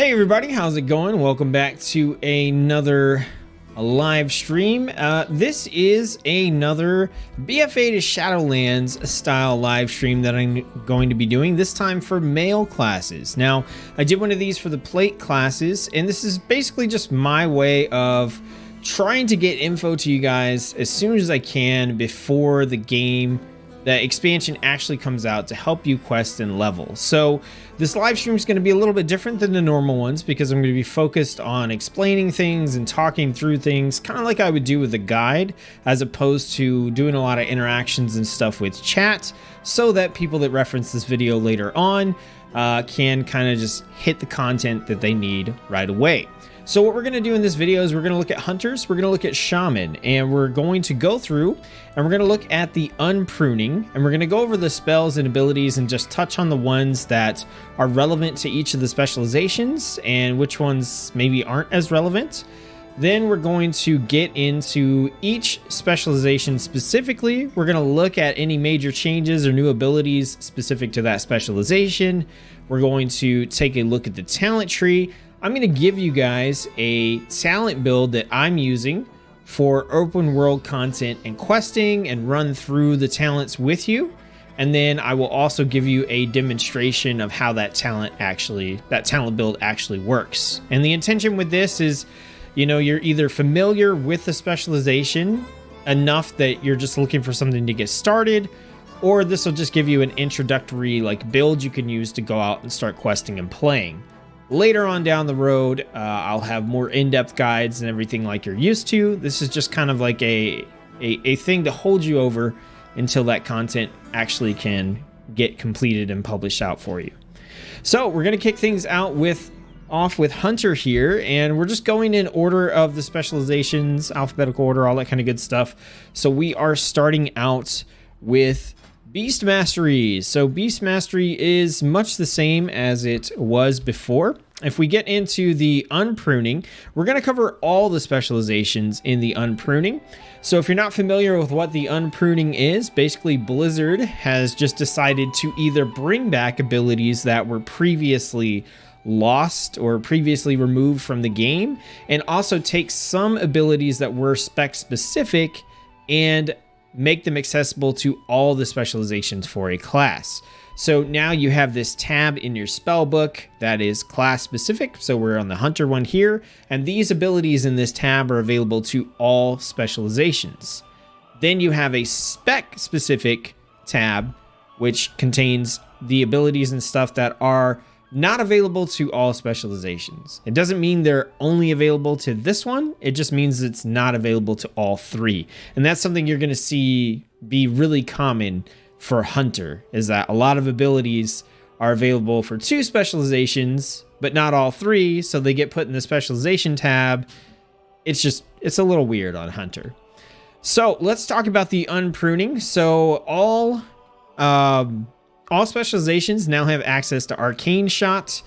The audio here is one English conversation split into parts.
Hey everybody, how's it going? Welcome back to another live stream. This is another BFA to Shadowlands style live stream that I'm going to be doing, this time for male classes. Now, I did one of these for the plate classes, and this is basically just my way of trying to get info to you guys as soon as I can before the expansion actually comes out to help you quest and level. So this live stream is going to be a little bit different than the normal ones because I'm going to be focused on explaining things and talking through things kind of like I would do with a guide, as opposed to doing a lot of interactions and stuff with chat, so that people that reference this video later on can kind of just hit the content that they need right away. So what we're going to do in this video is we're going to look at hunters, we're going to look at shaman, and we're going to go through and we're going to look at the unpruning, and we're going to go over the spells and abilities and just touch on the ones that are relevant to each of the specializations and which ones maybe aren't as relevant. Then we're going to get into each specialization specifically. We're going to look at any major changes or new abilities specific to that specialization. We're going to take a look at the talent tree. I'm going to give you guys a talent build that I'm using for open world content and questing, and run through the talents with you. And then I will also give you a demonstration of how that talent build actually works. And the intention with this is, you know, you're either familiar with the specialization enough that you're just looking for something to get started, or this will just give you an introductory build you can use to go out and start questing and playing. Later on down the road, I'll have more in-depth guides and everything like you're used to. This is just kind of like a thing to hold you over until that content actually can get completed and published out for you. So we're going to kick things off with Hunter here, and we're just going in order of the specializations, alphabetical order, all that kind of good stuff. So we are starting out with Beast Mastery. So Beast Mastery is much the same as it was before. If we get into the unpruning, we're going to cover all the specializations in the unpruning. So if you're not familiar with what the unpruning is, basically Blizzard has just decided to either bring back abilities that were previously lost or previously removed from the game, and also take some abilities that were spec specific and make them accessible to all the specializations for a class. So now you have this tab in your spell book that is class specific. So we're on the hunter one here, and these abilities in this tab are available to all specializations. Then you have a spec specific tab, which contains the abilities and stuff that are not available to all specializations. It doesn't mean they're only available to this one. It just means it's not available to all three. And that's something you're going to see be really common for Hunter, is that a lot of abilities are available for two specializations, but not all three. So they get put in the specialization tab. It's a little weird on Hunter. So let's talk about the unpruning. So all specializations now have access to Arcane Shot.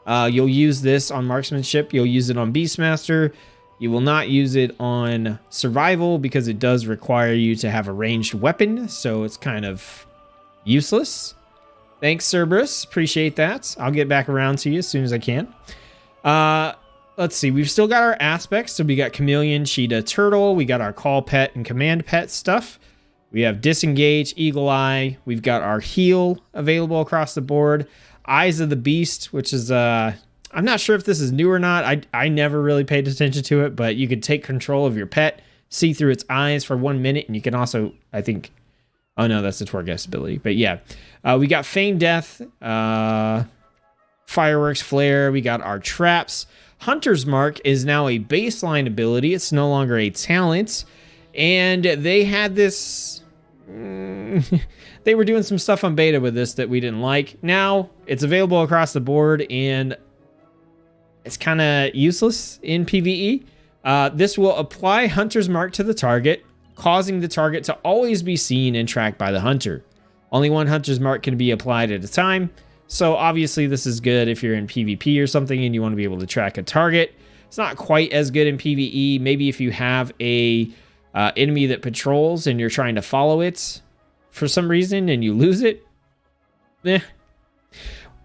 You'll use this on Marksmanship. You'll use it on Beastmaster. You will not use it on Survival because it does require you to have a ranged weapon, so it's kind of useless. Thanks, Cerberus. Appreciate that. I'll get back around to you as soon as I can. Let's see. We've still got our aspects. So we got Chameleon, Cheetah, Turtle. We got our Call Pet and Command Pet stuff. We have Disengage, Eagle Eye. We've got our Heal available across the board. Eyes of the Beast, which is, I'm not sure if this is new or not. I never really paid attention to it, but you could take control of your pet, see through its eyes for 1 minute, and you can also, I think, oh no, that's the Torghast ability. But yeah, we got Feign Death, Fireworks Flare. We got our Traps. Hunter's Mark is now a baseline ability. It's no longer a talent. And they had this... they were doing some stuff on beta with this that we didn't like. Now it's available across the board, and it's kind of useless in PvE. This will apply Hunter's Mark to the target, causing the target to always be seen and tracked by the hunter. Only one Hunter's Mark can be applied at a time. So obviously this is good if you're in PvP or something and you want to be able to track a target. It's not quite as good in PvE. Maybe if you have a enemy that patrols and you're trying to follow it for some reason and you lose it.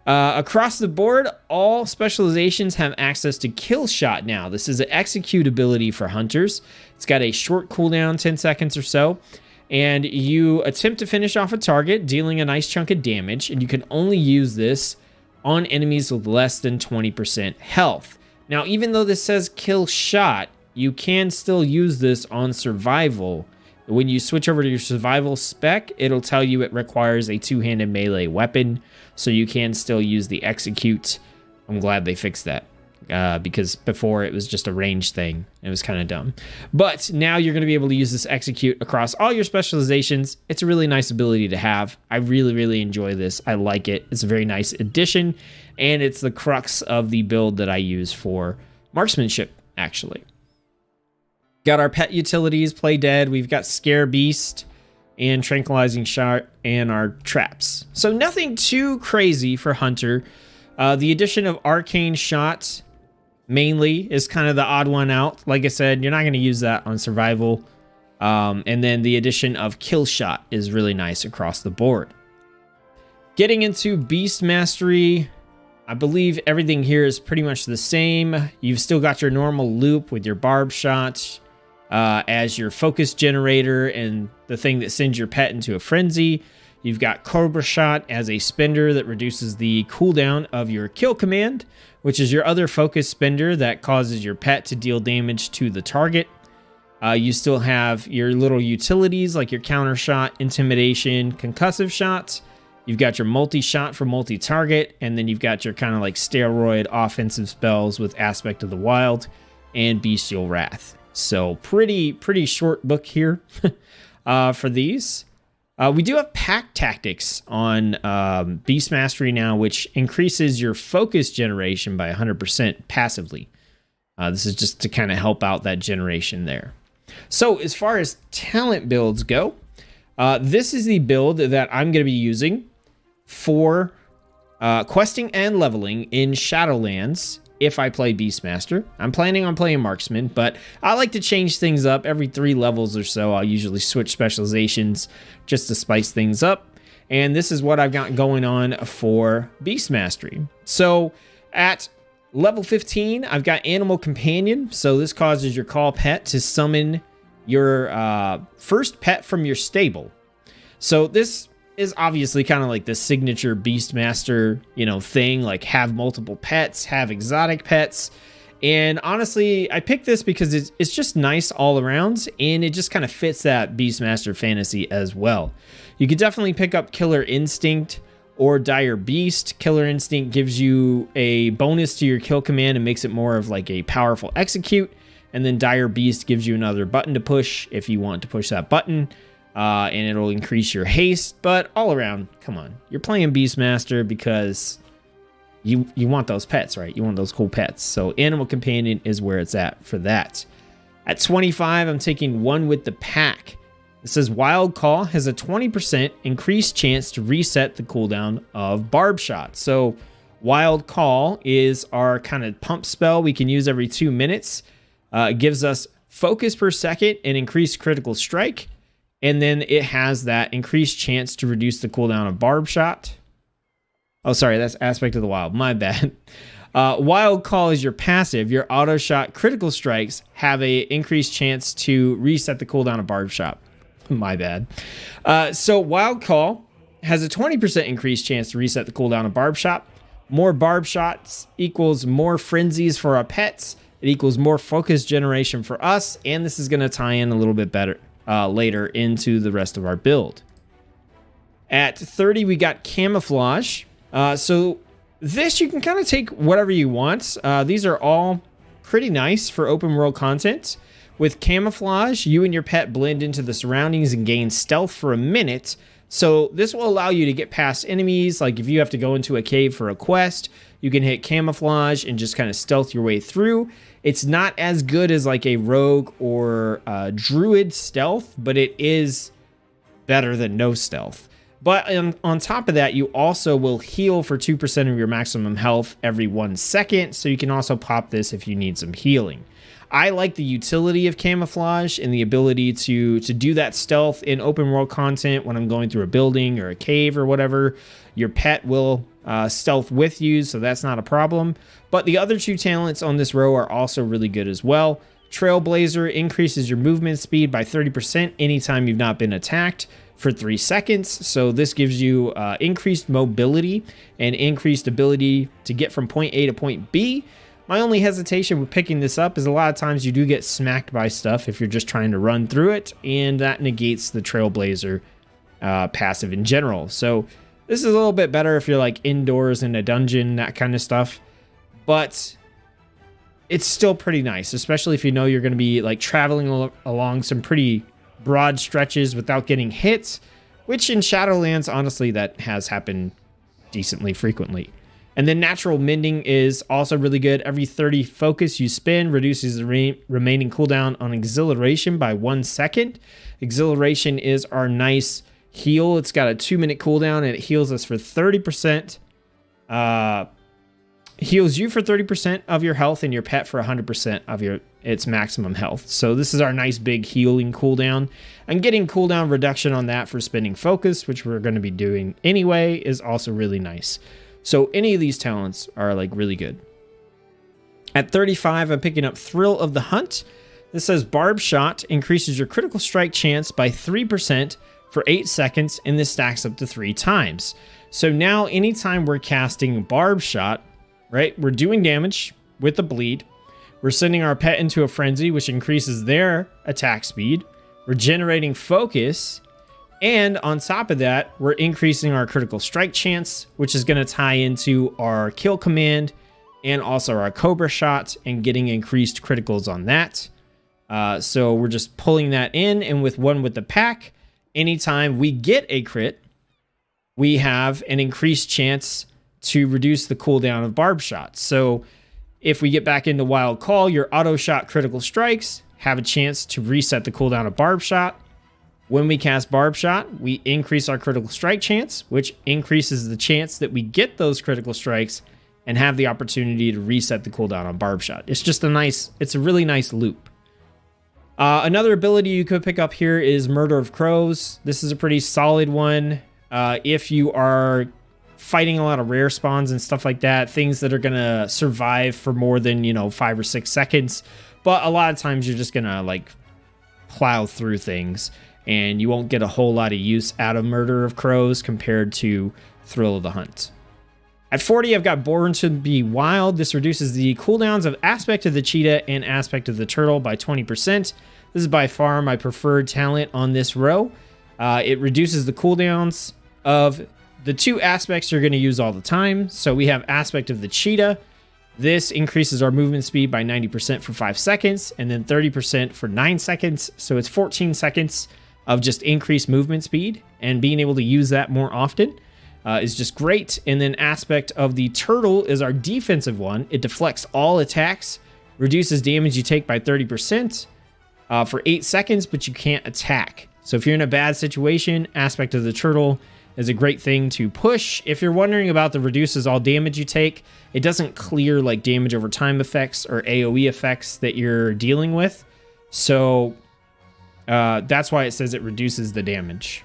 Across the board, all specializations have access to kill shot now. This is an execute ability for hunters. It's got a short cooldown, 10 seconds or so, and you attempt to finish off a target, dealing a nice chunk of damage, and you can only use this on enemies with less than 20% health. Now, even though this says kill shot, you can still use this on survival. When you switch over to your survival spec, it'll tell you it requires a two-handed melee weapon, so you can still use the execute. I'm glad they fixed that, because before it was just a range thing. It was kind of dumb. But now you're going to be able to use this execute across all your specializations. It's a really nice ability to have. I really, really enjoy this. I like it. It's a very nice addition, and it's the crux of the build that I use for Marksmanship, actually. Got our pet utilities, Play Dead. We've got Scare Beast and Tranquilizing Shot and our traps. So nothing too crazy for Hunter. The addition of Arcane Shot mainly is kind of the odd one out. Like I said, you're not going to use that on survival. And then the addition of Kill Shot is really nice across the board. Getting into Beast Mastery, I believe everything here is pretty much the same. You've still got your normal loop with your barb shot as your focus generator and the thing that sends your pet into a frenzy. You've got Cobra Shot as a spender that reduces the cooldown of your kill command, which is your other focus spender that causes your pet to deal damage to the target. You still have your little utilities like your counter shot, intimidation, concussive shots. You've got your multi-shot for multi-target, and then you've got your kind of like steroid offensive spells with Aspect of the Wild and Bestial Wrath. So pretty short book here for these. We do have pack tactics on Beast Mastery now, which increases your focus generation by 100% passively. This is just to kind of help out that generation there. So as far as talent builds go, this is the build that I'm going to be using for questing and leveling in Shadowlands if I play Beastmaster. I'm planning on playing Marksman, but I like to change things up every 3 levels or so. I'll usually switch specializations just to spice things up. And this is what I've got going on for Beast Mastery. So at level 15, I've got Animal Companion. So this causes your call pet to summon your first pet from your stable. So this is obviously kind of like the signature Beastmaster, thing, like have multiple pets, have exotic pets. And honestly, I picked this because it's just nice all around, and it just kind of fits that Beastmaster fantasy as well. You could definitely pick up Killer Instinct or Dire Beast. Killer Instinct gives you a bonus to your kill command and makes it more of like a powerful execute. And then Dire Beast gives you another button to push if you want to push that button. And it'll increase your haste, but all around, come on. You're playing Beastmaster because you want those pets, right? You want those cool pets. So Animal Companion is where it's at for that. At 25, I'm taking One with the Pack. It says Wild Call has a 20% increased chance to reset the cooldown of Barb Shot. So Wild Call is our kind of pump spell we can use every 2 minutes. It gives us focus per second and increased critical strike. And then it has that increased chance to reduce the cooldown of Barb Shot. Oh, sorry, that's Aspect of the Wild. My bad. Wild Call is your passive. Your auto shot critical strikes have a increased chance to reset the cooldown of Barb Shot. My bad. So Wild Call has a 20% increased chance to reset the cooldown of Barb Shot. More Barb Shots equals more frenzies for our pets. It equals more focus generation for us. And this is going to tie in a little bit better later into the rest of our build. At 30, we got Camouflage. So this, you can kind of take whatever you want. These are all pretty nice for open world content. With Camouflage, you and your pet blend into the surroundings and gain stealth for a minute. So this will allow you to get past enemies. Like if you have to go into a cave for a quest, you can hit Camouflage and just kind of stealth your way through. It's not as good as like a rogue or druid stealth, but it is better than no stealth. But on top of that, you also will heal for 2% of your maximum health every 1 second. So you can also pop this if you need some healing. I like the utility of camouflage and the ability to do that stealth in open world content when I'm going through a building or a cave or whatever. Your pet will stealth with you, so that's not a problem. But the other 2 talents on this row are also really good as well. Trailblazer increases your movement speed by 30% anytime you've not been attacked for 3 seconds. So this gives you increased mobility and increased ability to get from point A to point B. My only hesitation with picking this up is a lot of times you do get smacked by stuff if you're just trying to run through it, and that negates the Trailblazer passive in general. So this is a little bit better if you're like indoors in a dungeon, that kind of stuff. But it's still pretty nice, especially if you know you're going to be like traveling along some pretty broad stretches without getting hit, which in Shadowlands, honestly, that has happened decently frequently. And then natural mending is also really good. Every 30 focus you spend reduces the remaining cooldown on exhilaration by 1 second. Exhilaration is our nice heal. It's got a 2-minute cooldown and it heals us for 30%. Heals you for 30% of your health and your pet for 100% of its maximum health. So this is our nice big healing cooldown. And getting cooldown reduction on that for spending focus, which we're going to be doing anyway, is also really nice. So any of these talents are like really good. At 35, I'm picking up Thrill of the Hunt. This says Barb Shot increases your critical strike chance by 3% for 8 seconds, and this stacks up to 3 times. So now anytime we're casting Barb Shot, right, we're doing damage with the bleed. We're sending our pet into a frenzy, which increases their attack speed. We're generating focus. And on top of that, we're increasing our critical strike chance, which is going to tie into our kill command and also our Cobra shot and getting increased criticals on that. So we're just pulling that in. And with one with the pack, anytime we get a crit, we have an increased chance to reduce the cooldown of barb shots. So if we get back into Wild Call, your auto shot critical strikes have a chance to reset the cooldown of barb shot. When we cast barb shot, we increase our critical strike chance, which increases the chance that we get those critical strikes and have the opportunity to reset the cooldown on barb shot. It's just it's a really nice loop. Another ability you could pick up here is Murder of Crows. This is a pretty solid one. If you are fighting a lot of rare spawns and stuff like that, things that are going to survive for more than, 5 or 6 seconds. But a lot of times you're just going to like plow through things and you won't get a whole lot of use out of Murder of Crows compared to Thrill of the Hunt. At 40, I've got Born to be Wild. This reduces the cooldowns of Aspect of the Cheetah and Aspect of the Turtle by 20%. This is by far my preferred talent on this row. It reduces the cooldowns of the 2 aspects you're going to use all the time. So we have Aspect of the Cheetah. This increases our movement speed by 90% for 5 seconds and then 30% for 9 seconds. So it's 14 seconds of just increased movement speed, and being able to use that more often is just great. And then Aspect of the Turtle is our defensive one. It deflects all attacks, reduces damage you take by 30% for 8 seconds, but you can't attack. So if you're in a bad situation, Aspect of the Turtle is a great thing to push. If you're wondering about the reduces all damage you take, it doesn't clear like damage over time effects or AoE effects that you're dealing with. So that's why it says it reduces the damage.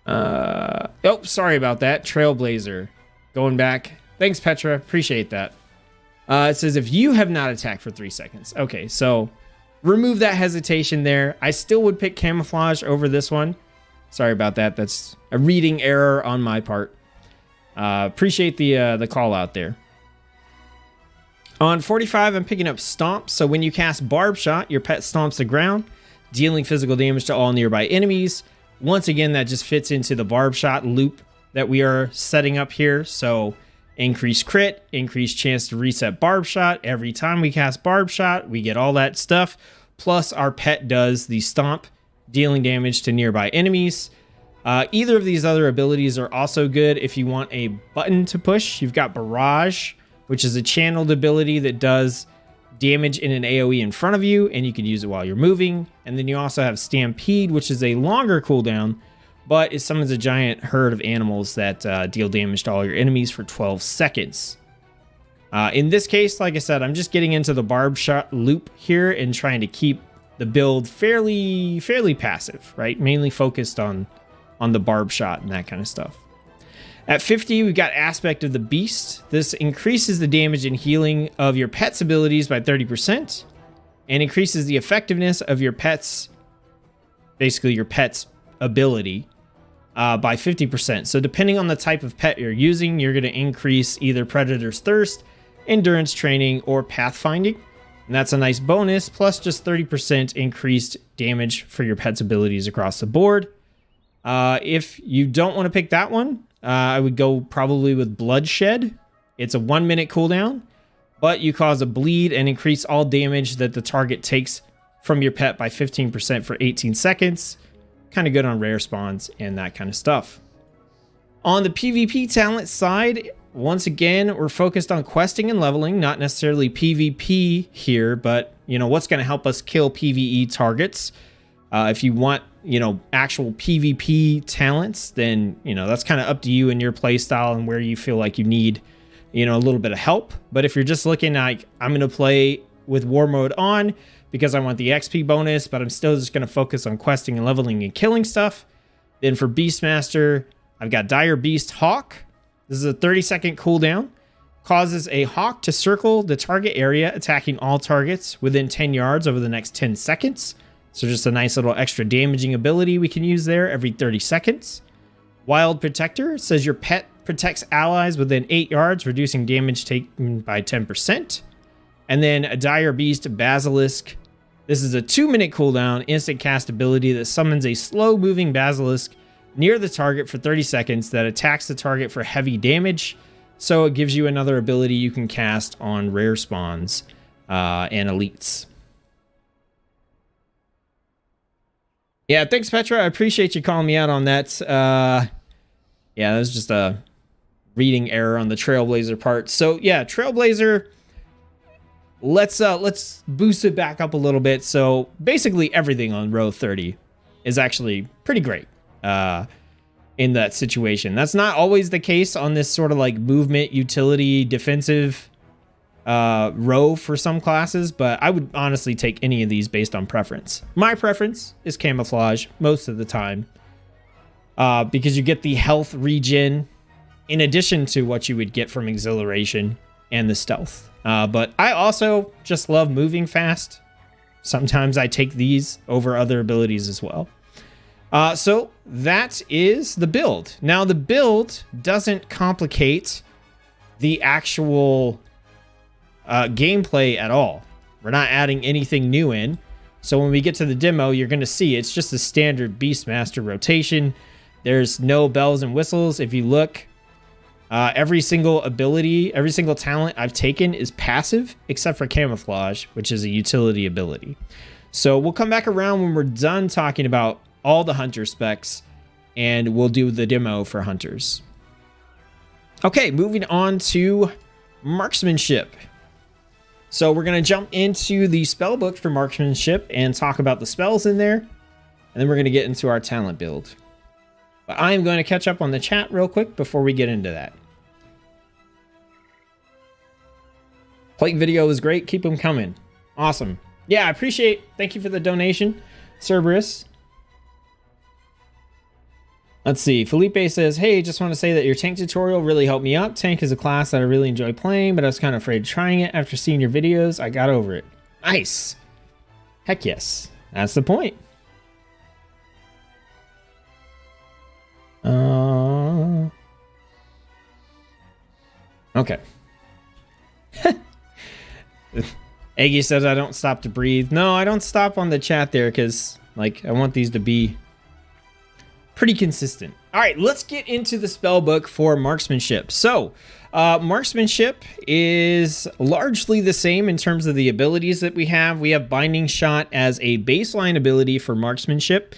Oh, sorry about that. Trailblazer. Going back. Thanks, Petra. Appreciate that. It says if you have not attacked for 3 seconds. Okay, so remove that hesitation there. I still would pick Camouflage over this one. Sorry about that. That's a reading error on my part. Appreciate the call out there. On 45, I'm picking up Stomp. So when you cast Barb Shot, your pet stomps the ground, dealing physical damage to all nearby enemies. Once again, that just fits into the Barb Shot loop that we are setting up here. So increased crit, increased chance to reset Barb Shot. Every time we cast Barb Shot, we get all that stuff. Plus our pet does the Stomp, dealing damage to nearby enemies. Either of these other abilities are also good if you want a button to push. You've got Barrage, which is a channeled ability that does damage in an AoE in front of you, and you can use it while you're moving. And then you also have Stampede, which is a longer cooldown, but it summons a giant herd of animals that deal damage to all your enemies for 12 seconds. In this case, like I said, I'm just getting into the barb shot loop here and trying to keep the build fairly passive, right? Mainly focused on the barb shot and that kind of stuff. At 50, we've got Aspect of the Beast. This increases the damage and healing of your pet's abilities by 30% and increases the effectiveness of your pet's, basically your pet's ability by 50%. So depending on the type of pet you're using, you're going to increase either Predator's Thirst, Endurance Training, or Pathfinding. And that's a nice bonus, plus just 30% increased damage for your pet's abilities across the board. If you don't want to pick that one, I would go probably with Bloodshed. It's a 1 minute cooldown, but you cause a bleed and increase all damage that the target takes from your pet by 15% for 18 seconds. Kind of good on rare spawns and that kind of stuff. On the PvP talent side, once again, we're focused on questing and leveling, not necessarily PvP here, but you know, what's going to help us kill PvE targets. If you want, you know, actual PvP talents, then, you know, that's kind of up to you and your play style and where you feel like you need, you know, a little bit of help. But if you're just looking like, I'm going to play with war mode on because I want the XP bonus, but I'm still just going to focus on questing and leveling and killing stuff, then for Beastmaster, I've got Dire Beast Hawk. This is a 30-second cooldown. Causes a hawk to circle the target area, attacking all targets within 10 yards over the next 10 seconds. So just a nice little extra damaging ability we can use there every 30 seconds. Wild Protector says your pet protects allies within 8 yards, reducing damage taken by 10%. And then a Dire Beast Basilisk. This is a 2-minute cooldown, instant cast ability that summons a slow-moving basilisk near the target for 30 seconds that attacks the target for heavy damage. So it gives you another ability you can cast on rare spawns and elites. Yeah, thanks, Petra. I appreciate you calling me out on that. Yeah, that was just a reading error on the Trailblazer part. So yeah, Trailblazer, let's boost it back up a little bit. So basically everything on row 30 is actually pretty great in that situation. That's not always the case on this sort of like movement, utility, defensive row for some classes, but I would honestly take any of these based on preference. My preference is camouflage most of the time because you get the health regen in addition to what you would get from exhilaration and the stealth. But I also just love moving fast. Sometimes I take these over other abilities as well. So that is the build. Now the build doesn't complicate the actual gameplay at all. We're not adding anything new in. So when we get to the demo, you're going to see it's just a standard Beastmaster rotation. There's no bells and whistles. If you look, every single ability, every single talent I've taken is passive except for camouflage, which is a utility ability. So we'll come back around when we're done talking about all the hunter specs and we'll do the demo for hunters. Okay, moving on to Marksmanship. So we're going to jump into the spell book for Marksmanship and talk about the spells in there. And then we're going to get into our talent build. But I am going to catch up on the chat real quick before we get into that. Plate video was great. Keep them coming. Awesome. Yeah, I appreciate. Thank you for the donation, Cerberus. Let's see. Felipe says, hey, just want to say that your tank tutorial really helped me up. Tank is a class that I really enjoy playing, but I was kind of afraid of trying it. After seeing your videos, I got over it. Nice. Heck yes. That's the point. Okay. Eggy says I don't stop to breathe. No, I don't stop on the chat there because, like, I want these to be pretty consistent. All right, let's get into the spell book for Marksmanship. So, Marksmanship is largely the same in terms of the abilities that we have. We have Binding Shot as a baseline ability for Marksmanship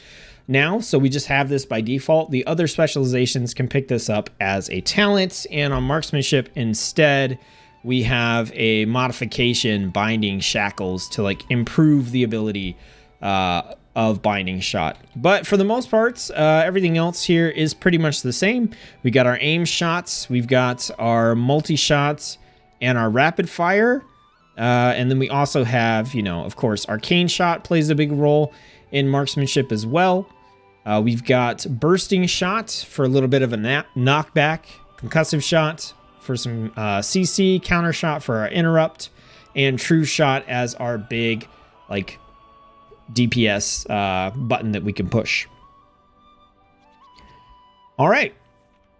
now, so we just have this by default. The other specializations can pick this up as a talent, and on Marksmanship instead, we have a modification binding shackles to like improve the ability of binding shot. But for the most part, everything else here is pretty much the same. We got our aim shots, we've got our multi-shots, and our rapid fire. And then we also have, you know, of course, arcane shot plays a big role in marksmanship as well. We've got bursting shot for a little bit of a knockback, concussive shot for some CC, counter shot for our interrupt, and true shot as our big, like, DPS button that we can push. All right,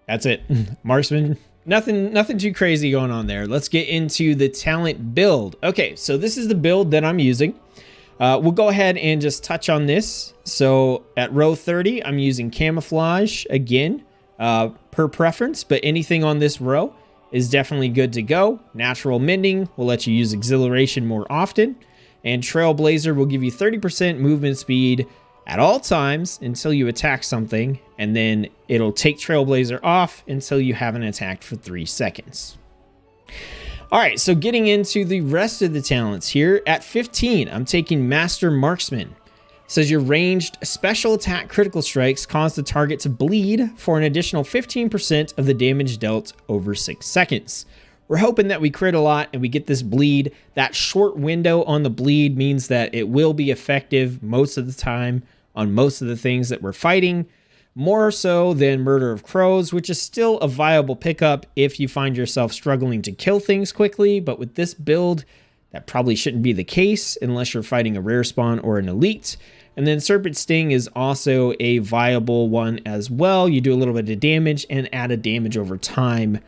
that's it. Marksman, nothing too crazy going on there. Let's get into the talent build. Okay, so this is the build that I'm using. We'll go ahead and just touch on this. So at row 30, I'm using camouflage again, per preference, but anything on this row is definitely good to go. Natural mending will let you use exhilaration more often. And Trailblazer will give you 30% movement speed at all times until you attack something, and then it'll take Trailblazer off until you haven't attacked for 3 seconds. All right, so getting into the rest of the talents here, at 15, I'm taking Master Marksman. It says your ranged special attack critical strikes cause the target to bleed for an additional 15% of the damage dealt over 6 seconds. We're hoping that we crit a lot and we get this bleed. That short window on the bleed means that it will be effective most of the time on most of the things that we're fighting, more so than Murder of Crows, which is still a viable pickup if you find yourself struggling to kill things quickly. But with this build, that probably shouldn't be the case unless you're fighting a rare spawn or an elite. And then Serpent Sting is also a viable one as well. You do a little bit of damage and add a damage over time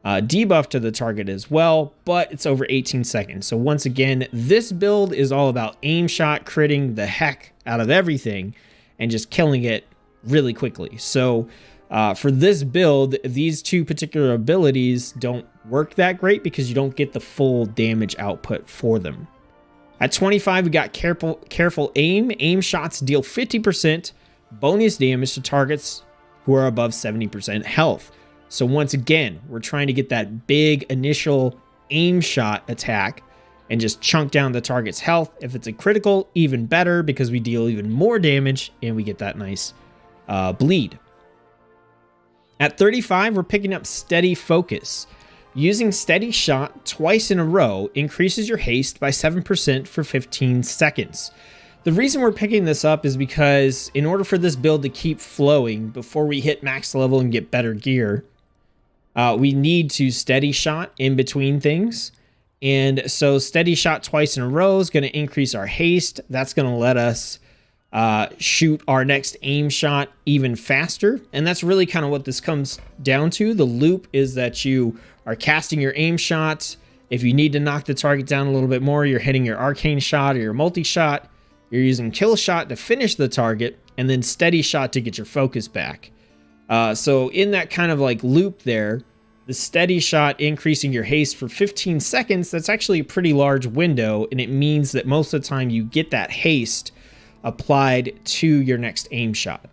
debuff to the target as well, but it's over 18 seconds. So once again, this build is all about aim shot critting the heck out of everything and just killing it really quickly. So for this build, these two particular abilities don't work that great because you don't get the full damage output for them. At 25, we got careful aim. Aim shots deal 50% bonus damage to targets who are above 70% health. So once again, we're trying to get that big initial aim shot attack and just chunk down the target's health. If it's a critical, even better because we deal even more damage and we get that nice bleed. At 35, we're picking up Steady Focus. Using Steady Shot twice in a row increases your haste by 7% for 15 seconds. The reason we're picking this up is because in order for this build to keep flowing before we hit max level and get better gear, we need to Steady Shot in between things. And so Steady Shot twice in a row is going to increase our haste. That's going to let us shoot our next aim shot even faster. And that's really kind of what this comes down to. The loop is that you are casting your aim shot. If you need to knock the target down a little bit more, you're hitting your arcane shot or your multi-shot. You're using kill shot to finish the target and then Steady Shot to get your focus back. So in that kind of like loop there, the Steady Shot increasing your haste for 15 seconds, that's actually a pretty large window, and it means that most of the time you get that haste applied to your next aim shot.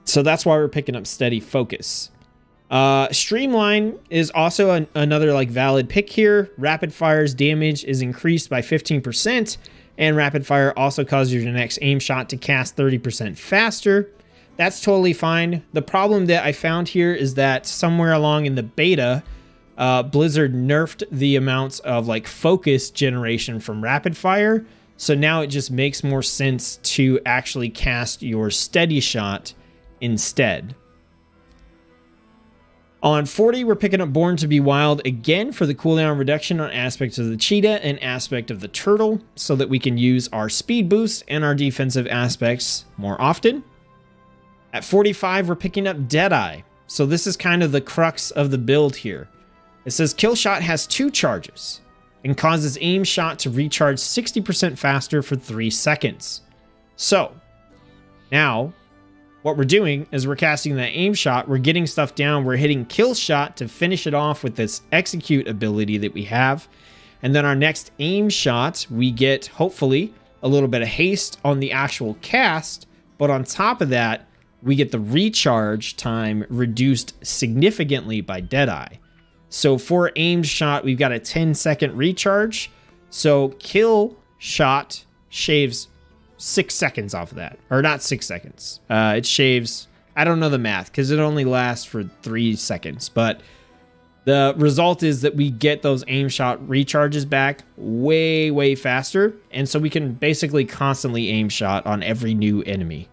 So that's why we're picking up Steady Focus. Streamline is also another like valid pick here. Rapid Fire's damage is increased by 15%, and Rapid Fire also causes your next aim shot to cast 30% faster. That's totally fine. The problem that I found here is that somewhere along in the beta, Blizzard nerfed the amounts of like focus generation from Rapid Fire. So now it just makes more sense to actually cast your Steady Shot instead. On 40, we're picking up Born to be Wild again for the cooldown reduction on aspects of the cheetah and aspect of the turtle so that we can use our speed boost and our defensive aspects more often. At 45, we're picking up Deadeye. So this is kind of the crux of the build here. It says Kill Shot has 2 charges and causes aim shot to recharge 60% faster for 3 seconds. So now what we're doing is we're casting that aim shot, we're getting stuff down, we're hitting Kill Shot to finish it off with this execute ability that we have. And then our next aim shot, we get hopefully a little bit of haste on the actual cast, but on top of that, we get the recharge time reduced significantly by Deadeye. So for aimed shot, we've got a 10-second recharge. So kill shot shaves 6 seconds off of that. Or not 6 seconds. It shaves, I don't know the math because it only lasts for 3 seconds. But the result is that we get those aim shot recharges back way, way faster. And so we can basically constantly aim shot on every new enemy.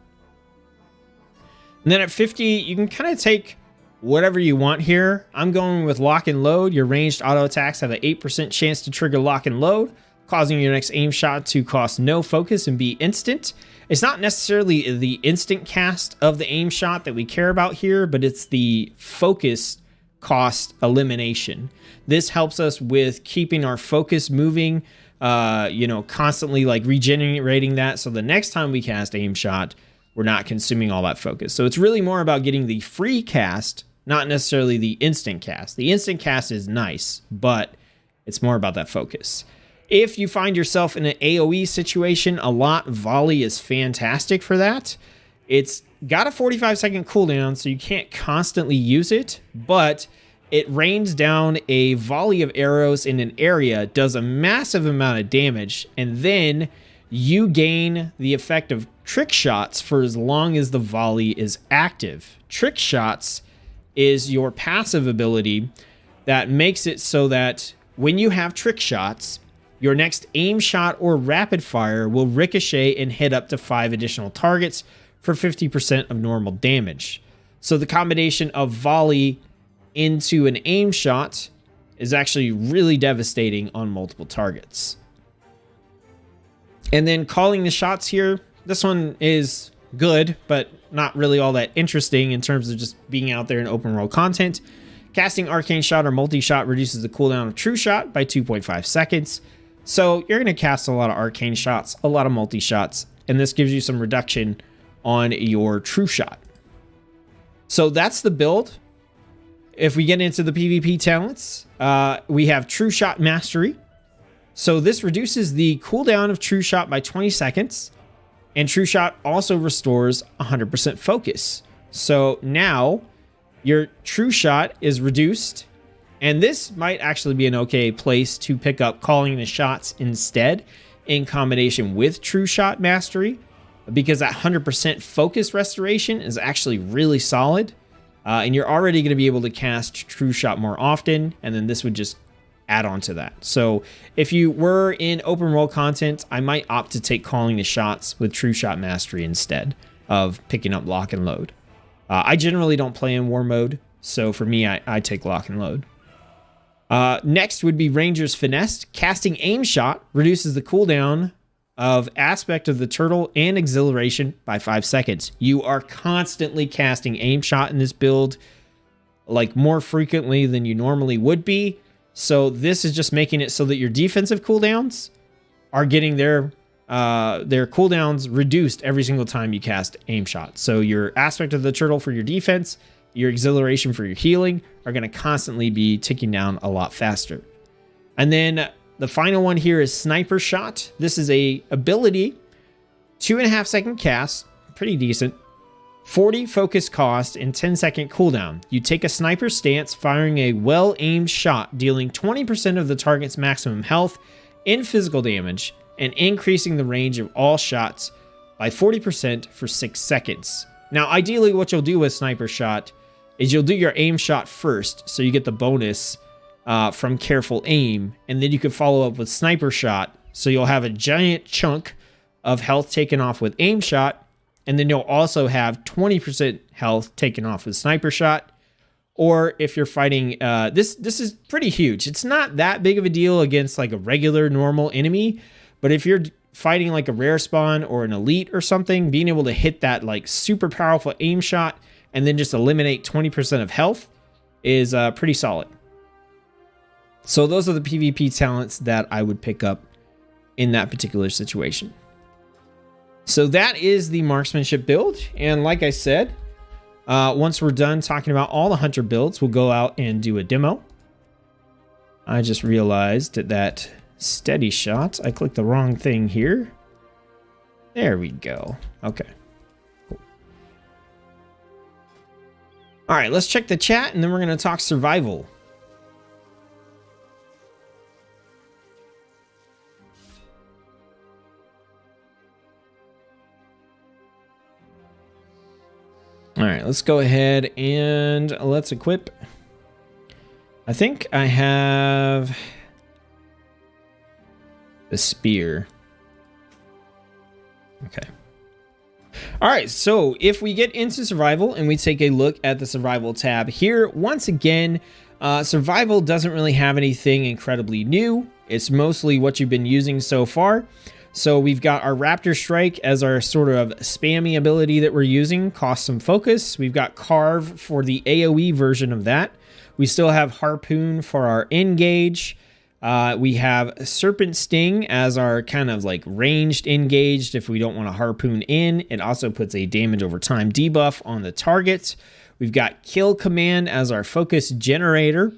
And then at 50, you can kind of take whatever you want here. I'm going with lock and load. Your ranged auto attacks have an 8% chance to trigger lock and load, causing your next aim shot to cost no focus and be instant. It's not necessarily the instant cast of the aim shot that we care about here, but it's the focus cost elimination. This helps us with keeping our focus moving, constantly like regenerating that. So the next time we cast aim shot, we're not consuming all that focus. So it's really more about getting the free cast, not necessarily the instant cast. The instant cast is nice, but it's more about that focus. If you find yourself in an AoE situation a lot, volley is fantastic for that. It's got a 45-second cooldown, so you can't constantly use it, but it rains down a volley of arrows in an area, does a massive amount of damage, and then you gain the effect of trick shots for as long as the volley is active. Trick shots is your passive ability that makes it so that when you have trick shots, your next aim shot or rapid fire will ricochet and hit up to 5 additional targets for 50% of normal damage. So the combination of volley into an aim shot is actually really devastating on multiple targets. And then calling the shots here, this one is good, but not really all that interesting in terms of just being out there in open world content. Casting arcane shot or multi-shot reduces the cooldown of true shot by 2.5 seconds. So you're going to cast a lot of arcane shots, a lot of multi-shots, and this gives you some reduction on your true shot. So that's the build. If we get into the PvP talents, we have True Shot Mastery. So this reduces the cooldown of True Shot by 20 seconds. And True Shot also restores 100% focus. So now your True Shot is reduced. And this might actually be an okay place to pick up Calling the Shots instead in combination with True Shot Mastery, because that 100% focus restoration is actually really solid. And you're already going to be able to cast True Shot more often, and then this would just add on to that. So if you were in open world content, I might opt to take Calling the Shots with True Shot Mastery instead of picking up Lock and Load. I generally don't play in war mode, so for me, I take Lock and Load. Next would be Ranger's Finesse. Casting Aim Shot reduces the cooldown of Aspect of the Turtle and Exhilaration by 5 seconds. You are constantly casting Aim Shot in this build, like more frequently than you normally would be. So this is just making it so that your defensive cooldowns are getting their cooldowns reduced every single time you cast Aim Shot. So your Aspect of the Turtle for your defense, your Exhilaration for your healing are going to constantly be ticking down a lot faster. And then the final one here is Sniper Shot. This is a ability, 2.5 second cast, pretty decent. 40 focus cost and 10-second cooldown. You take a sniper stance, firing a well-aimed shot, dealing 20% of the target's maximum health in physical damage, and increasing the range of all shots by 40% for 6 seconds. Now, ideally, what you'll do with Sniper Shot is you'll do your aim shot first, so you get the bonus from careful aim, and then you can follow up with Sniper Shot, so you'll have a giant chunk of health taken off with aim shot, and then you'll also have 20% health taken off with Sniper Shot. Or if you're fighting, this is pretty huge. It's not that big of a deal against like a regular normal enemy, but if you're fighting like a rare spawn or an elite or something, being able to hit that like super powerful aim shot and then just eliminate 20% of health is pretty solid. So those are the PvP talents that I would pick up in that particular situation. So that is the Marksmanship build. And like I said, once we're done talking about all the Hunter builds, we'll go out and do a demo. I just realized that steady shots, I clicked the wrong thing here. There we go. Okay. Cool. All right, let's check the chat and then we're going to talk survival. right, let's go ahead and let's equip. I think I have the spear. Okay. All right, so if we get into survival and we take a look at the survival tab here, once again, survival doesn't really have anything incredibly new. It's mostly what you've been using so far. So we've got our Raptor Strike as our sort of spammy ability that we're using, cost some focus. We've got Carve for the AoE version of that. We still have Harpoon for our engage. We have Serpent Sting as our kind of like ranged engaged if we don't want to harpoon in. It also puts a damage over time debuff on the target. We've got Kill Command as our focus generator.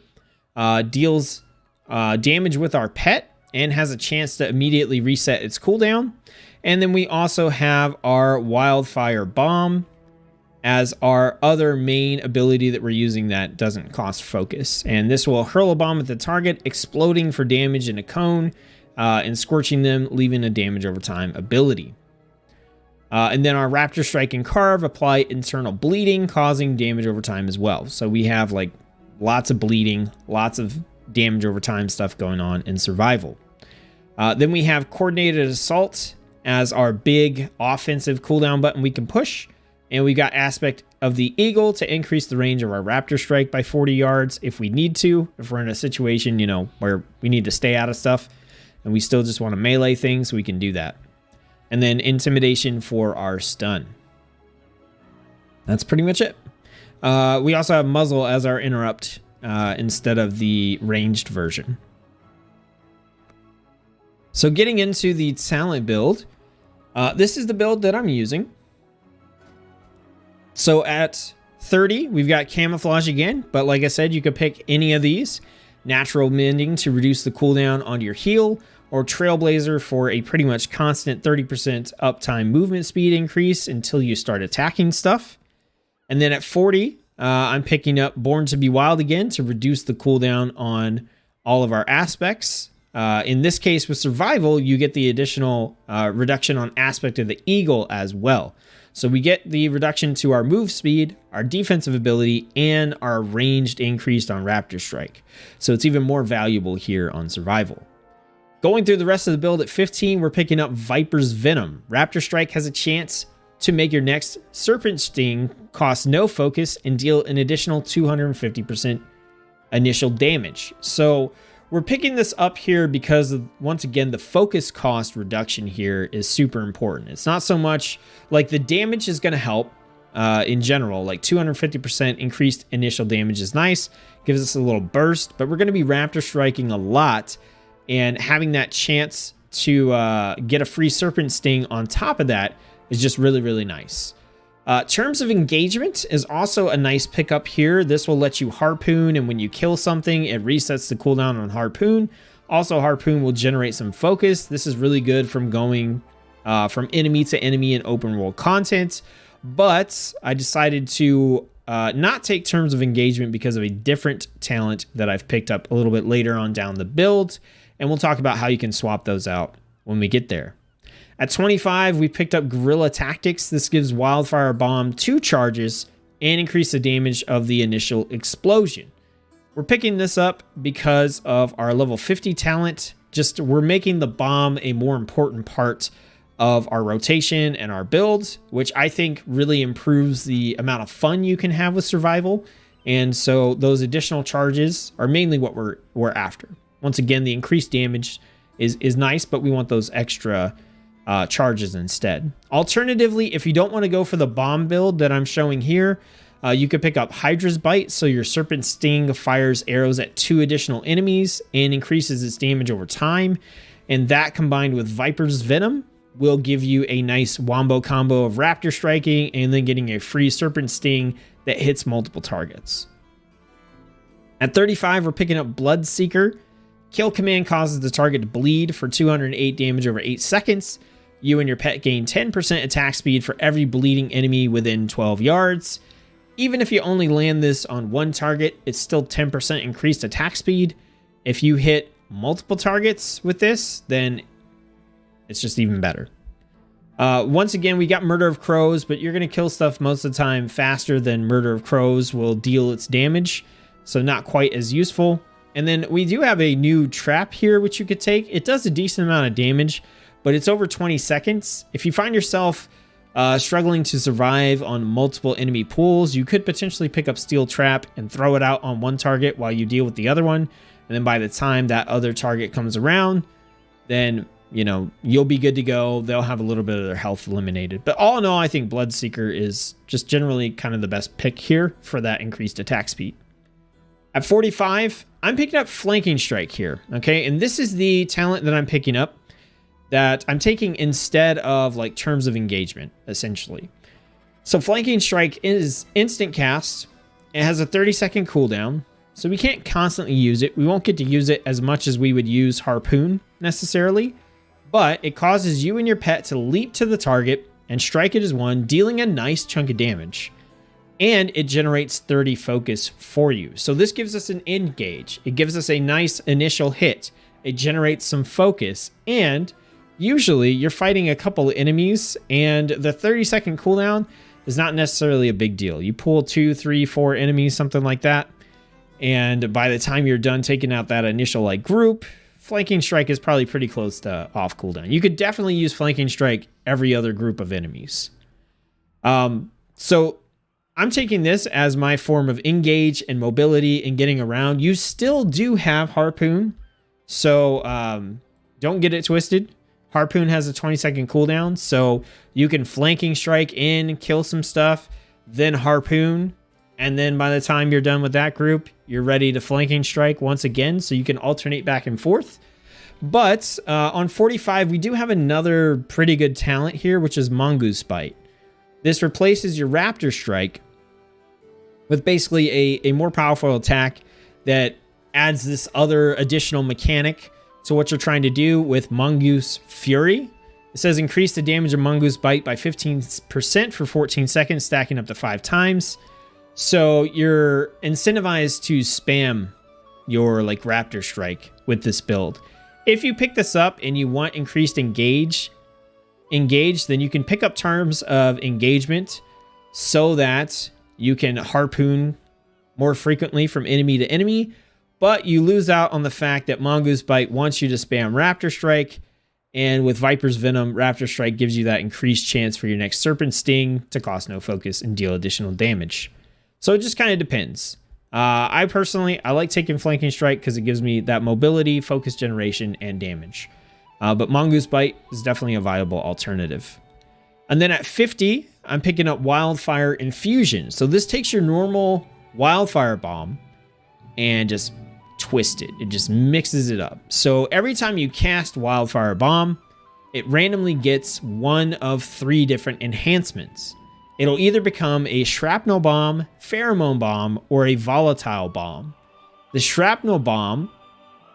Deals damage with our pet and has a chance to immediately reset its cooldown. And then we also have our Wildfire Bomb as our other main ability that we're using that doesn't cost focus. And this will hurl a bomb at the target, exploding for damage in a cone, and scorching them, leaving a damage over time ability. And then our Raptor Strike and Carve apply internal bleeding, causing damage over time as well. So we have like lots of bleeding, lots of damage over time stuff going on in survival. Then we have Coordinated Assault as our big offensive cooldown button we can push. And we got Aspect of the Eagle to increase the range of our Raptor Strike by 40 yards if we need to. If we're in a situation, you know, where we need to stay out of stuff and we still just want to melee things, we can do that. And then Intimidation for our stun. That's pretty much it. We also have Muzzle as our interrupt instead of the ranged version. So getting into the talent build, this is the build that I'm using. So at 30, we've got Camouflage again, but like I said, you could pick any of these. Natural Mending to reduce the cooldown on your heal, or Trailblazer for a pretty much constant 30% uptime movement speed increase until you start attacking stuff. And then at 40, I'm picking up Born to be Wild again to reduce the cooldown on all of our aspects. In this case, with Survival, you get the additional reduction on Aspect of the Eagle as well. So we get the reduction to our move speed, our defensive ability, and our ranged increased on Raptor Strike. So it's even more valuable here on Survival. Going through the rest of the build at 15, we're picking up Viper's Venom. Raptor Strike has a chance to make your next Serpent Sting cost no focus and deal an additional 250% initial damage. So we're picking this up here because of, once again, the focus cost reduction here is super important. It's not so much like the damage is going to help in general, like 250% increased initial damage is nice, gives us a little burst, but we're going to be Raptor Striking a lot, and having that chance to get a free Serpent Sting on top of that is just really, really nice. Terms of Engagement is also a nice pickup here. This will let you harpoon, and when you kill something, it resets the cooldown on harpoon. Also, harpoon will generate some focus. This is really good from going from enemy to enemy in open world content. But I decided to not take Terms of Engagement because of a different talent that I've picked up a little bit later on down the build. And we'll talk about how you can swap those out when we get there. At 25, we picked up Guerrilla Tactics. This gives Wildfire Bomb 2 charges and increase the damage of the initial explosion. We're picking this up because of our level 50 talent. Just we're making the bomb a more important part of our rotation and our build, which I think really improves the amount of fun you can have with survival. And so those additional charges are mainly what we're after. Once again, the increased damage is nice, but we want those extra charges instead. Alternatively, if you don't want to go for the bomb build that I'm showing here, you could pick up Hydra's Bite, so your Serpent Sting fires arrows at 2 additional enemies and increases its damage over time. And that combined with Viper's Venom will give you a nice wombo combo of Raptor Striking and then getting a free Serpent Sting that hits multiple targets. At 35, we're picking up Bloodseeker. Kill Command causes the target to bleed for 208 damage over 8 seconds. You and your pet gain 10% attack speed for every bleeding enemy within 12 yards. Even if you only land this on one target, it's still 10% increased attack speed. If you hit multiple targets with this, then it's just even better. Once again, we got Murder of Crows, but you're going to kill stuff most of the time faster than Murder of Crows will deal its damage, so not quite as useful. And then we do have a new trap here, which you could take. It does a decent amount of damage, but it's over 20 seconds. If you find yourself struggling to survive on multiple enemy pools, you could potentially pick up Steel Trap and throw it out on one target while you deal with the other one. And then by the time that other target comes around, then, you know, you'll be good to go. They'll have a little bit of their health eliminated. But all in all, I think Bloodseeker is just generally kind of the best pick here for that increased attack speed. At 45, I'm picking up Flanking Strike here, okay? And this is the talent that I'm picking up that I'm taking instead of like Terms of Engagement, essentially. So Flanking Strike is instant cast. It has a 30-second cooldown, so we can't constantly use it. We won't get to use it as much as we would use Harpoon necessarily, but it causes you and your pet to leap to the target and strike it as one, dealing a nice chunk of damage. And it generates 30 focus for you. So this gives us an engage. It gives us a nice initial hit. It generates some focus, and usually you're fighting a couple of enemies, and the 30-second cooldown is not necessarily a big deal. You pull 2, 3, 4 enemies, something like that, and by the time you're done taking out that initial like group, Flanking Strike is probably pretty close to off cooldown. You could definitely use Flanking Strike every other group of enemies. So I'm taking this as my form of engage and mobility and getting around. You still do have Harpoon, so don't get it twisted. Harpoon has a 20-second cooldown, so you can Flanking Strike in, kill some stuff, then Harpoon, and then by the time you're done with that group, you're ready to Flanking Strike once again, so you can alternate back and forth. But on 45, we do have another pretty good talent here, which is Mongoose Bite. This replaces your Raptor Strike with basically a more powerful attack that adds this other additional mechanic to what you're trying to do with Mongoose Fury. It says increase the damage of Mongoose Bite by 15% for 14 seconds, stacking up to 5 times. So you're incentivized to spam your like Raptor Strike with this build. If you pick this up and you want increased engage, then you can pick up Terms of Engagement so that you can harpoon more frequently from enemy to enemy, but you lose out on the fact that Mongoose Bite wants you to spam Raptor Strike, and with Viper's Venom, Raptor Strike gives you that increased chance for your next Serpent Sting to cost no focus and deal additional damage. So it just kind of depends. I personally like taking Flanking Strike because it gives me that mobility, focus generation, and damage. But Mongoose Bite is definitely a viable alternative. And then at 50, I'm picking up Wildfire Infusion. So this takes your normal Wildfire Bomb and just twist it. It just mixes it up. So every time you cast Wildfire Bomb, it randomly gets one of 3 different enhancements. It'll either become a Shrapnel Bomb, Pheromone Bomb, or a Volatile Bomb. The Shrapnel Bomb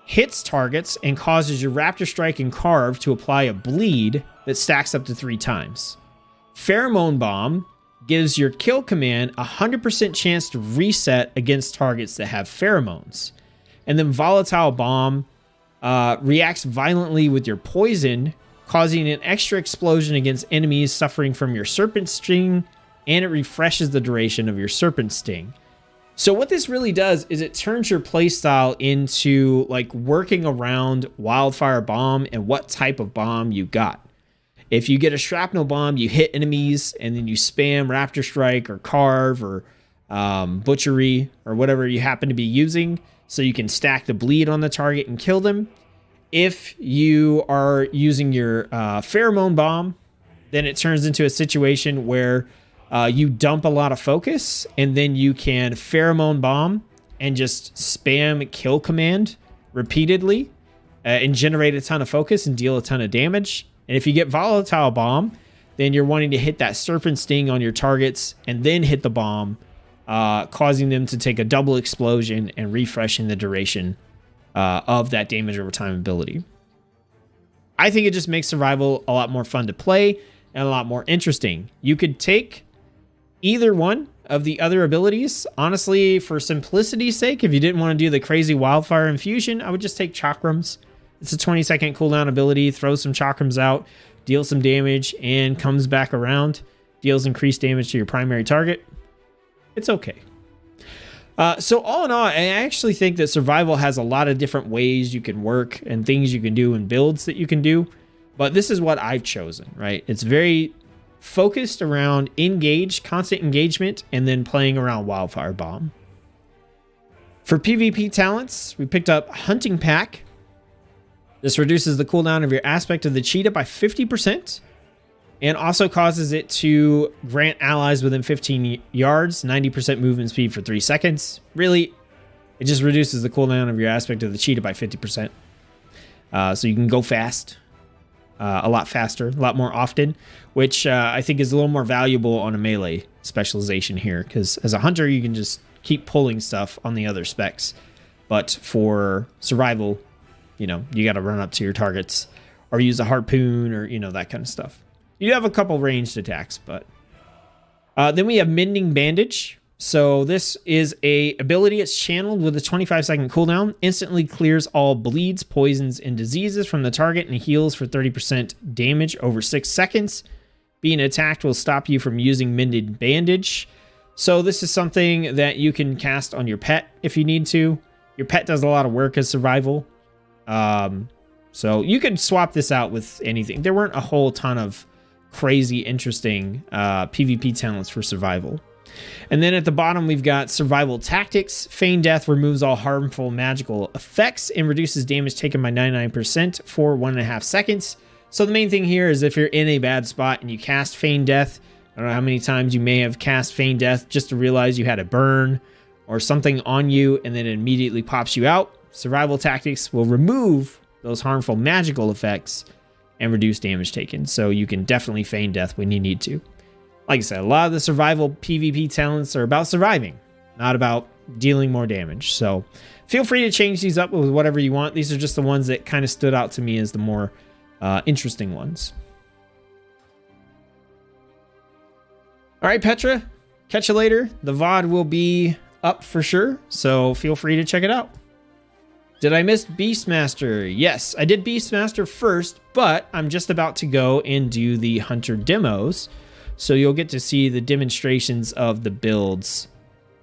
hits targets and causes your Raptor Strike and Carve to apply a bleed that stacks up to 3 times. Pheromone Bomb gives your kill command a 100% chance to reset against targets that have pheromones. And then Volatile Bomb reacts violently with your poison, causing an extra explosion against enemies suffering from your Serpent Sting, and it refreshes the duration of your Serpent Sting. So what this really does is it turns your playstyle into like working around Wildfire Bomb and what type of bomb you got. If you get a Shrapnel Bomb, you hit enemies and then you spam Raptor Strike or Carve or Butchery or whatever you happen to be using so you can stack the bleed on the target and kill them. If you are using your Pheromone Bomb, then it turns into a situation where you dump a lot of focus and then you can Pheromone Bomb and just spam kill command repeatedly and generate a ton of focus and deal a ton of damage. And if you get Volatile Bomb, then you're wanting to hit that Serpent Sting on your targets and then hit the bomb, causing them to take a double explosion and refreshing the duration of that damage over time ability. I think it just makes survival a lot more fun to play and a lot more interesting. You could take either one of the other abilities. Honestly, for simplicity's sake, if you didn't want to do the crazy Wildfire Infusion, I would just take Chakrams. It's a 20-second cooldown ability. Throw some Chakrams out. deals some damage, and comes back around, deals increased damage to your primary target. It's okay. So all in all, I actually think that survival has a lot of different ways you can work and things you can do and builds that you can do. But this is what I've chosen, right? It's very focused around constant engagement, and then playing around Wildfire Bomb. For PvP talents, we picked up Hunting Pack. This reduces the cooldown of your aspect of the cheetah by 50%. And also causes it to grant allies within 15 yards 90% movement speed for 3 seconds. Really, it just reduces the cooldown of your aspect of the cheetah by 50%. So you can go fast, a lot faster, a lot more often, which I think is a little more valuable on a melee specialization here. Because as a hunter, you can just keep pulling stuff on the other specs. But for survival, you got to run up to your targets or use a harpoon or, that kind of stuff. You have a couple ranged attacks, but then we have Mending Bandage. So this is a ability. It's channeled with a 25-second cooldown. Instantly clears all bleeds, poisons, and diseases from the target and heals for 30% damage over 6 seconds. Being attacked will stop you from using Mending Bandage. So this is something that you can cast on your pet if you need to. Your pet does a lot of work as survival. So you can swap this out with anything. There weren't a whole ton of crazy interesting PvP talents for survival. And then at the bottom we've got Survival Tactics. Feign Death removes all harmful magical effects and reduces damage taken by 99% for 1.5 seconds. So the main thing here is if you're in a bad spot and you cast Feign Death, I don't know how many times you may have cast Feign Death just to realize you had a burn or something on you, and then it immediately pops you out. Survival Tactics will remove those harmful magical effects and reduce damage taken. So you can definitely feign death when you need to. Like I said, a lot of the survival PvP talents are about surviving, not about dealing more damage. So feel free to change these up with whatever you want. These are just the ones that kind of stood out to me as the more interesting ones. All right, Petra, catch you later. The VOD will be up for sure, so feel free to check it out. Did I miss Beastmaster? Yes, I did Beastmaster first, but I'm just about to go and do the Hunter demos. So you'll get to see the demonstrations of the builds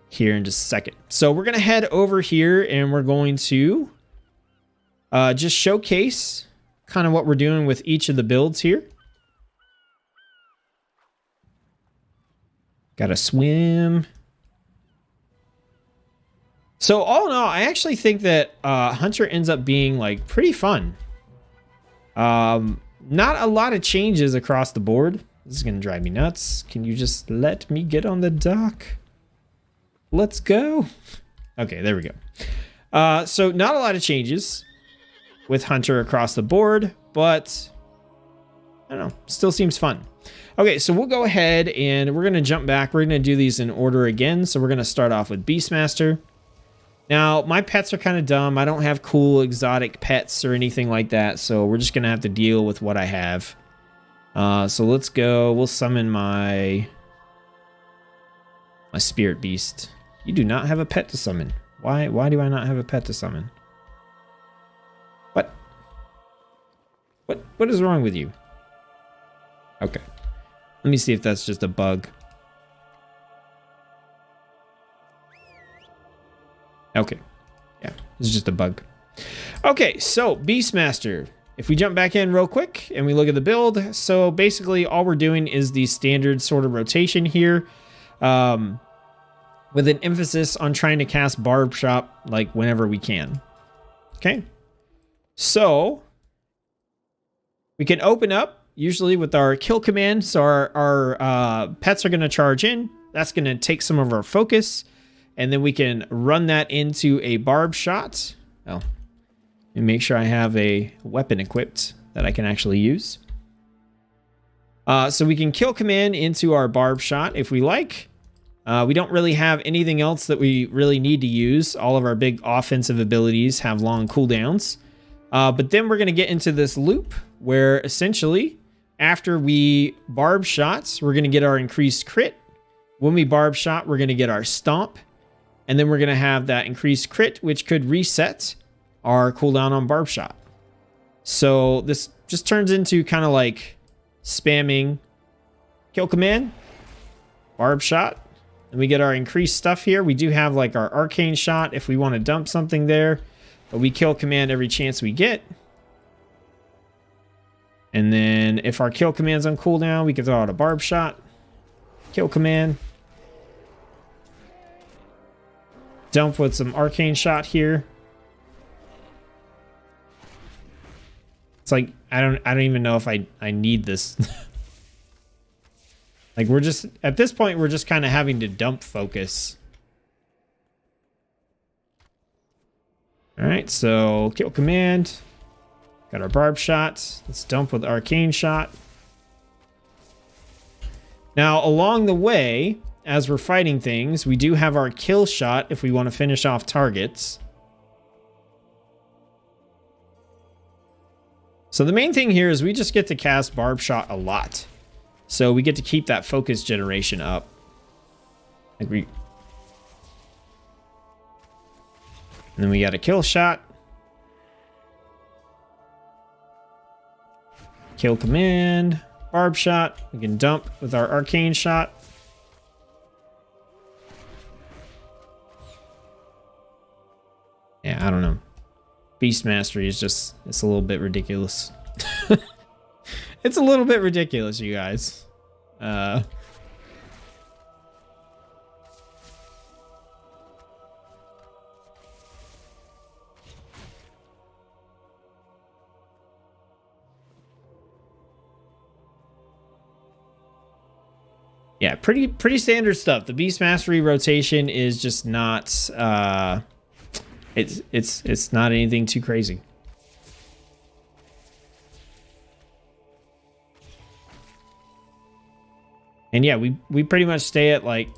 here in just a second. So we're going to head over here and we're going to just showcase kind of what we're doing with each of the builds here. Gotta swim. So all in all, I actually think that Hunter ends up being like pretty fun. Not a lot of changes across the board. This is gonna drive me nuts. Can you just let me get on the dock? Let's go. Okay, there we go. So not a lot of changes with Hunter across the board, but I don't know, still seems fun. Okay, so we'll go ahead and we're gonna jump back. We're gonna do these in order again. So we're gonna start off with Beastmaster. Now, my pets are kind of dumb. I don't have cool exotic pets or anything like that, so we're just going to have to deal with what I have. So let's go. We'll summon my spirit beast. You do not have a pet to summon. Why do I not have a pet to summon? What is wrong with you? Okay. Let me see if that's just a bug. Okay, yeah, this is just a bug. Okay, so Beastmaster. If we jump back in real quick and we look at the build, so basically all we're doing is the standard sort of rotation here, with an emphasis on trying to cast Barb Shop like whenever we can. Okay, so we can open up usually with our kill command. So our pets are going to charge in. That's going to take some of our focus. And then we can run that into a barb shot. Oh, and make sure I have a weapon equipped that I can actually use. So we can kill command into our barb shot if we like. We don't really have anything else that we really need to use. All of our big offensive abilities have long cooldowns. But then we're going to get into this loop where essentially after we barb shots, we're going to get our increased crit. When we barb shot, we're going to get our stomp. And then we're going to have that increased crit, which could reset our cooldown on barb shot. So this just turns into kind of like spamming kill command, barb shot, and we get our increased stuff here. We do have like our arcane shot if we want to dump something there, but we kill command every chance we get. And then if our kill command's on cooldown, we can throw out a barb shot, kill command, dump with some arcane shot here. It's like I don't even know if I need this. Like we're just at this point we're just kind of having to dump focus. All right, so kill command. Got our barb shots. Let's dump with arcane shot. Now, along the way, as we're fighting things, we do have our kill shot if we want to finish off targets. So the main thing here is we just get to cast barb shot a lot. So we get to keep that focus generation up. Like and then we got a kill shot. Kill command, barb shot. We can dump with our arcane shot. Yeah, I don't know. Beast mastery is just, it's a little bit ridiculous. It's a little bit ridiculous, you guys. Yeah, pretty standard stuff. The Beast Mastery rotation is just not it's not anything too crazy. And yeah, we pretty much stay at like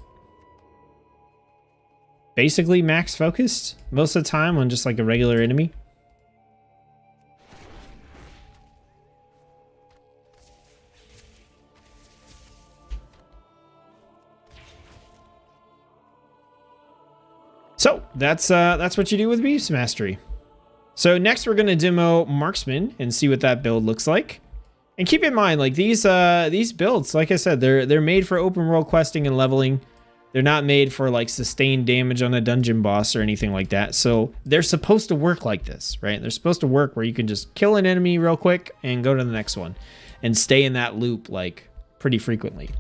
basically max focused most of the time on just like a regular enemy. So that's what you do with Beast Mastery. So next we're going to demo Marksman and see what that build looks like. And keep in mind, like these builds, like I said, they're made for open world questing and leveling. They're not made for like sustained damage on a dungeon boss or anything like that. So they're supposed to work like this, right? They're supposed to work where you can just kill an enemy real quick and go to the next one and stay in that loop like pretty frequently.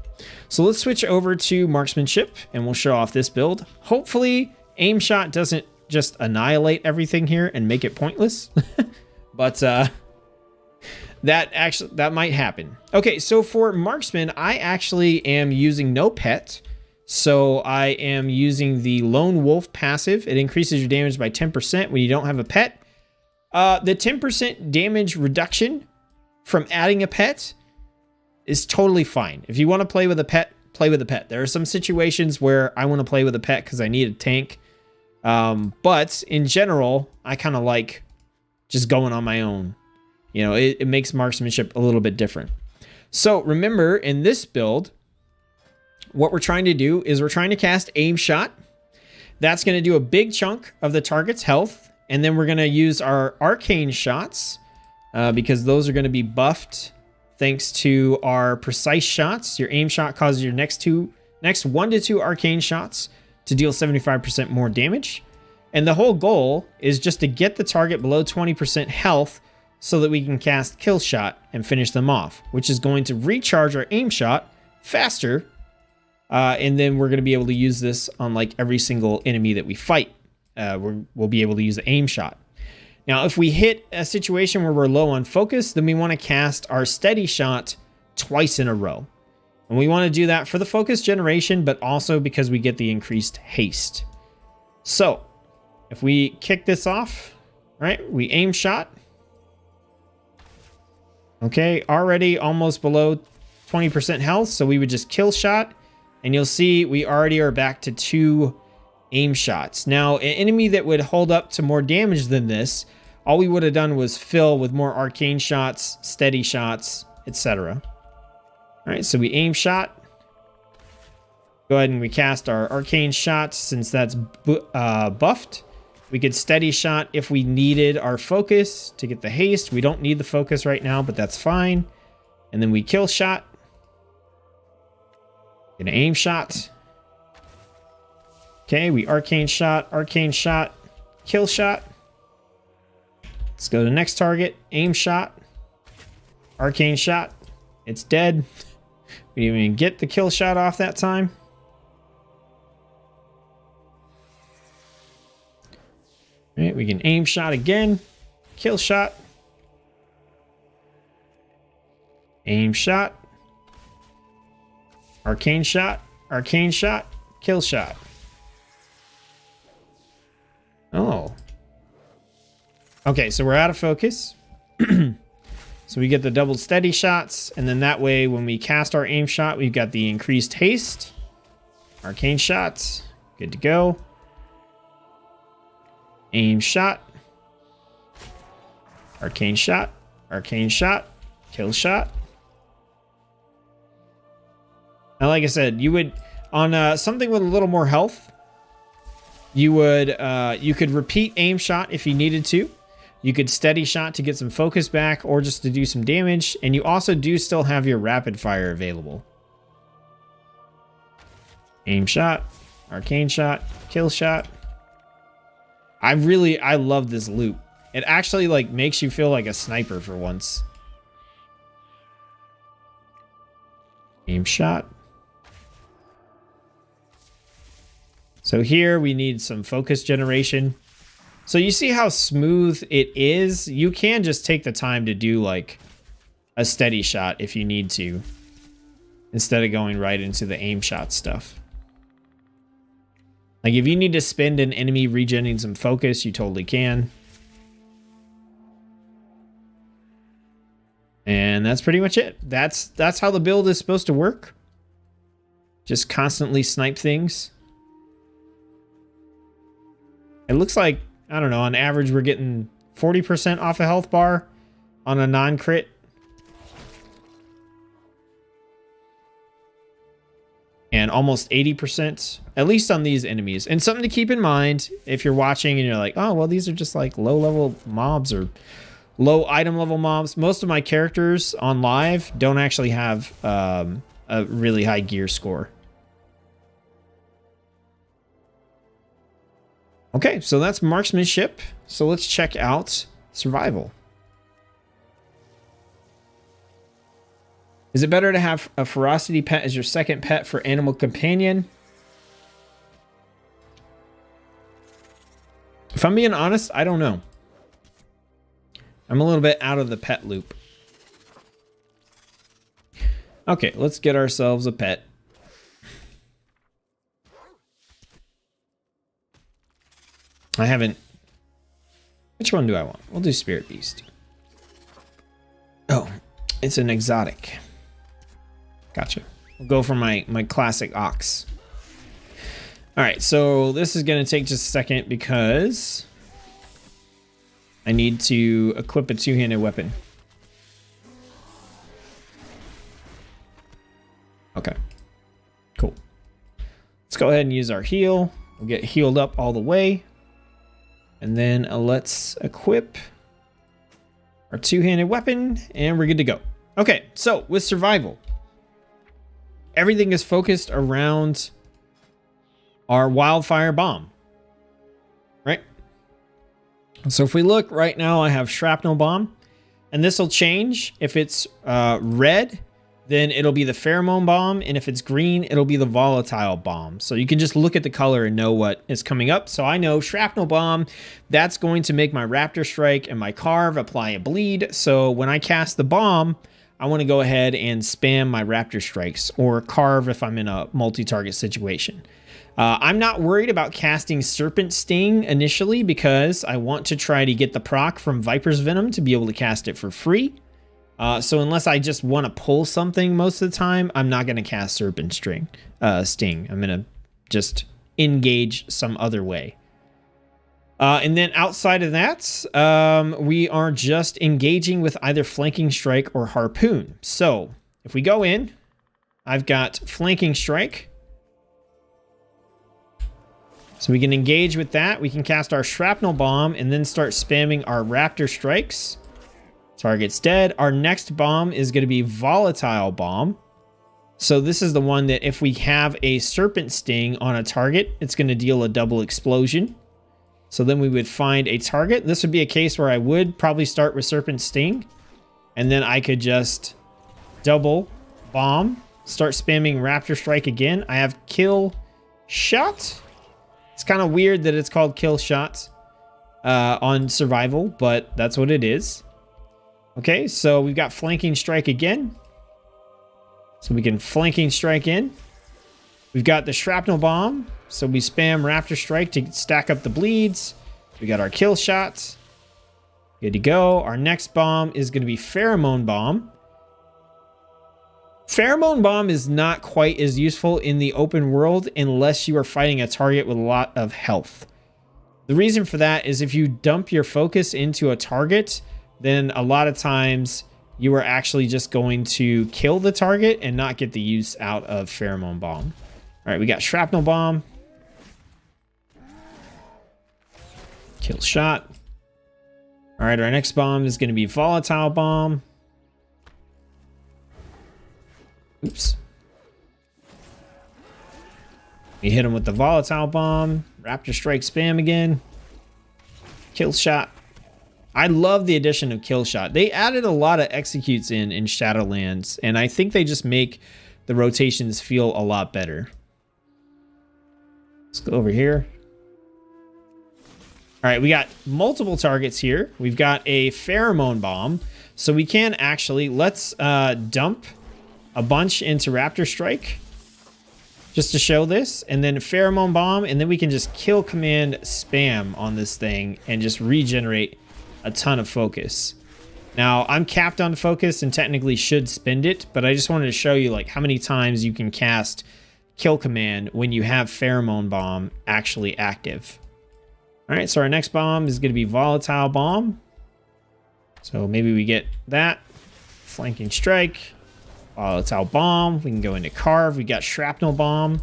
So let's switch over to Marksmanship and we'll show off this build. Hopefully aim shot doesn't just annihilate everything here and make it pointless. But that might happen. Okay, so for Marksman, I actually am using no pet. So I am using the Lone Wolf passive. It increases your damage by 10% when you don't have a pet. The 10% damage reduction from adding a pet is totally fine. If you want to play with a pet, play with a pet. There are some situations where I want to play with a pet because I need a tank. But in general, I kind of like just going on my own. You know, it makes Marksmanship a little bit different. So remember, in this build, what we're trying to do is we're trying to cast Aim Shot. That's going to do a big chunk of the target's health. And then we're going to use our Arcane Shots because those are going to be buffed thanks to our Precise Shots. Your Aim Shot causes your next 1 to 2 Arcane Shots to deal 75% more damage. And the whole goal is just to get the target below 20% health so that we can cast Kill Shot and finish them off, which is going to recharge our Aim Shot faster. And then we're going to be able to use this on like every single enemy that we fight. We'll be able to use the Aim Shot. Now, if we hit a situation where we're low on focus, then we want to cast our Steady Shot twice in a row. And we want to do that for the focus generation, but also because we get the increased haste. So if we kick this off, right, we Aim Shot. Okay, already almost below 20% health, so we would just Kill Shot, and you'll see we already are back to 2 Aim Shots. Now, an enemy that would hold up to more damage than this, all we would have done was fill with more Arcane Shots, Steady Shots, etc. All right, so we Aim Shot. Go ahead and we cast our Arcane Shot since that's buffed. We could Steady Shot if we needed our focus to get the haste. We don't need the focus right now, but that's fine. And And then we kill shot. Gonna aim shot. Okay, we arcane shot, kill shot. Let's go to the next target, aim shot, arcane shot. It's dead. We didn't even get the kill shot off that time. All right, we can aim shot again, kill shot, aim shot, arcane shot, kill shot. Oh. Okay, so we're out of focus. So we get the double steady shots, and then that way when we cast our aim shot, we've got the increased haste. Arcane shots. Good to go. Aim shot. Arcane shot. Kill shot. Now, like I said, you would, on something with a little more health, you could repeat aim shot if you needed to. You could steady shot to get some focus back or just to do some damage. And you also do still have your rapid fire available. Aim shot, arcane shot, kill shot. I love this loop. It actually like makes you feel like a sniper for once. Aim shot. So here we need some focus generation. So you see how smooth it is? You can just take the time to do like a steady shot if you need to, instead of going right into the aim shot stuff. Like if you need to spend an enemy regenerating some focus, you totally can. And that's pretty much it. That's how the build is supposed to work. Just constantly snipe things. It looks like, I don't know, on average we're getting 40% off a health bar on a non-crit. And almost 80%, at least on these enemies. And something to keep in mind if you're watching and you're like, oh, well, these are just like low-level mobs or low item level mobs. Most of my characters on live don't actually have a really high gear score. Okay, so that's marksmanship. So let's check out survival. Is it better to have a ferocity pet as your second pet for animal companion? If I'm being honest, I don't know. I'm a little bit out of the pet loop. Okay, let's get ourselves a pet. I haven't... Which one do I want? We'll do Spirit Beast. Oh, it's an exotic. Gotcha. We'll go for my classic ox. All right, so this is going to take just a second because I need to equip a two-handed weapon. Okay, cool. Let's go ahead and use our heal. We'll get healed up all the way. And then let's equip our two-handed weapon, and we're good to go. Okay, so with survival, everything is focused around our wildfire bomb, right? So if we look right now, I have shrapnel bomb, and this will change. If it's red, then it'll be the pheromone bomb, and if it's green, it'll be the volatile bomb. So you can just look at the color and know what is coming up. So I know shrapnel bomb, that's going to make my raptor strike and my carve apply a bleed. So when I cast the bomb, I want to go ahead and spam my raptor strikes, or carve if I'm in a multi-target situation. I'm not worried about casting Serpent Sting initially because I want to try to get the proc from Viper's Venom to be able to cast it for free. So unless I just want to pull something most of the time, I'm not going to cast Serpent Sting. I'm going to just engage some other way. And then outside of that, we are just engaging with either Flanking Strike or Harpoon. So if we go in, I've got Flanking Strike. So we can engage with that. We can cast our Shrapnel Bomb and then start spamming our Raptor Strikes. Target's dead. Our next bomb is going to be Volatile Bomb. So this is the one that if we have a Serpent Sting on a target, it's going to deal a double explosion. So then we would find a target. This would be a case where I would probably start with Serpent Sting. And then I could just double bomb, start spamming Raptor Strike again. I have Kill Shot. It's kind of weird that it's called Kill Shot on survival, but that's what it is. Okay, so we've got Flanking Strike again. So we can Flanking Strike in. We've got the Shrapnel Bomb. So we spam Raptor Strike to stack up the bleeds. We got our Kill Shots. Good to go. Our next bomb is going to be Pheromone Bomb. Pheromone Bomb is not quite as useful in the open world unless you are fighting a target with a lot of health. The reason for that is if you dump your focus into a target, then a lot of times you are actually just going to kill the target and not get the use out of Pheromone Bomb. All right, we got Shrapnel Bomb. Kill Shot. All right, our next bomb is going to be Volatile Bomb. Oops. We hit him with the Volatile Bomb. Raptor Strike spam again. Kill Shot. I love the addition of Kill Shot. They added a lot of executes in Shadowlands, and I think they just make the rotations feel a lot better. Let's go over here. All right, we got multiple targets here. We've got a Pheromone Bomb, so we can actually, let's dump a bunch into Raptor Strike just to show this, and then Pheromone Bomb, and then we can just kill command spam on this thing and just regenerate a ton of focus. Now I'm capped on focus and technically should spend it, but I just wanted to show you like how many times you can cast kill command when you have Pheromone Bomb actually active. All right, so our next bomb is going to be Volatile Bomb. So maybe we get that. Flanking Strike. Volatile Bomb. We can go into Carve. We got Shrapnel Bomb.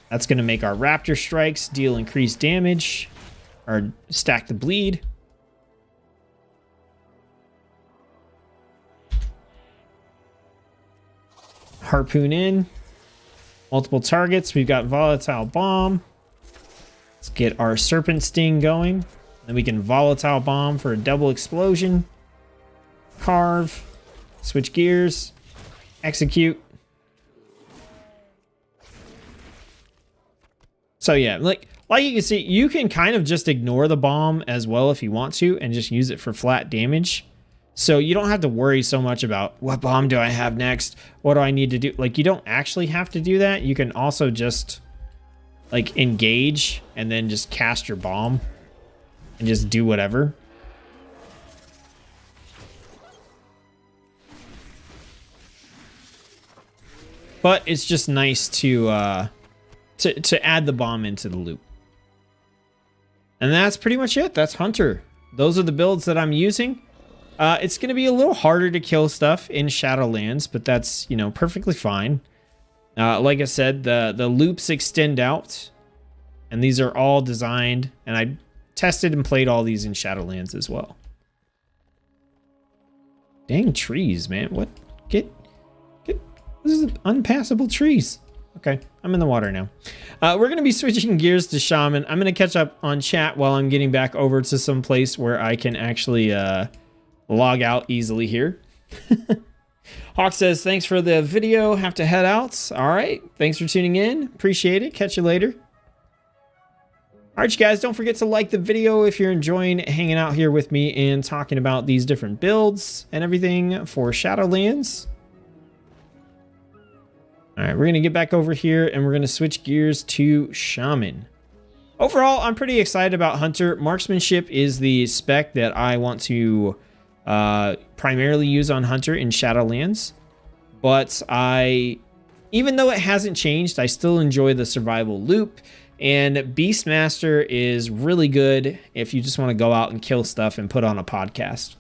That's going to make our Raptor Strikes deal increased damage. Or stack the bleed. Harpoon in. Multiple targets. We've got Volatile Bomb. Let's get our Serpent Sting going. Then we can Volatile Bomb for a double explosion. Carve. Switch gears. Execute. So yeah, like you can see, you can kind of just ignore the bomb as well if you want to and just use it for flat damage. So you don't have to worry so much about what bomb do I have next? What do I need to do? Like, you don't actually have to do that. You can also just like engage and then just cast your bomb and just do whatever. But it's just nice to add the bomb into the loop. And that's pretty much it. That's Hunter. Those are the builds that I'm using. It's going to be a little harder to kill stuff in Shadowlands, but that's, you know, perfectly fine. Like I said, the loops extend out, and these are all designed, and I tested and played all these in Shadowlands as well. Dang trees, man. What? Get. This is unpassable trees. Okay, I'm in the water now. We're going to be switching gears to Shaman. I'm going to catch up on chat while I'm getting back over to some place where I can actually log out easily here. Hawk says, thanks for the video. Have to head out. All right, thanks for tuning in. Appreciate it. Catch you later. All right, you guys, don't forget to like the video if you're enjoying hanging out here with me and talking about these different builds and everything for Shadowlands. All right, we're going to get back over here and we're going to switch gears to Shaman. Overall, I'm pretty excited about Hunter. Marksmanship is the spec that I want to primarily use on Hunter in Shadowlands. But even though it hasn't changed, I still enjoy the survival loop. And Beastmaster is really good if you just want to go out and kill stuff and put on a podcast.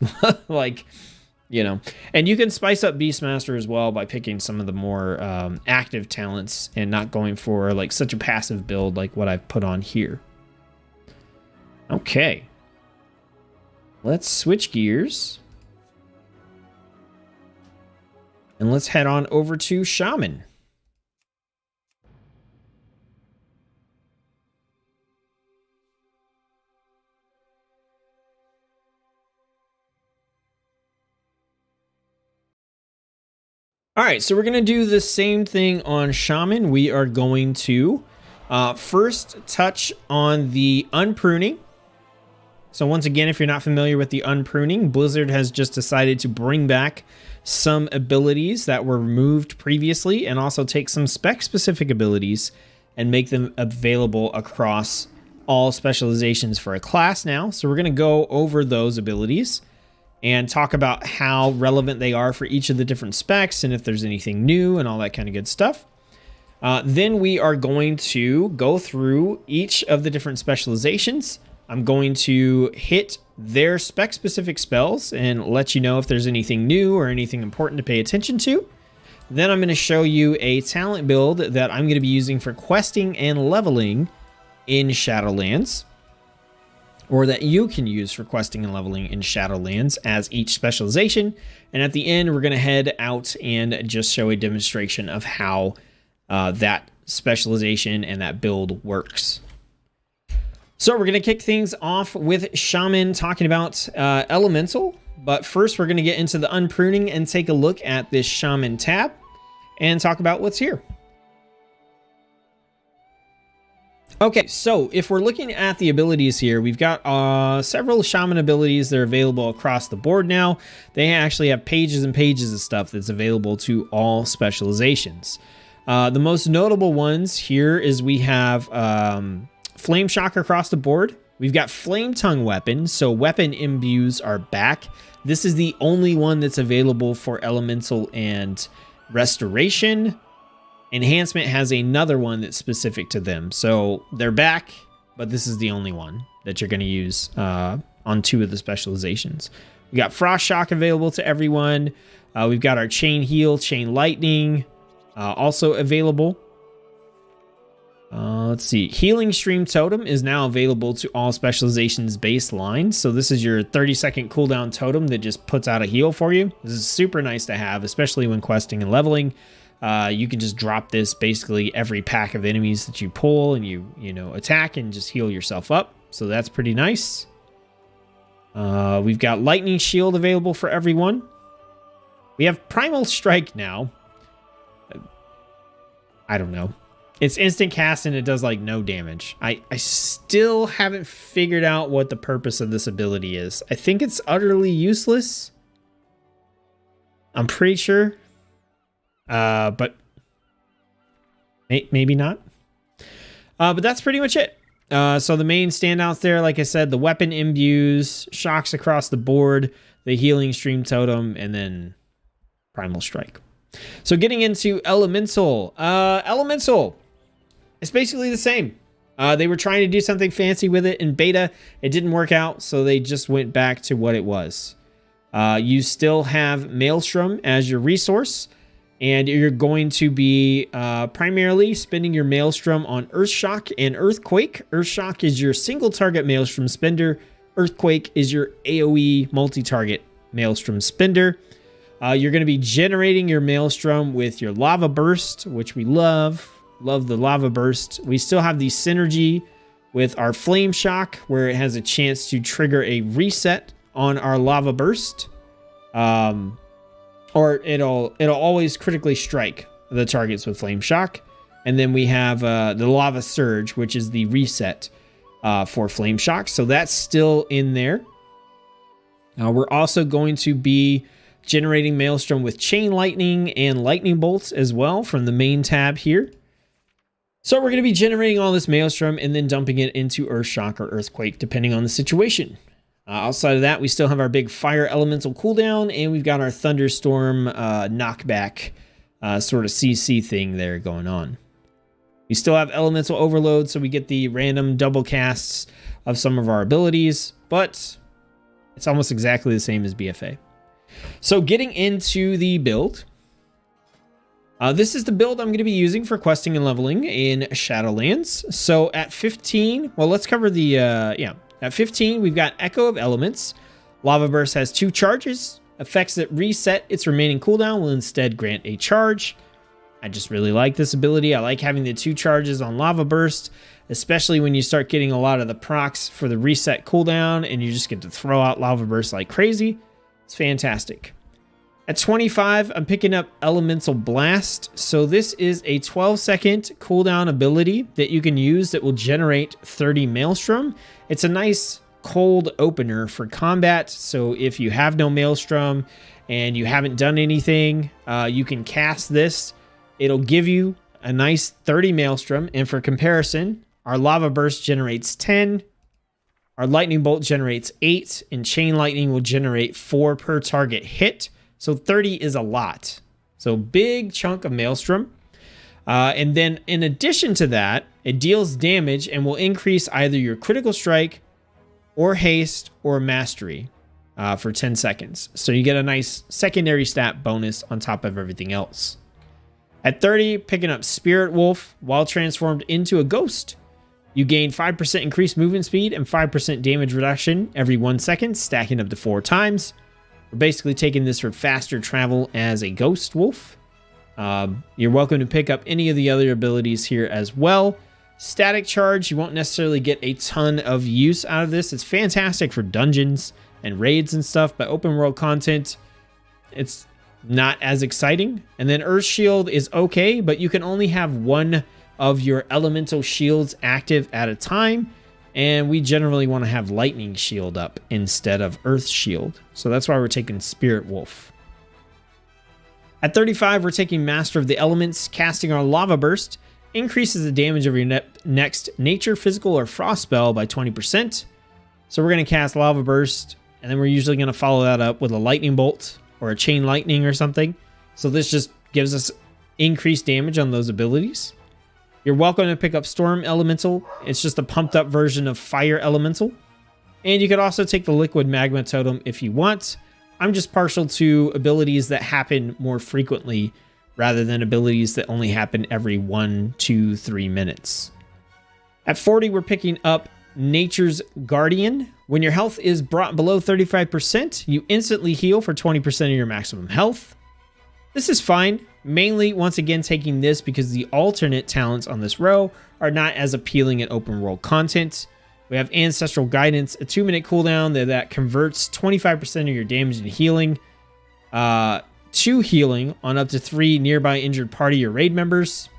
Like, you know, and you can spice up Beastmaster as well by picking some of the more active talents and not going for like such a passive build like what I've put on here. Okay. let's switch gears. And let's head on over to Shaman. All right, so we're going to do the same thing on Shaman. We are going to first touch on the unpruning. So once again, if you're not familiar with the unpruning, Blizzard has just decided to bring back some abilities that were removed previously and also take some spec-specific abilities and make them available across all specializations for a class now. So we're going to go over those abilities and talk about how relevant they are for each of the different specs and if there's anything new and all that kind of good stuff. Then we are going to go through each of the different specializations. I'm going to hit their spec-specific spells and let you know if there's anything new or anything important to pay attention to. Then I'm going to show you a talent build that I'm going to be using for questing and leveling in Shadowlands, or that you can use for questing and leveling in Shadowlands as each specialization. And at the end, we're going to head out and just show a demonstration of how that specialization and that build works. So we're going to kick things off with Shaman talking about Elemental. But first, we're going to get into the unpruning and take a look at this Shaman tab and talk about what's here. Okay, so if we're looking at the abilities here, we've got several Shaman abilities that are available across the board now. They actually have pages and pages of stuff that's available to all specializations. The most notable ones here is we have Flame Shock across the board. We've got Flame Tongue Weapon, so weapon imbues are back. This is the only one that's available for Elemental and Restoration. Enhancement has another one that's specific to them. So they're back, but this is the only one that you're going to use on two of the specializations. We got Frost Shock available to everyone. We've got our Chain Heal, Chain Lightning also available. Let's see. Healing Stream Totem is now available to all specializations baseline. So this is your 30-second cooldown totem that just puts out a heal for you. This is super nice to have, especially when questing and leveling. You can just drop this basically every pack of enemies that you pull and you attack and just heal yourself up. So that's pretty nice. We've got Lightning Shield available for everyone. We have Primal Strike now. I don't know. It's instant cast and it does like no damage. I still haven't figured out what the purpose of this ability is. I think it's utterly useless. I'm pretty sure. But maybe not. But that's pretty much it. So the main standouts there, like I said, the weapon imbues, shocks across the board, the healing stream totem, and then primal strike. So getting into Elemental. Elemental, it's basically the same. They were trying to do something fancy with it in beta. It didn't work out, so they just went back to what it was. You still have Maelstrom as your resource, and you're going to be primarily spending your Maelstrom on Earthshock and Earthquake. Earthshock is your single target Maelstrom spender. Earthquake is your AoE multi-target Maelstrom spender. You're going to be generating your Maelstrom with your Lava Burst, which we love. Love the Lava Burst. We still have the synergy with our Flame Shock, where it has a chance to trigger a reset on our Lava Burst. Or it'll always critically strike the targets with Flame Shock. And then we have the Lava Surge, which is the reset for Flame Shock. So that's still in there. We're also going to be generating Maelstrom with Chain Lightning and Lightning Bolts as well from the main tab here. So we're going to be generating all this Maelstrom and then dumping it into Earthshock or Earthquake, depending on the situation. Outside of that, we still have our big Fire Elemental cooldown, and we've got our Thunderstorm knockback sort of CC thing there going on. We still have Elemental Overload, so we get the random double casts of some of our abilities, but it's almost exactly the same as BFA. So getting into the build. This is the build I'm going to be using for questing and leveling in Shadowlands. So at 15, well, let's cover the, at 15, we've got Echo of Elements. Lava Burst has 2 charges. Effects that reset its remaining cooldown will instead grant a charge. I just really like this ability. I like having the 2 charges on Lava Burst, especially when you start getting a lot of the procs for the reset cooldown and you just get to throw out Lava Burst like crazy. It's fantastic. At 25, I'm picking up Elemental Blast. So this is a 12-second cooldown ability that you can use that will generate 30 Maelstrom. It's a nice cold opener for combat. So if you have no Maelstrom and you haven't done anything, you can cast this. It'll give you a nice 30 Maelstrom. And for comparison, our Lava Burst generates 10. Our Lightning Bolt generates 8. And Chain Lightning will generate 4 per target hit. So 30 is a lot. So big chunk of Maelstrom. And then in addition to that, it deals damage and will increase either your critical strike or haste or mastery for 10 seconds. So you get a nice secondary stat bonus on top of everything else. At 30, picking up Spirit Wolf while transformed into a ghost. You gain 5% increased movement speed and 5% damage reduction every 1 second, stacking up to 4 times. We're basically taking this for faster travel as a ghost wolf. You're welcome to pick up any of the other abilities here as well. Static Charge, you won't necessarily get a ton of use out of this. It's fantastic for dungeons and raids and stuff, but open world content, it's not as exciting. And then Earth Shield is okay, but you can only have one of your elemental shields active at a time. And we generally want to have Lightning Shield up instead of Earth Shield. So that's why we're taking Spirit Wolf. At 35, we're taking Master of the Elements. Casting our Lava Burst increases the damage of your next Nature, Physical, or Frost spell by 20%. So we're going to cast Lava Burst, and then we're usually going to follow that up with a Lightning Bolt or a Chain Lightning or something. So this just gives us increased damage on those abilities. You're welcome to pick up Storm Elemental. It's just a pumped up version of Fire Elemental. And you could also take the Liquid Magma Totem if you want. I'm just partial to abilities that happen more frequently rather than abilities that only happen every 1, 2, 3 minutes. At 40, we're picking up Nature's Guardian. When your health is brought below 35%, you instantly heal for 20% of your maximum health. This is fine, mainly once again taking this because the alternate talents on this row are not as appealing in open world content. We have Ancestral Guidance, a 2-minute cooldown that converts 25% of your damage into healing to healing on up to 3 nearby injured party or raid members.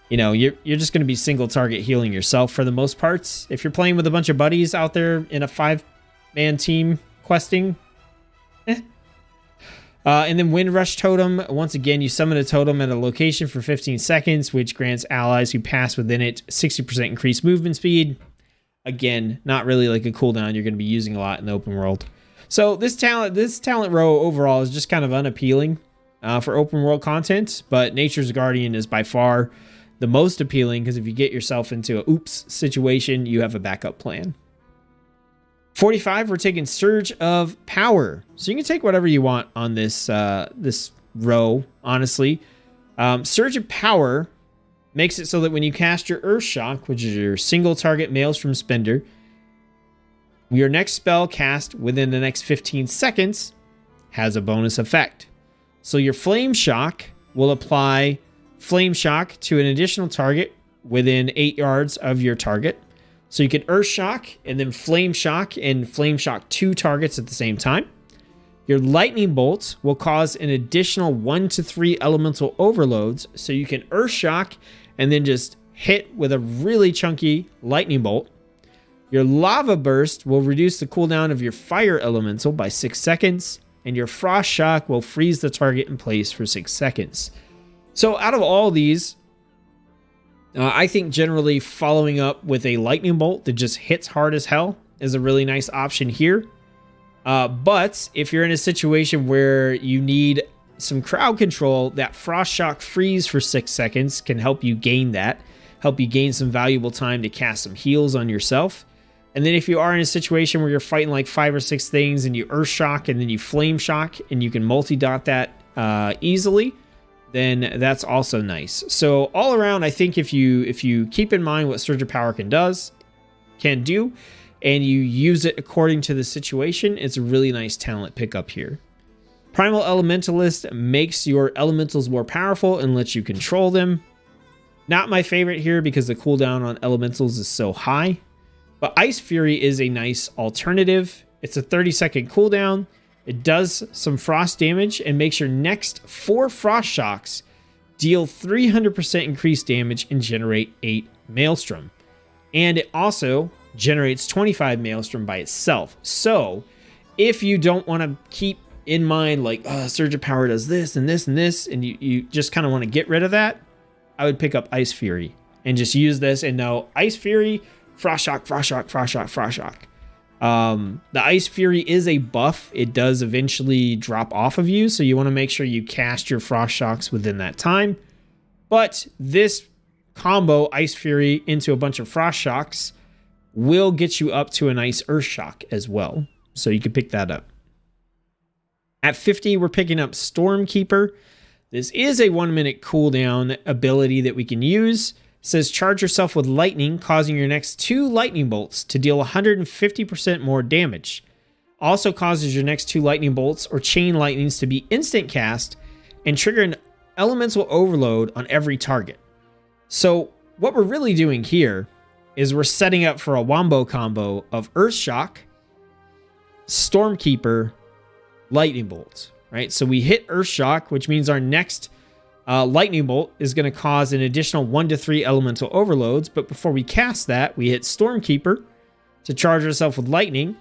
You know, you're just going to be single target healing yourself for the most parts. If you're playing with a bunch of buddies out there in a 5-man team questing, and then Wind Rush Totem. Once again, you summon a totem at a location for 15 seconds, which grants allies who pass within it 60% increased movement speed. Again, not really like a cooldown you're going to be using a lot in the open world. So this talent row overall is just kind of unappealing for open world content, but Nature's Guardian is by far the most appealing because if you get yourself into a oops situation, you have a backup plan. 45, we're taking Surge of Power. So you can take whatever you want on this this row, honestly. Surge of Power makes it so that when you cast your Earth Shock, which is your single target Maelstrom Spender, your next spell cast within the next 15 seconds has a bonus effect. So your Flame Shock will apply Flame Shock to an additional target within 8 yards of your target. So you can Earth Shock and then Flame Shock 2 targets at the same time. Your Lightning Bolt will cause an additional 1 to 3 elemental overloads. So you can Earth Shock and then just hit with a really chunky Lightning Bolt. Your Lava Burst will reduce the cooldown of your Fire Elemental by 6 seconds. And your Frost Shock will freeze the target in place for 6 seconds. So out of all these, I think generally following up with a Lightning Bolt that just hits hard as hell is a really nice option here. But if you're in a situation where you need some crowd control, that Frost Shock freeze for 6 seconds can help you gain that. Help you gain some valuable time to cast some heals on yourself. And then if you are in a situation where you're fighting like 5 or 6 things and you Earth Shock and then you Flame Shock and you can multi-dot that easily, then that's also nice. So all around, I think if you keep in mind what Surge of Power can do, and you use it according to the situation, it's a really nice talent pickup here. Primal Elementalist makes your elementals more powerful and lets you control them. Not my favorite here because the cooldown on elementals is so high, but Ice Fury is a nice alternative. It's a 30-second cooldown. It does some frost damage and makes your next 4 frost shocks deal 300% increased damage and generate 8 Maelstrom. And it also generates 25 Maelstrom by itself. So if you don't want to keep in mind like, Surge of Power does this and this and this, and you just kind of want to get rid of that, I would pick up Ice Fury and just use this and know Ice Fury, Frost Shock, Frost Shock, Frost Shock, Frost Shock. The Ice Fury is a buff. It does eventually drop off of you, so you want to make sure you cast your Frost Shocks within that time. But this combo, Ice Fury into a bunch of Frost Shocks, will get you up to a nice Earth Shock as well. So you can pick that up. At 50, we're picking up Stormkeeper. This is a 1-minute cooldown ability that we can use. It says charge yourself with lightning, causing your next 2 lightning bolts to deal 150% more damage. Also causes your next 2 lightning bolts or chain lightnings to be instant cast and trigger an elemental overload on every target. So what we're really doing here is we're setting up for a wombo combo of Earth Shock, Stormkeeper, Lightning Bolt, right? So we hit Earth Shock, which means our next Lightning Bolt is going to cause an additional 1 to 3 elemental overloads. But before we cast that, we hit Stormkeeper to charge ourselves with lightning.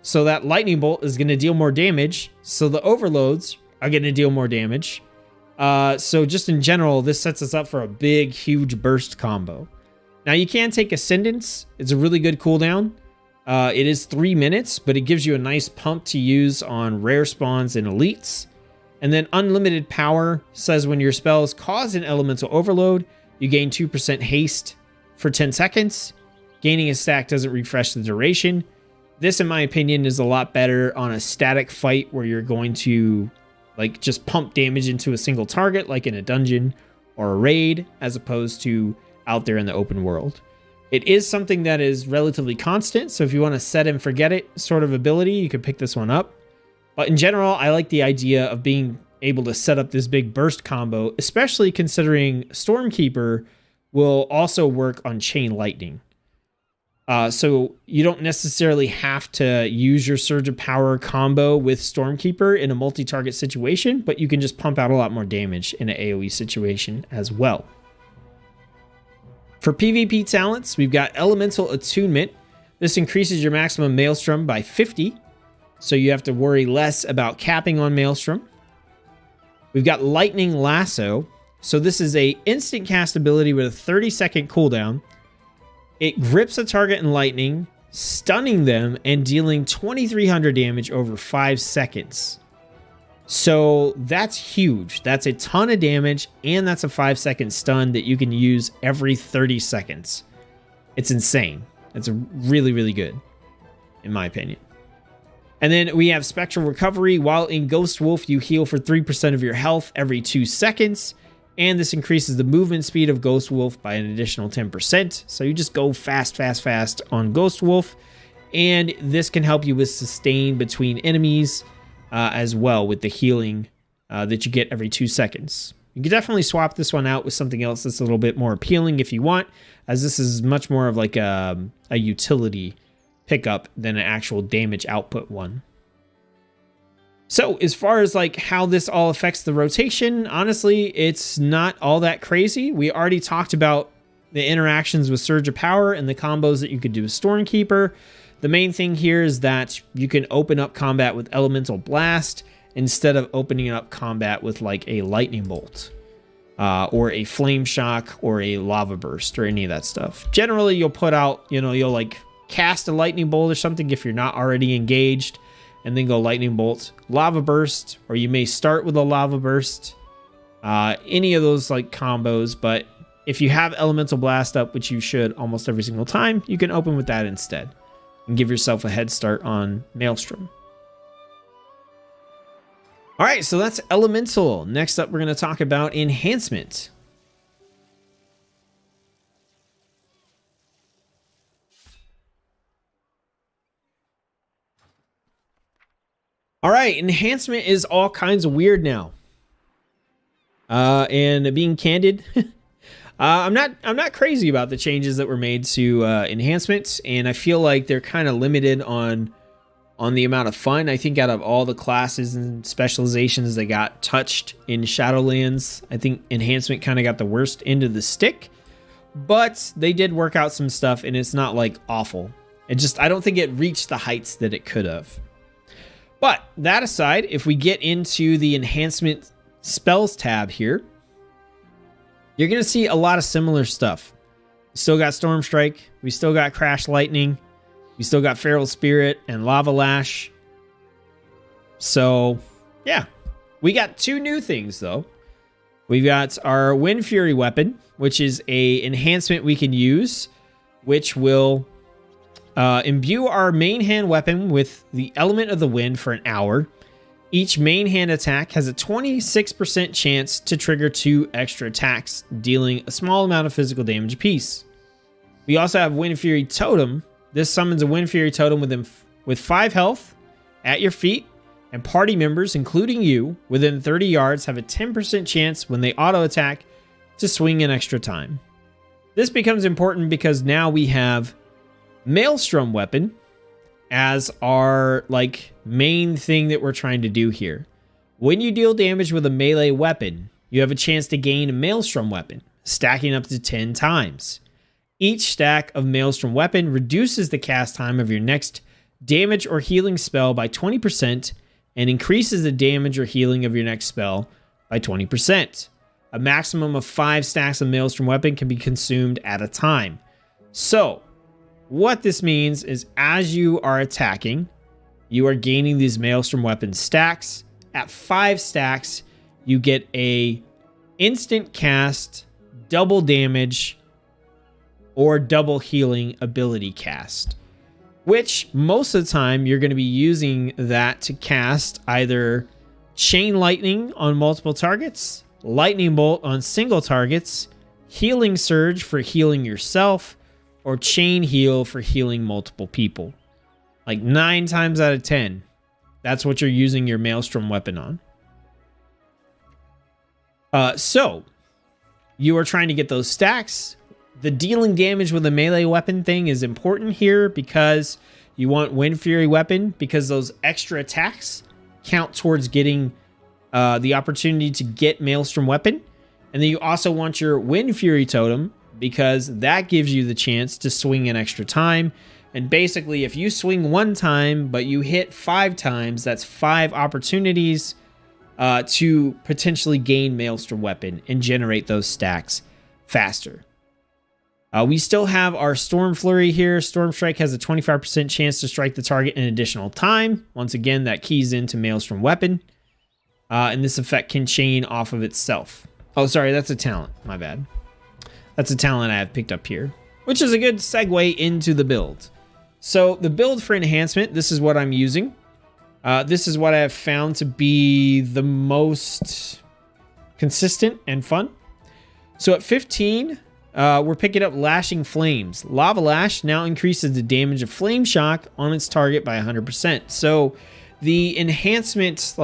So that Lightning Bolt is going to deal more damage. So the overloads are going to deal more damage. So just in general, this sets us up for a big, huge burst combo. Now you can take Ascendance. It's a really good cooldown. It is 3 minutes, but it gives you a nice pump to use on rare spawns and elites. And then Unlimited Power says when your spells cause an elemental overload, you gain 2% haste for 10 seconds. Gaining a stack doesn't refresh the duration. This, in my opinion, is a lot better on a static fight where you're going to like just pump damage into a single target, like in a dungeon or a raid, as opposed to out there in the open world. It is something that is relatively constant, so if you want to set and forget it sort of ability, you could pick this one up. But in general, I like the idea of being able to set up this big burst combo, especially considering Stormkeeper will also work on Chain Lightning. So you don't necessarily have to use your Surge of Power combo with Stormkeeper in a multi-target situation, but you can just pump out a lot more damage in an AoE situation as well. For PvP talents, we've got Elemental Attunement. This increases your maximum Maelstrom by 50, so you have to worry less about capping on Maelstrom. We've got Lightning Lasso. So this is a instant cast ability with a 30-second cooldown. It grips a target in lightning, stunning them and dealing 2,300 damage over 5 seconds. So that's huge. That's a ton of damage, and that's a 5-second stun that you can use every 30 seconds. It's insane. It's really, really good, in my opinion. And then we have Spectral Recovery. While in Ghost Wolf, you heal for 3% of your health every 2 seconds. And this increases the movement speed of Ghost Wolf by an additional 10%. So you just go fast, fast, fast on Ghost Wolf. And this can help you with sustain between enemies as well with the healing that you get every 2 seconds. You can definitely swap this one out with something else that's a little bit more appealing if you want, as this is much more of like a utility pickup than an actual damage output one. So as far as like how this all affects the rotation, honestly, it's not all that crazy. We already talked about the interactions with Surge of Power and the combos that you could do with Stormkeeper. The main thing here is that you can open up combat with Elemental Blast instead of opening up combat with like a Lightning Bolt or a Flame Shock or a Lava Burst or any of that stuff. Generally, you'll put out, you'll like cast a Lightning Bolt or something if you're not already engaged, and then go Lightning Bolt, Lava Burst, or you may start with a Lava Burst. Any of those like combos, but if you have Elemental Blast up, which you should almost every single time, you can open with that instead and give yourself a head start on Maelstrom. All right, so that's Elemental. Next up, we're going to talk about Enhancement. All right, enhancement is all kinds of weird now. And being candid, I'm not crazy about the changes that were made to enhancements, and I feel like they're kind of limited on the amount of fun. I think out of all the classes and specializations that got touched in Shadowlands, I think enhancement kind of got the worst end of the stick. But they did work out some stuff, and it's not like awful. I don't think it reached the heights that it could have. But that aside, if we get into the enhancement spells tab here, you're going to see a lot of similar stuff. We still got Storm Strike. We still got Crash Lightning. We still got Feral Spirit and Lava Lash. So, yeah. We got two new things, though. We've got our Wind Fury weapon, which is a enhancement we can use, which will imbue our main hand weapon with the element of the wind for an hour. Each main hand attack has a 26% chance to trigger 2 extra attacks, dealing a small amount of physical damage apiece. We also have Wind Fury Totem. This summons a Wind Fury Totem with 5 health at your feet, and party members, including you, within 30 yards have a 10% chance when they auto attack to swing an extra time. This becomes important because now we have Maelstrom weapon as our main thing that we're trying to do here. When you deal damage with a melee weapon, you have a chance to gain a Maelstrom weapon, stacking up to 10 times. Each stack of Maelstrom weapon reduces the cast time of your next damage or healing spell by 20% and increases the damage or healing of your next spell by 20%. A maximum of 5 stacks of Maelstrom weapon can be consumed at a time. So, what this means is as you are attacking, you are gaining these Maelstrom weapon stacks. At 5 stacks, you get a instant cast, double damage, or double healing ability cast, which most of the time you're going to be using that to cast either Chain Lightning on multiple targets, Lightning Bolt on single targets, Healing Surge for healing yourself, or Chain Heal for healing multiple people. 9 times out of 10, that's what you're using your Maelstrom weapon on. So, you are trying to get those stacks. The dealing damage with a melee weapon thing is important here because you want Wind Fury weapon because those extra attacks count towards getting the opportunity to get Maelstrom weapon. And then you also want your Wind Fury totem because that gives you the chance to swing an extra time. And basically, if you swing 1 time, but you hit 5 times, that's 5 opportunities to potentially gain Maelstrom weapon and generate those stacks faster. We still have our Storm Flurry here. Storm Strike has a 25% chance to strike the target an additional time. Once again, that keys into Maelstrom weapon. And this effect can chain off of itself. Oh, sorry, that's a talent. My bad. That's a talent I have picked up here, which is a good segue into the build. So the build for enhancement, this is what I'm using. This is what I have found to be the most consistent and fun. So at 15, we're picking up Lashing Flames. Lava Lash now increases the damage of Flame Shock on its target by 100%. So the enhancement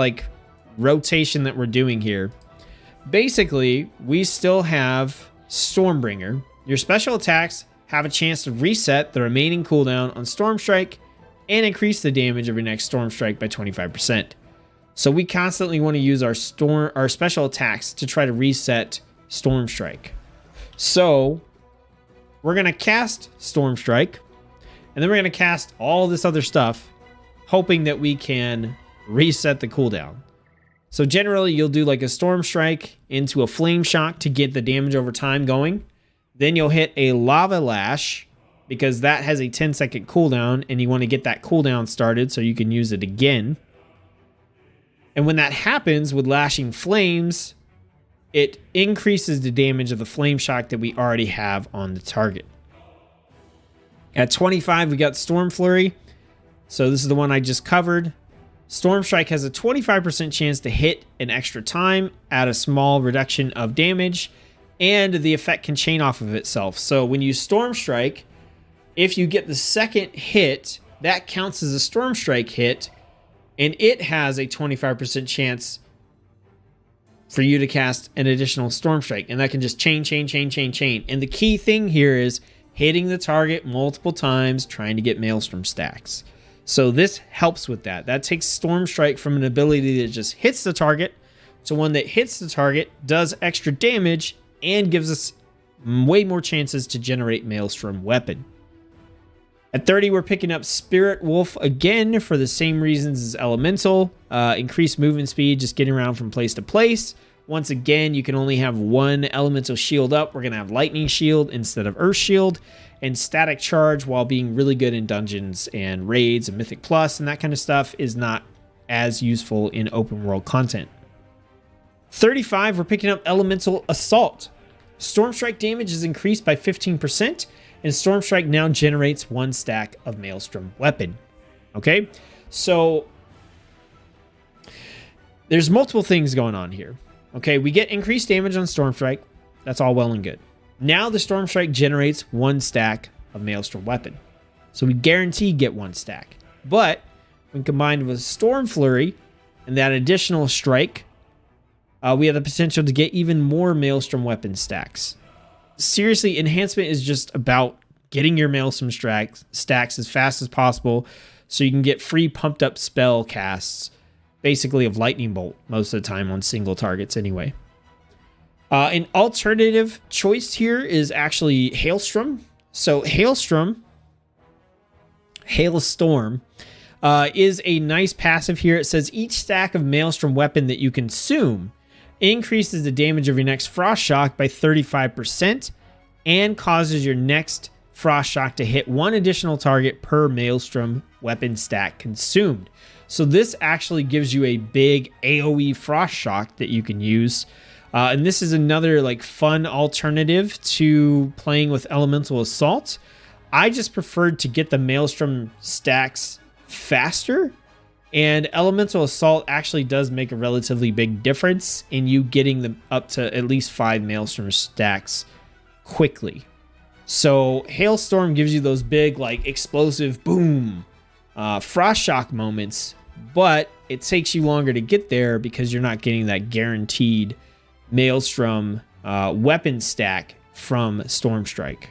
rotation that we're doing here, basically we still have Stormbringer. Your special attacks have a chance to reset the remaining cooldown on Storm Strike and increase the damage of your next Storm Strike by 25%. So we constantly want to use our special attacks to try to reset Storm Strike. So we're going to cast Storm Strike, and then we're going to cast all this other stuff, hoping that we can reset the cooldown. So generally, you'll do a Storm Strike into a Flame Shock to get the damage over time going. Then you'll hit a Lava Lash, because that has a 10-second cooldown, and you want to get that cooldown started so you can use it again. And when that happens with Lashing Flames, it increases the damage of the Flame Shock that we already have on the target. At 25, we got Storm Flurry. So this is the one I just covered. Storm Strike has a 25% chance to hit an extra time at a small reduction of damage, and the effect can chain off of itself. So when you Storm Strike, if you get the second hit, that counts as a Storm Strike hit, and it has a 25% chance for you to cast an additional Storm Strike, and that can just chain. And the key thing here is hitting the target multiple times, trying to get Maelstrom stacks. So this helps with that. That takes Storm Strike from an ability that just hits the target to one that hits the target, does extra damage, and gives us way more chances to generate Maelstrom weapon. At 30, we're picking up Spirit Wolf again for the same reasons as Elemental. Increased movement speed, just getting around from place to place. Once again, you can only have one Elemental shield up. We're going to have Lightning Shield instead of Earth Shield. And Static Charge, while being really good in dungeons and raids and Mythic Plus and that kind of stuff, is not as useful in open world content. 35, we're picking up Elemental Assault. Storm Strike damage is increased by 15%, and Storm Strike now generates 1 stack of Maelstrom weapon. Okay, so there's multiple things going on here. Okay, we get increased damage on Storm Strike. That's all well and good. Now the Storm Strike generates 1 stack of Maelstrom weapon. So we guarantee get 1 stack. But when combined with Storm Flurry and that additional strike, we have the potential to get even more Maelstrom weapon stacks. Seriously, Enhancement is just about getting your Maelstrom stacks as fast as possible so you can get free pumped up spell casts, basically of Lightning Bolt most of the time on single targets anyway. An alternative choice here is actually Hailstorm. So Hailstorm is a nice passive here. It says each stack of Maelstrom weapon that you consume increases the damage of your next Frost Shock by 35% and causes your next Frost Shock to hit 1 additional target per Maelstrom weapon stack consumed. So this actually gives you a big AoE Frost Shock that you can use. And this is another like fun alternative to playing with Elemental Assault. I just preferred to get the Maelstrom stacks faster. And Elemental Assault actually does make a relatively big difference in you getting them up to at least 5 Maelstrom stacks quickly. So Hailstorm gives you those big, like, explosive boom Frost Shock moments, but it takes you longer to get there because you're not getting that guaranteed Maelstrom weapon stack from Storm Strike.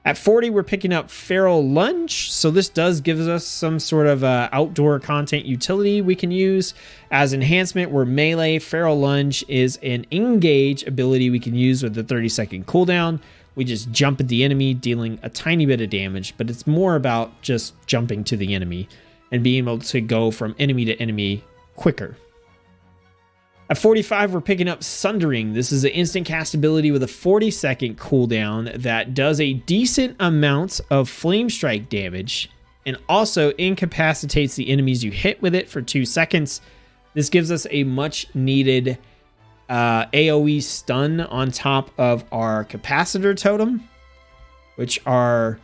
At 40, we're picking up Feral Lunge. So this does give us some sort of outdoor content utility we can use. As Enhancement, we're melee. Feral Lunge is an engage ability we can use with the 30-second cooldown. We just jump at the enemy, dealing a tiny bit of damage, but it's more about just jumping to the enemy and being able to go from enemy to enemy quicker. At 45, we're picking up Sundering. This is an instant cast ability with a 40-second cooldown that does a decent amount of Flame Strike damage and also incapacitates the enemies you hit with it for 2 seconds. This gives us a much-needed AoE stun on top of our Capacitor Totem, which our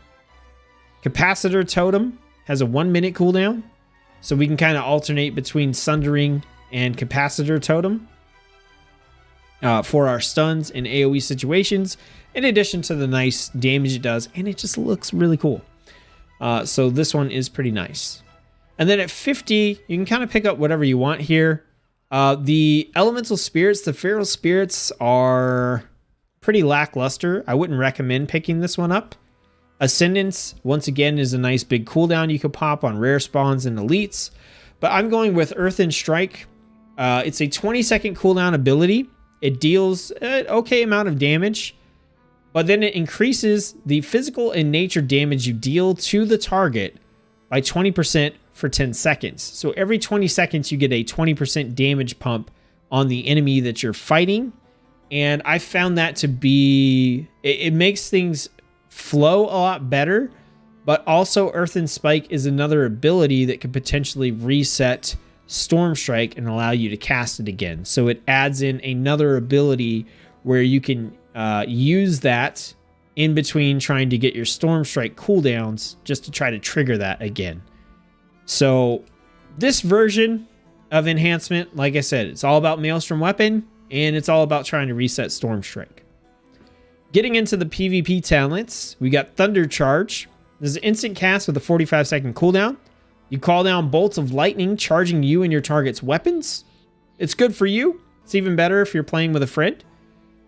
Capacitor Totem has a 1-minute cooldown. So we can kind of alternate between Sundering and Capacitor Totem for our stuns in AoE situations, in addition to the nice damage it does, and it just looks really cool. So this one is pretty nice. And then at 50, you can kind of pick up whatever you want here. The Elemental Spirits, the Feral Spirits, are pretty lackluster. I wouldn't recommend picking this one up. Ascendance, once again, is a nice big cooldown you could pop on rare spawns and elites. But I'm going with Earthen Strike. It's a 20-second cooldown ability. It deals an okay amount of damage, but then it increases the physical and nature damage you deal to the target by 20% for 10 seconds. So every 20 seconds, you get a 20% damage pump on the enemy that you're fighting. And I found that to be... It makes things flow a lot better, but also Earthen Spike is another ability that could potentially reset Storm Strike and allow you to cast it again. So it adds in another ability where you can use that in between trying to get your Storm Strike cooldowns just to try to trigger that again. So this version of Enhancement, like I said, it's all about Maelstrom Weapon, and it's all about trying to reset Storm Strike. Getting into the PvP talents, we got Thunder Charge. This is an instant cast with a 45-second cooldown. You call down bolts of lightning, charging you and your target's weapons. It's good for you. It's even better if you're playing with a friend.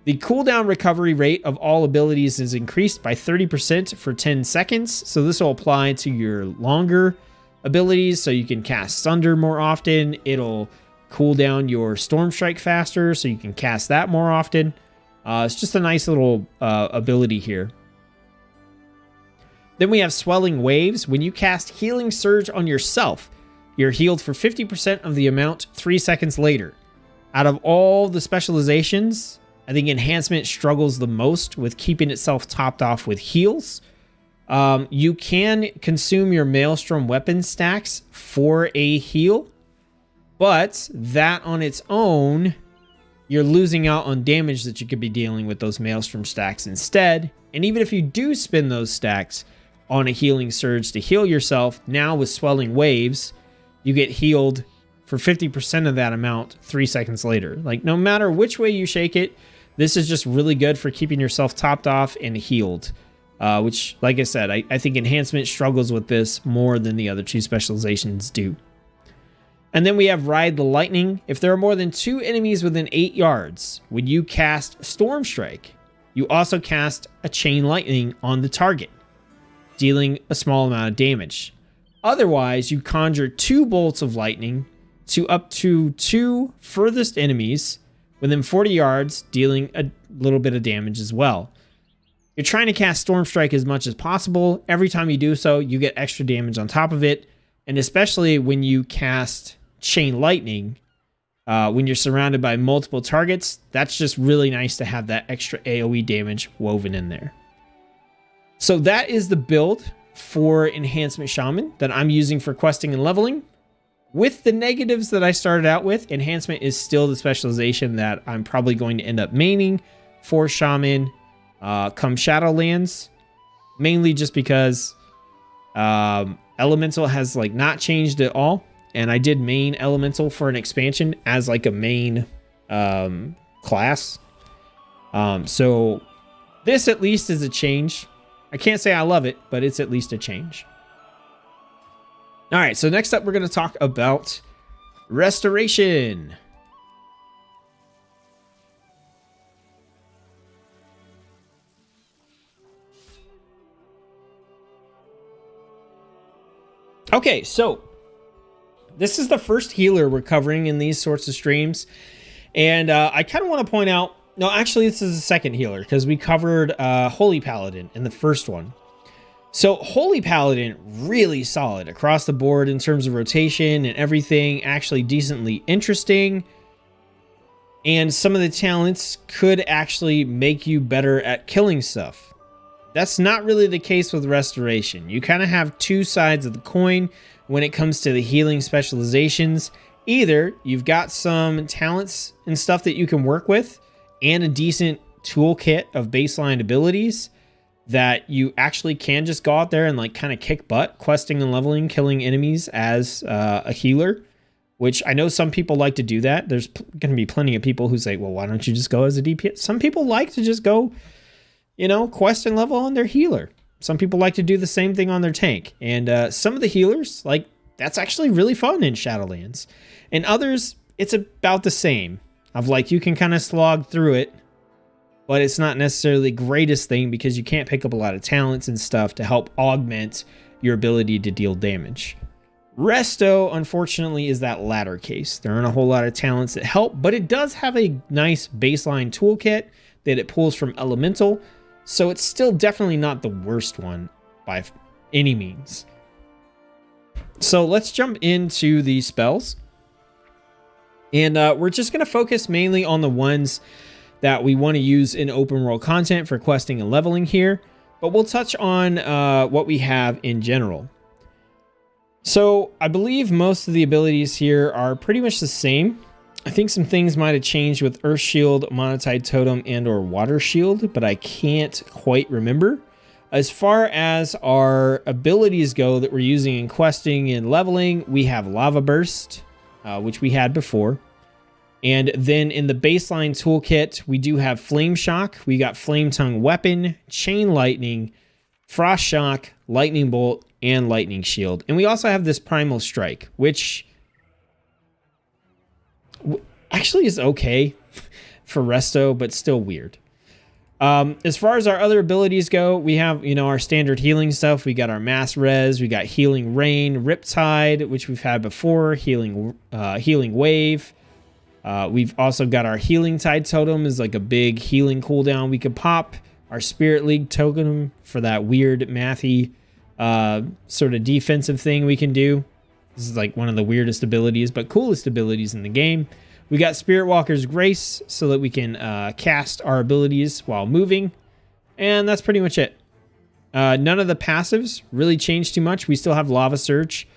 The cooldown recovery rate of all abilities is increased by 30% for 10 seconds. So this will apply to your longer abilities, so you can cast Sunder more often. It'll cool down your Storm Strike faster, so you can cast that more often. It's just a nice little ability here. Then we have Swelling Waves. When you cast Healing Surge on yourself, you're healed for 50% of the amount 3 seconds later. Out of all the specializations, I think Enhancement struggles the most with keeping itself topped off with heals. You can consume your Maelstrom weapon stacks for a heal, but that on its own, you're losing out on damage that you could be dealing with those Maelstrom stacks instead. And even if you do spend those stacks on a Healing Surge to heal yourself, now with Swelling Waves, you get healed for 50% of that amount 3 seconds later. Like, no matter which way you shake it, this is just really good for keeping yourself topped off and healed. Which, like I said, I think Enhancement struggles with this more than the other two specializations do. And then we have Ride the Lightning. If there are more than 2 enemies within 8 yards, when you cast Storm Strike, you also cast a Chain Lightning on the target, dealing a small amount of damage. Otherwise, you conjure 2 bolts of lightning to up to 2 furthest enemies within 40 yards, dealing a little bit of damage as well. You're trying to cast Storm Strike as much as possible. Every time you do so, you get extra damage on top of it. And especially when you cast Chain Lightning, when you're surrounded by multiple targets, that's just really nice to have that extra AoE damage woven in there. So that is the build for Enhancement Shaman that I'm using for questing and leveling. With the negatives that I started out with, Enhancement is still the specialization that I'm probably going to end up maining for Shaman come Shadowlands, mainly just because Elemental has like not changed at all, and I did main Elemental for an expansion as like a main class. So this at least is a change. I can't say I love it, but it's at least a change. All right, so next up we're going to talk about Restoration. Okay, so this is the first healer we're covering in these sorts of streams. And I kind of want to point out, no, actually this is the second healer because we covered Holy Paladin in the first one. So Holy Paladin, really solid across the board in terms of rotation and everything, actually decently interesting. And some of the talents could actually make you better at killing stuff. That's not really the case with Restoration. You kind of have two sides of the coin when it comes to the healing specializations. Either you've got some talents and stuff that you can work with and a decent toolkit of baseline abilities that you actually can just go out there and like kind of kick butt, questing and leveling, killing enemies as a healer, which I know some people like to do that. There's going to be plenty of people who say, well, why don't you just go as a DPS? Some people like to just go, you know, quest and level on their healer. Some people like to do the same thing on their tank. And some of the healers, like, that's actually really fun in Shadowlands. And others, it's about the same. Of like, you can kind of slog through it, but it's not necessarily the greatest thing because you can't pick up a lot of talents and stuff to help augment your ability to deal damage. Resto, unfortunately, is that latter case. There aren't a whole lot of talents that help, but it does have a nice baseline toolkit that it pulls from Elemental. So it's still definitely not the worst one by any means. So let's jump into the spells. And we're just going to focus mainly on the ones that we want to use in open world content for questing and leveling here. But we'll touch on what we have in general. So I believe most of the abilities here are pretty much the same. I think some things might have changed with Earth Shield, Monotide Totem, and or Water Shield, but I can't quite remember. As far as our abilities go that we're using in questing and leveling, we have Lava Burst, which we had before. And then in the baseline toolkit, we do have Flame Shock. We got Flame Tongue Weapon, Chain Lightning, Frost Shock, Lightning Bolt, and lightning shield. And we also have this primal strike, which actually is okay for resto, but still weird. As far as our other abilities go, we have, our standard healing stuff. We got our mass res, we got healing rain, riptide, which we've had before, healing wave. We've also got our healing tide totem is like a big healing cooldown we could pop. Our spirit league totem for that weird mathy sort of defensive thing we can do. This is like one of the weirdest abilities, but coolest abilities in the game. We got Spirit Walker's Grace so that we can cast our abilities while moving. And that's pretty much it. None of the passives really changed too much. We still have Lava Surge,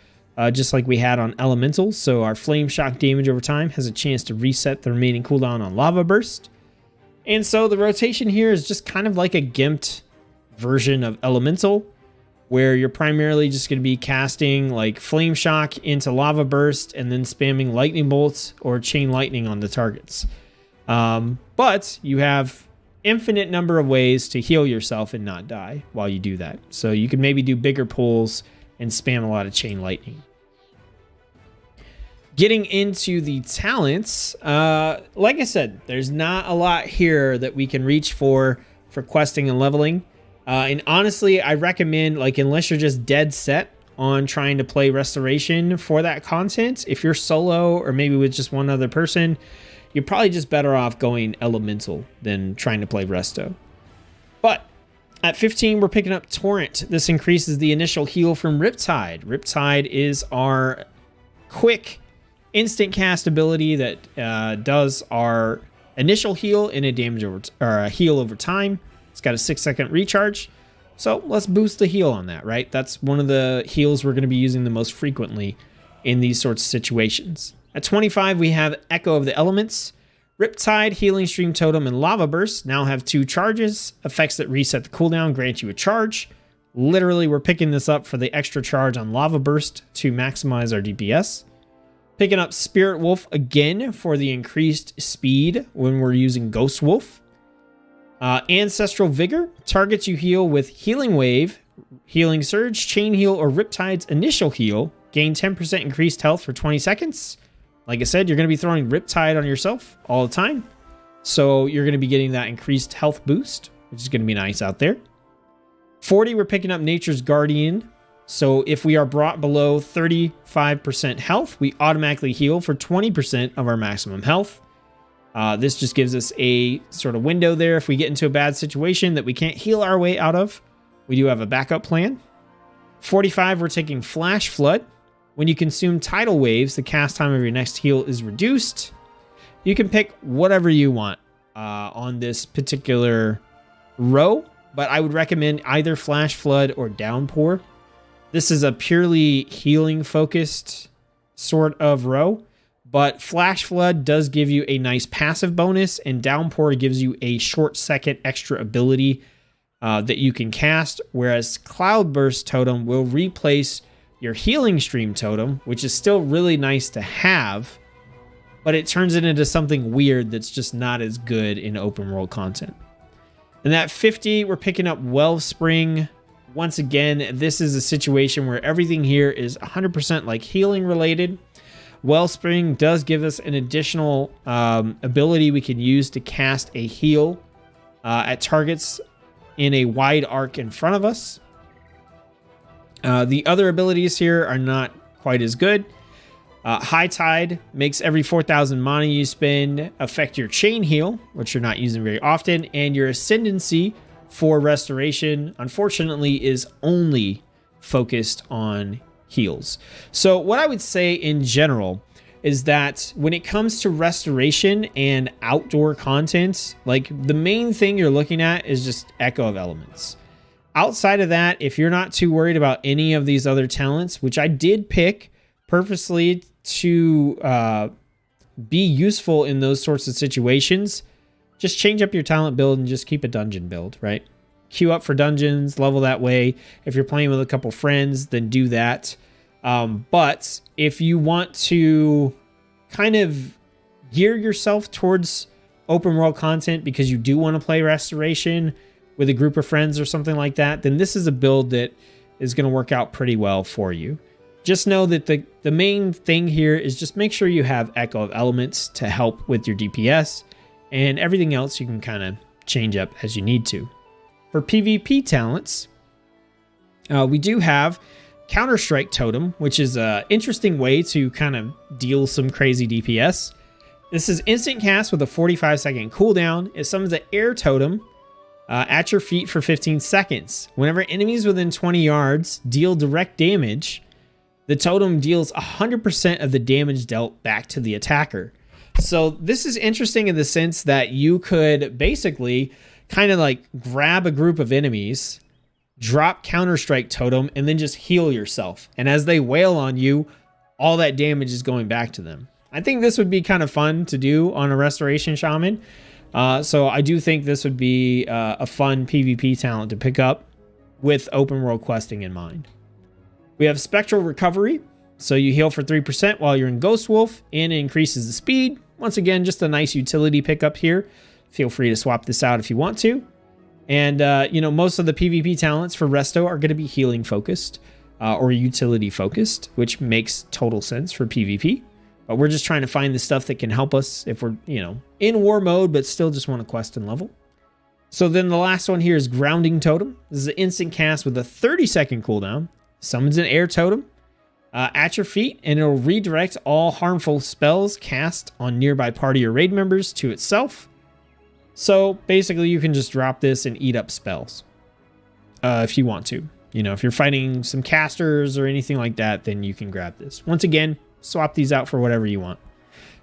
just like we had on Elementals. So our Flame Shock damage over time has a chance to reset the remaining cooldown on Lava Burst. And so the rotation here is just kind of like a gimped version of Elemental, where you're primarily just going to be casting like Flame Shock into Lava Burst and then spamming Lightning Bolts or Chain Lightning on the targets. But you have infinite number of ways to heal yourself and not die while you do that. So you can maybe do bigger pulls and spam a lot of Chain Lightning. Getting into the talents, like I said, there's not a lot here that we can reach for questing and leveling. And honestly, I recommend, like, unless you're just dead set on trying to play Restoration for that content, if you're solo or maybe with just one other person, you're probably just better off going Elemental than trying to play Resto. But at 15, we're picking up Torrent. This increases the initial heal from Riptide. Riptide is our quick instant cast ability that does our initial heal and a heal over time. It's got a 6-second recharge. So let's boost the heal on that, right? That's one of the heals we're going to be using the most frequently in these sorts of situations. At 25, we have Echo of the Elements. Riptide, Healing Stream Totem, and Lava Burst now have 2 charges. Effects that reset the cooldown grant you a charge. Literally, we're picking this up for the extra charge on Lava Burst to maximize our DPS. Picking up Spirit Wolf again for the increased speed when we're using Ghost Wolf. Ancestral Vigor targets you heal with Healing Wave, Healing Surge, Chain Heal, or Riptide's initial heal. Gain 10% increased health for 20 seconds. Like I said, you're going to be throwing Riptide on yourself all the time. So you're going to be getting that increased health boost, which is going to be nice out there. 40, we're picking up Nature's Guardian. So if we are brought below 35% health, we automatically heal for 20% of our maximum health. This just gives us a sort of window there if we get into a bad situation that we can't heal our way out of. We do have a backup plan. 45, we're taking Flash Flood. When you consume tidal waves, the cast time of your next heal is reduced. You can pick whatever you want on this particular row, but I would recommend either Flash Flood or Downpour. This is a purely healing focused sort of row. But Flash Flood does give you a nice passive bonus, and Downpour gives you a short second extra ability that you can cast, whereas Cloudburst Totem will replace your Healing Stream Totem, which is still really nice to have, but it turns it into something weird that's just not as good in open world content. And at 50, we're picking up Wellspring. Once again, this is a situation where everything here is 100% like healing related. Wellspring does give us an additional ability we can use to cast a heal at targets in a wide arc in front of us. The other abilities here are not quite as good. High Tide makes every 4,000 mana you spend affect your chain heal, which you're not using very often, and your Ascendancy for Restoration, unfortunately, is only focused on heals. So what I would say in general is that when it comes to Restoration and outdoor content, like the main thing you're looking at is just Echo of Elements. Outside of that, if you're not too worried about any of these other talents, which I did pick purposely to be useful in those sorts of situations, just change up your talent build and just keep a dungeon build, right? Queue up for dungeons, level that way. If you're playing with a couple friends, then do that. But if you want to kind of gear yourself towards open world content because you do want to play Restoration with a group of friends or something like that, then this is a build that is going to work out pretty well for you. Just know that the main thing here is just make sure you have Echo of Elements to help with your DPS, and everything else you can kind of change up as you need to. For PvP talents, we do have Counter-Strike Totem, which is an interesting way to kind of deal some crazy DPS. This is instant cast with a 45-second cooldown. It summons an air totem at your feet for 15 seconds. Whenever enemies within 20 yards deal direct damage, the totem deals 100% of the damage dealt back to the attacker. So this is interesting in the sense that you could basically kind of like grab a group of enemies, drop Counter-Strike Totem, and then just heal yourself. And as they wail on you, all that damage is going back to them. I think this would be kind of fun to do on a Restoration Shaman. So I do think this would be a fun PvP talent to pick up with open world questing in mind. We have Spectral Recovery. So you heal for 3% while you're in Ghost Wolf, and it increases the speed. Once again, just a nice utility pickup here. Feel free to swap this out if you want to. And, most of the PvP talents for Resto are going to be healing focused or utility focused, which makes total sense for PvP. But we're just trying to find the stuff that can help us if we're, in war mode, but still just want to quest and level. So then the last one here is Grounding Totem. This is an instant cast with a 30-second cooldown. Summons an air totem at your feet, and it'll redirect all harmful spells cast on nearby party or raid members to itself. So basically you can just drop this and eat up spells if you want to. If you're fighting some casters or anything like that, then you can grab this. Once again, swap these out for whatever you want.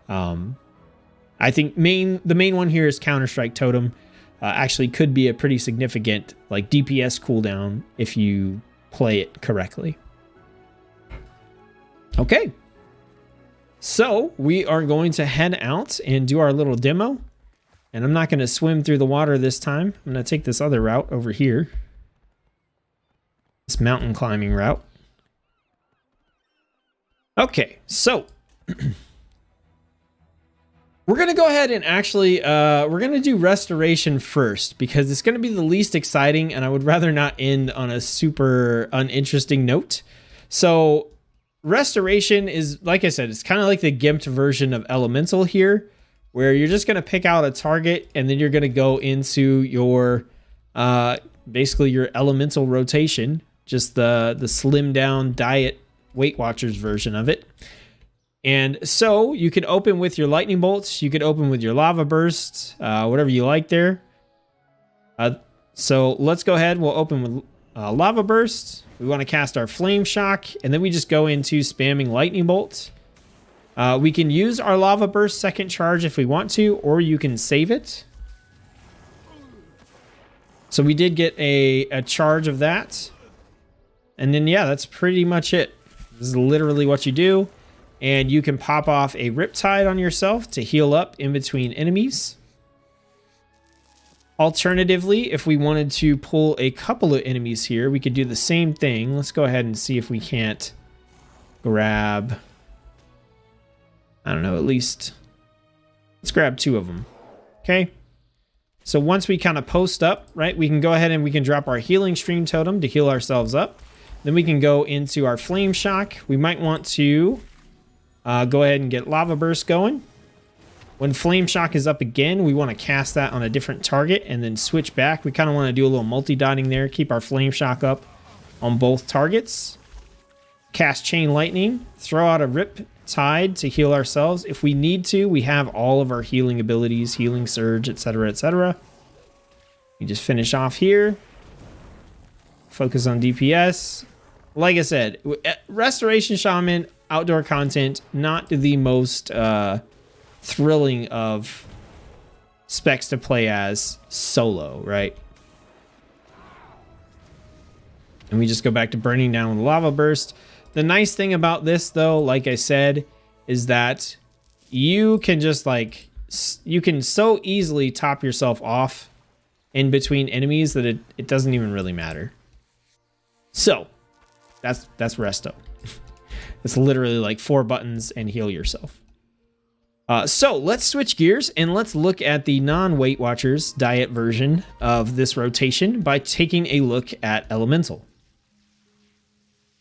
I think the main one here is Counter-Strike Totem. Actually could be a pretty significant like DPS cooldown if you play it correctly. Okay. So we are going to head out and do our little demo. And I'm not going to swim through the water this time. I'm going to take this other route over here. This mountain climbing route. Okay, so we're going to go ahead and actually, we're going to do Restoration first because it's going to be the least exciting and I would rather not end on a super uninteresting note. So Restoration is, like I said, it's kind of like the gimped version of Elemental here, where you're just going to pick out a target and then you're going to go into your, basically your Elemental rotation, just the slim down diet Weight Watchers version of it. And so you can open with your lightning bolts, you could open with your lava bursts, whatever you like there. So let's go ahead. We'll open with lava bursts. We want to cast our flame shock, and then we just go into spamming lightning bolts. We can use our lava burst second charge if we want to, or you can save it. So we did get a charge of that. And then, yeah, that's pretty much it. This is literally what you do. And you can pop off a Riptide on yourself to heal up in between enemies. Alternatively, if we wanted to pull a couple of enemies here, we could do the same thing. Let's go ahead and see if we can't grab, I don't know, at least let's grab 2 of them. Okay. So once we kind of post up, right, we can go ahead and we can drop our healing stream totem to heal ourselves up. Then we can go into our flame shock. We might want to go ahead and get lava burst going. When flame shock is up again, we want to cast that on a different target and then switch back. We kind of want to do a little multi-dotting there. Keep our flame shock up on both targets. Cast chain lightning. Throw out a rip tide to heal ourselves. If we need to, we have all of our healing abilities, healing surge, etc., etc. We just finish off here. Focus on DPS. Like I said, Restoration Shaman, outdoor content, not the most thrilling of specs to play as solo, right? And we just go back to burning down with lava burst. The nice thing about this, though, like I said, is that you can just like, you can so easily top yourself off in between enemies that it doesn't even really matter. So that's Resto. It's literally like 4 buttons and heal yourself. So let's switch gears and let's look at the non-Weight Watchers diet version of this rotation by taking a look at Elemental.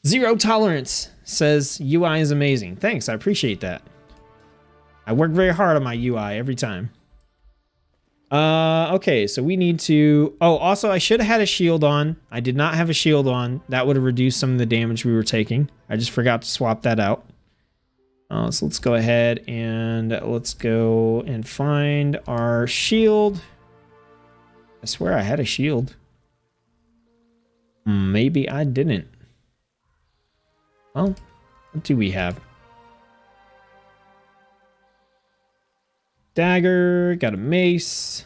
Zero tolerance says UI is amazing. Thanks, I appreciate that. I work very hard on my UI every time. Okay, so we need to... Oh, also, I should have had a shield on. I did not have a shield on. That would have reduced some of the damage we were taking. I just forgot to swap that out. So let's go ahead and let's go and find our shield. I swear I had a shield. Maybe I didn't. Well, what do we have? Dagger, got a mace.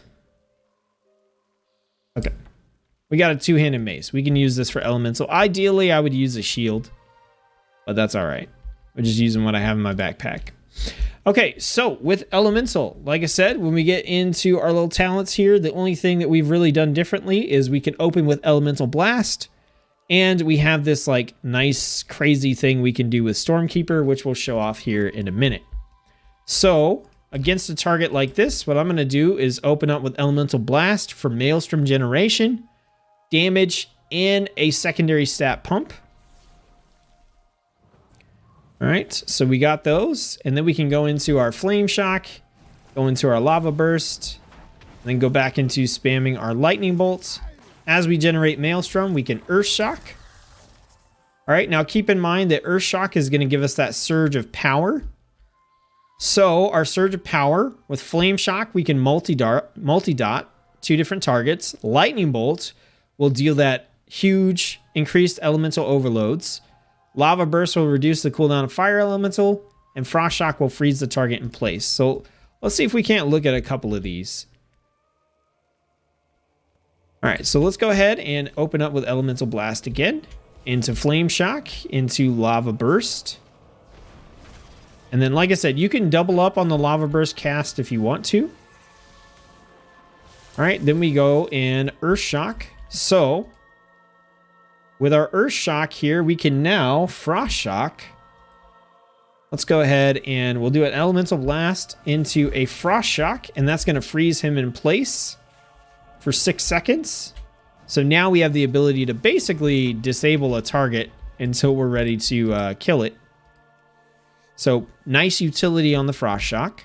Okay. We got a two-handed mace. We can use this for elemental. Ideally, I would use a shield, but that's all right. We're just using what I have in my backpack. Okay, so with elemental, like I said, when we get into our little talents here, the only thing that we've really done differently is we can open with elemental blast, and we have this like nice crazy thing we can do with Stormkeeper, which we'll show off here in a minute. So against a target like this, what I'm going to do is open up with elemental blast for maelstrom generation, damage, and a secondary stat pump. All right, so we got those, and then we can go into our flame shock, go into our lava burst, and then go back into spamming our lightning bolts. As we generate maelstrom, we can earth shock. All right, now keep in mind that earth shock is going to give us that surge of power. So our surge of power with flame shock, we can multi-dot two different targets. Lightning bolt will deal that huge increased elemental overloads. Lava burst will reduce the cooldown of fire elemental, and frost shock will freeze the target in place. So let's see if we can't look at a couple of these. All right, so let's go ahead and open up with elemental blast again, into flame shock, into lava burst. And then, like I said, you can double up on the lava burst cast if you want to. All right, then we go in earth shock. So with our earth shock here, we can now frost shock. Let's go ahead and we'll do an elemental blast into a frost shock, and that's going to freeze him in place for 6 seconds. So now we have the ability to basically disable a target until we're ready to kill it. So nice utility on the frost shock.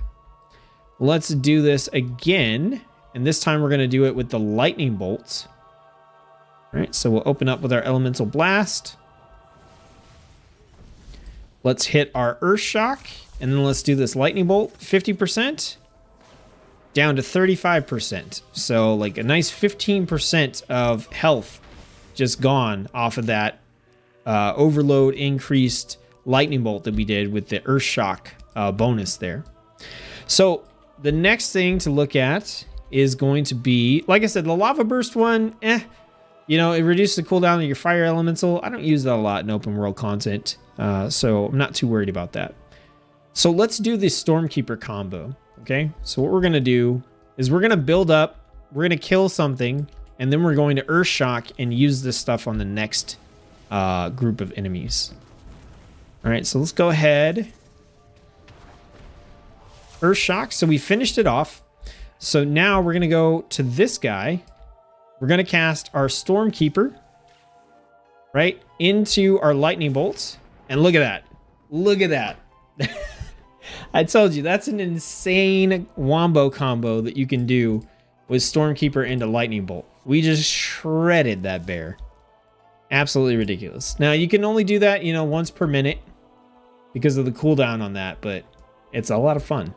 Let's do this again, and this time we're going to do it with the lightning bolts. All right, so we'll open up with our elemental blast. Let's hit our earth shock, and then let's do this lightning bolt. 50% down to 35%. So like a nice 15% of health just gone off of that overload increased lightning bolt that we did with the earth shock bonus there. So the next thing to look at is going to be, like I said, the lava burst one, you know, it reduces the cooldown of your fire elemental. I don't use that a lot in open world content, so I'm not too worried about that. So let's do the Stormkeeper combo, okay? So what we're going to do is we're going to build up, we're going to kill something, and then we're going to earth shock and use this stuff on the next group of enemies. All right, so let's go ahead. Earth shock, so we finished it off. So now we're going to go to this guy. We're going to cast our Stormkeeper right into our lightning bolts. And look at that. Look at that. I told you, that's an insane wombo combo that you can do with Stormkeeper into lightning bolt. We just shredded that bear. Absolutely ridiculous. Now, you can only do that, you know, once per minute because of the cooldown on that, but it's a lot of fun.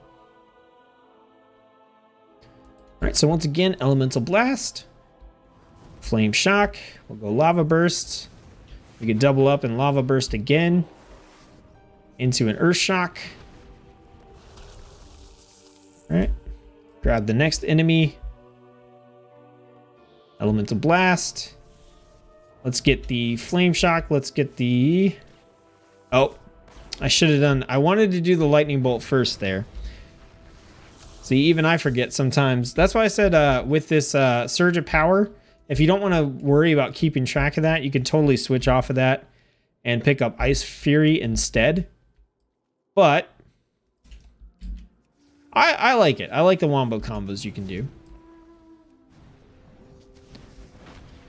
All right, so once again, elemental blast. Flame shock. We'll go lava burst. We can double up and lava burst again into an earth shock. All right. Grab the next enemy. Elemental blast. Let's get the flame shock. Let's get the... Oh, I should have done... I wanted to do the lightning bolt first there. See, even I forget sometimes. That's why I said with this surge of power, if you don't want to worry about keeping track of that, you can totally switch off of that and pick up Ice Fury instead. But I like it. I like the wombo combos you can do.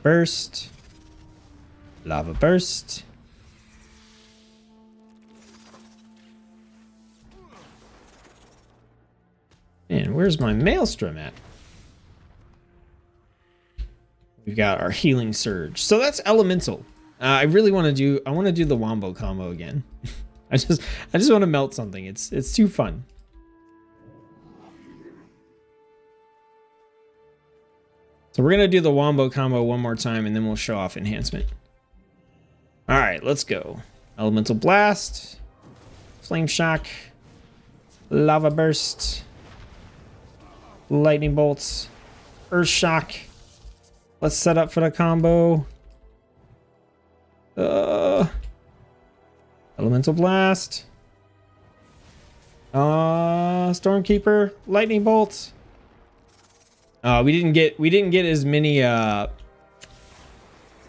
Burst. Lava burst. And where's my Maelstrom at? We've got our Healing Surge. So that's Elemental. I really want to do, I want to do the Wombo combo again. I just want to melt something. It's too fun. So we're going to do the Wombo combo one more time, and then we'll show off Enhancement. All right, let's go. Elemental Blast, Flame Shock, Lava Burst, Lightning Bolts, Earth Shock. Let's set up for the combo. Elemental Blast. Stormkeeper, Lightning Bolts. We didn't get as many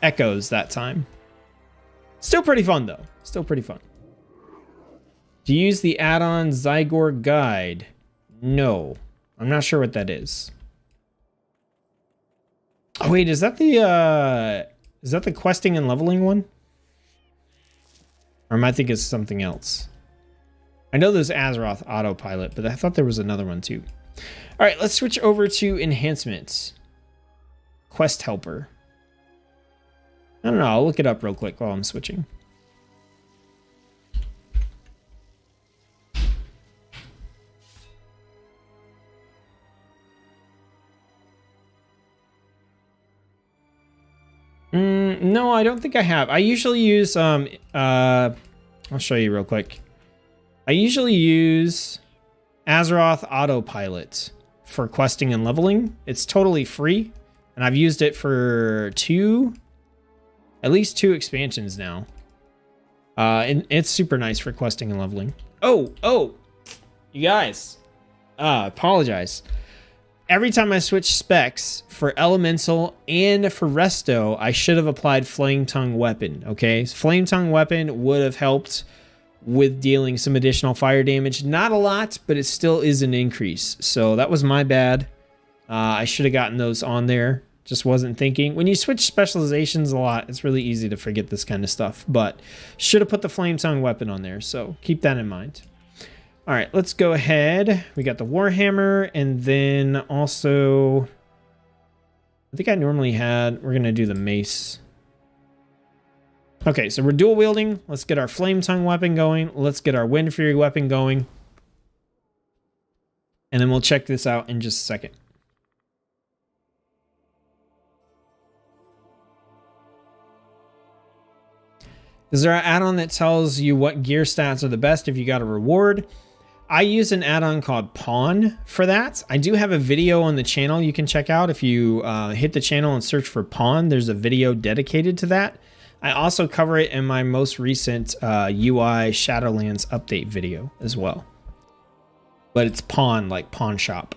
echoes that time. Still pretty fun though. Still pretty fun. To use the add-on Zygor Guide. No. I'm not sure what that is. Oh wait, is that the questing and leveling one? Or am I thinking it's something else? I know there's Azeroth autopilot, but I thought there was another one too. All right, let's switch over to Enhancements. Quest Helper. I don't know, I'll look it up real quick while I'm switching. No, I don't think I have. I usually use, I'll show you real quick. I usually use Azeroth Autopilot for questing and leveling. It's totally free, and I've used it for at least two expansions now. And it's super nice for questing and leveling. Oh, you guys, apologize. Every time I switch specs for Elemental and for Resto, I should have applied Flame Tongue Weapon, okay? Flame Tongue Weapon would have helped with dealing some additional fire damage. Not a lot, but it still is an increase. So that was my bad. I should have gotten those on there. Just wasn't thinking. When you switch specializations a lot, it's really easy to forget this kind of stuff. But should have put the Flame Tongue Weapon on there, so keep that in mind. All right, let's go ahead. We got the Warhammer, and then also, I think I normally had, we're going to do the Mace. Okay, so we're dual wielding. Let's get our Flame Tongue Weapon going. Let's get our Wind Fury Weapon going. And then we'll check this out in just a second. Is there an add-on that tells you what gear stats are the best if you got a reward? I use an add-on called Pawn for that. I do have a video on the channel you can check out. If you hit the channel and search for Pawn, there's a video dedicated to that. I also cover it in my most recent UI Shadowlands update video as well. But it's Pawn, like pawn shop.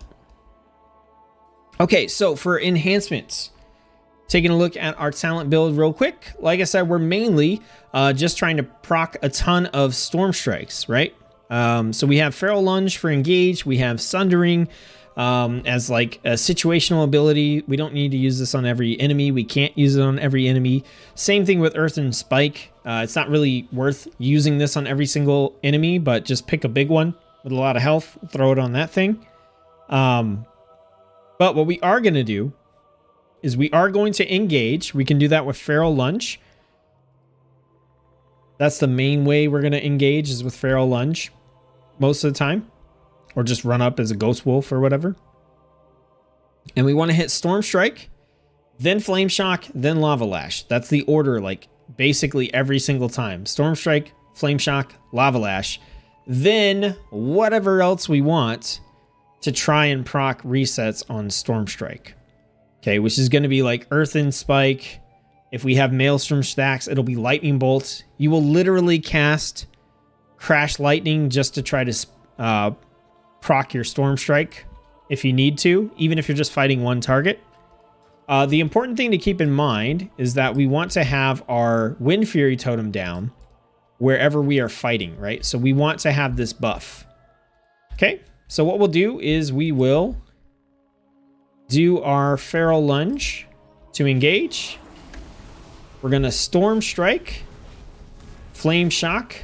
Okay, so for enhancements, taking a look at our talent build real quick. Like I said, we're mainly just trying to proc a ton of Storm Strikes, right? So we have Feral Lunge for engage. We have Sundering as like a situational ability. We don't need to use this on every enemy. We can't use it on every enemy. Same thing with Earth and Spike. It's not really worth using this on every single enemy, but just pick a big one with a lot of health, throw it on that thing. But what we are going to do is we are going to engage. We can do that with Feral Lunge. That's the main way we're going to engage, is with Feral Lunge most of the time, or just run up as a Ghost Wolf or whatever. And we want to hit Storm Strike, then Flame Shock, then Lava Lash. That's the order, like basically every single time. Storm Strike, Flame Shock, Lava Lash, then whatever else we want to try and proc resets on Storm Strike. Okay, which is going to be like Earth and Spike. If we have Maelstrom stacks, it'll be Lightning Bolt. You will literally cast Crash Lightning just to try to proc your Storm Strike if you need to, even if you're just fighting one target. The important thing to keep in mind is that we want to have our Wind Fury totem down wherever we are fighting, right? So we want to have this buff. Okay, so what we'll do is we will do our Feral Lunge to engage. We're going to Storm Strike, Flame Shock,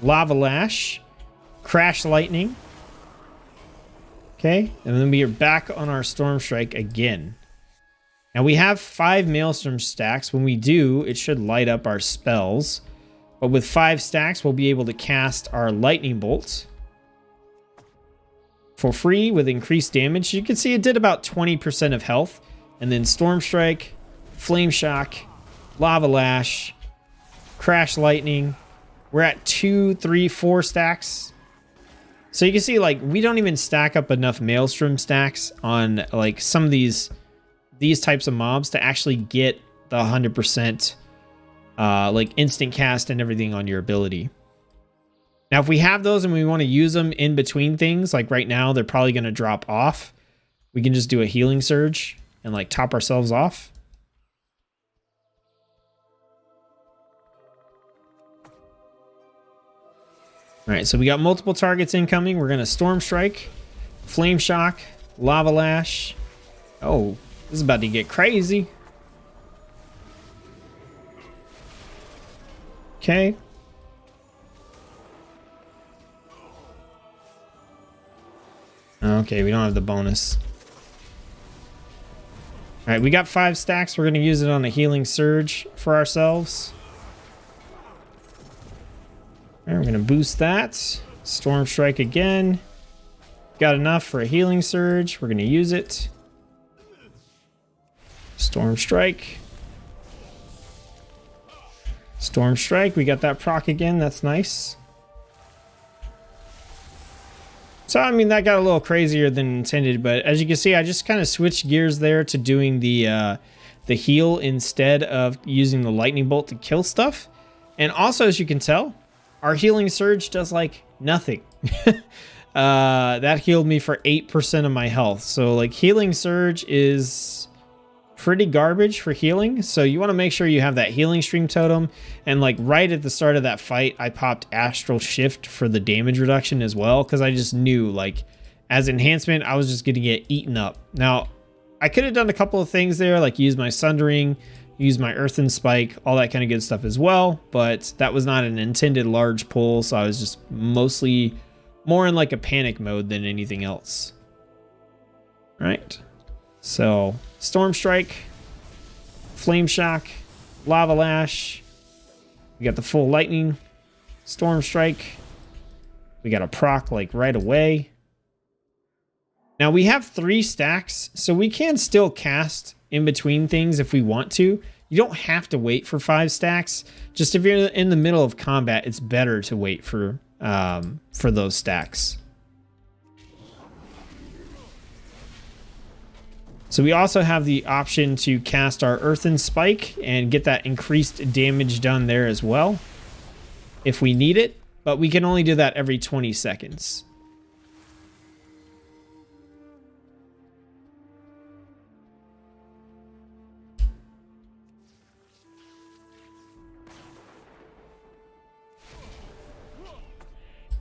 Lava Lash, Crash Lightning. Okay, and then we are back on our Storm Strike again. Now we have 5 Maelstrom stacks. When we do, it should light up our spells. But with 5 stacks, we'll be able to cast our Lightning Bolt for free with increased damage. You can see it did about 20% of health. And then Storm Strike, Flame Shock, Lava Lash, Crash Lightning. We're at 2, 3, 4 stacks. So you can see, like, we don't even stack up enough Maelstrom stacks on, like, some of these types of mobs to actually get the 100% like instant cast and everything on your ability. Now, if we have those and we want to use them in between things, like right now, they're probably going to drop off. We can just do a healing surge and like top ourselves off. All right, so we got multiple targets incoming. We're going to Storm Strike, Flame Shock, Lava Lash. Oh, this is about to get crazy. Okay. Okay, we don't have the bonus. All right, we got 5 stacks. We're going to use it on a healing surge for ourselves. All right, we're going to boost that. Storm Strike again. Got enough for a healing surge. We're going to use it. Storm Strike. Storm Strike. We got that proc again. That's nice. So, I mean, that got a little crazier than intended, but as you can see, I just kind of switched gears there to doing the heal instead of using the lightning bolt to kill stuff. And also, as you can tell, our healing surge does like nothing. That healed me for 8% of my health. So, like, healing surge is pretty garbage for healing. So you want to make sure you have that healing stream totem. And like right at the start of that fight, I popped Astral Shift for the damage reduction as well, because I just knew, like, as enhancement, I was just going to get eaten up. Now, I could have done a couple of things there, like use my Sundering, use my Earthen Spike, all that kind of good stuff as well, but that was not an intended large pull, so I was just mostly more in like a panic mode than anything else. All right. So, Storm Strike, Flame Shock, Lava Lash. We got the full lightning, Storm Strike. We got a proc like right away. Now we have 3 stacks, so we can still cast in between things if we want to. You don't have to wait for 5 stacks. Just if you're in the middle of combat, it's better to wait for those stacks. So we also have the option to cast our Earthen Spike and get that increased damage done there as well, if we need it, but we can only do that every 20 seconds.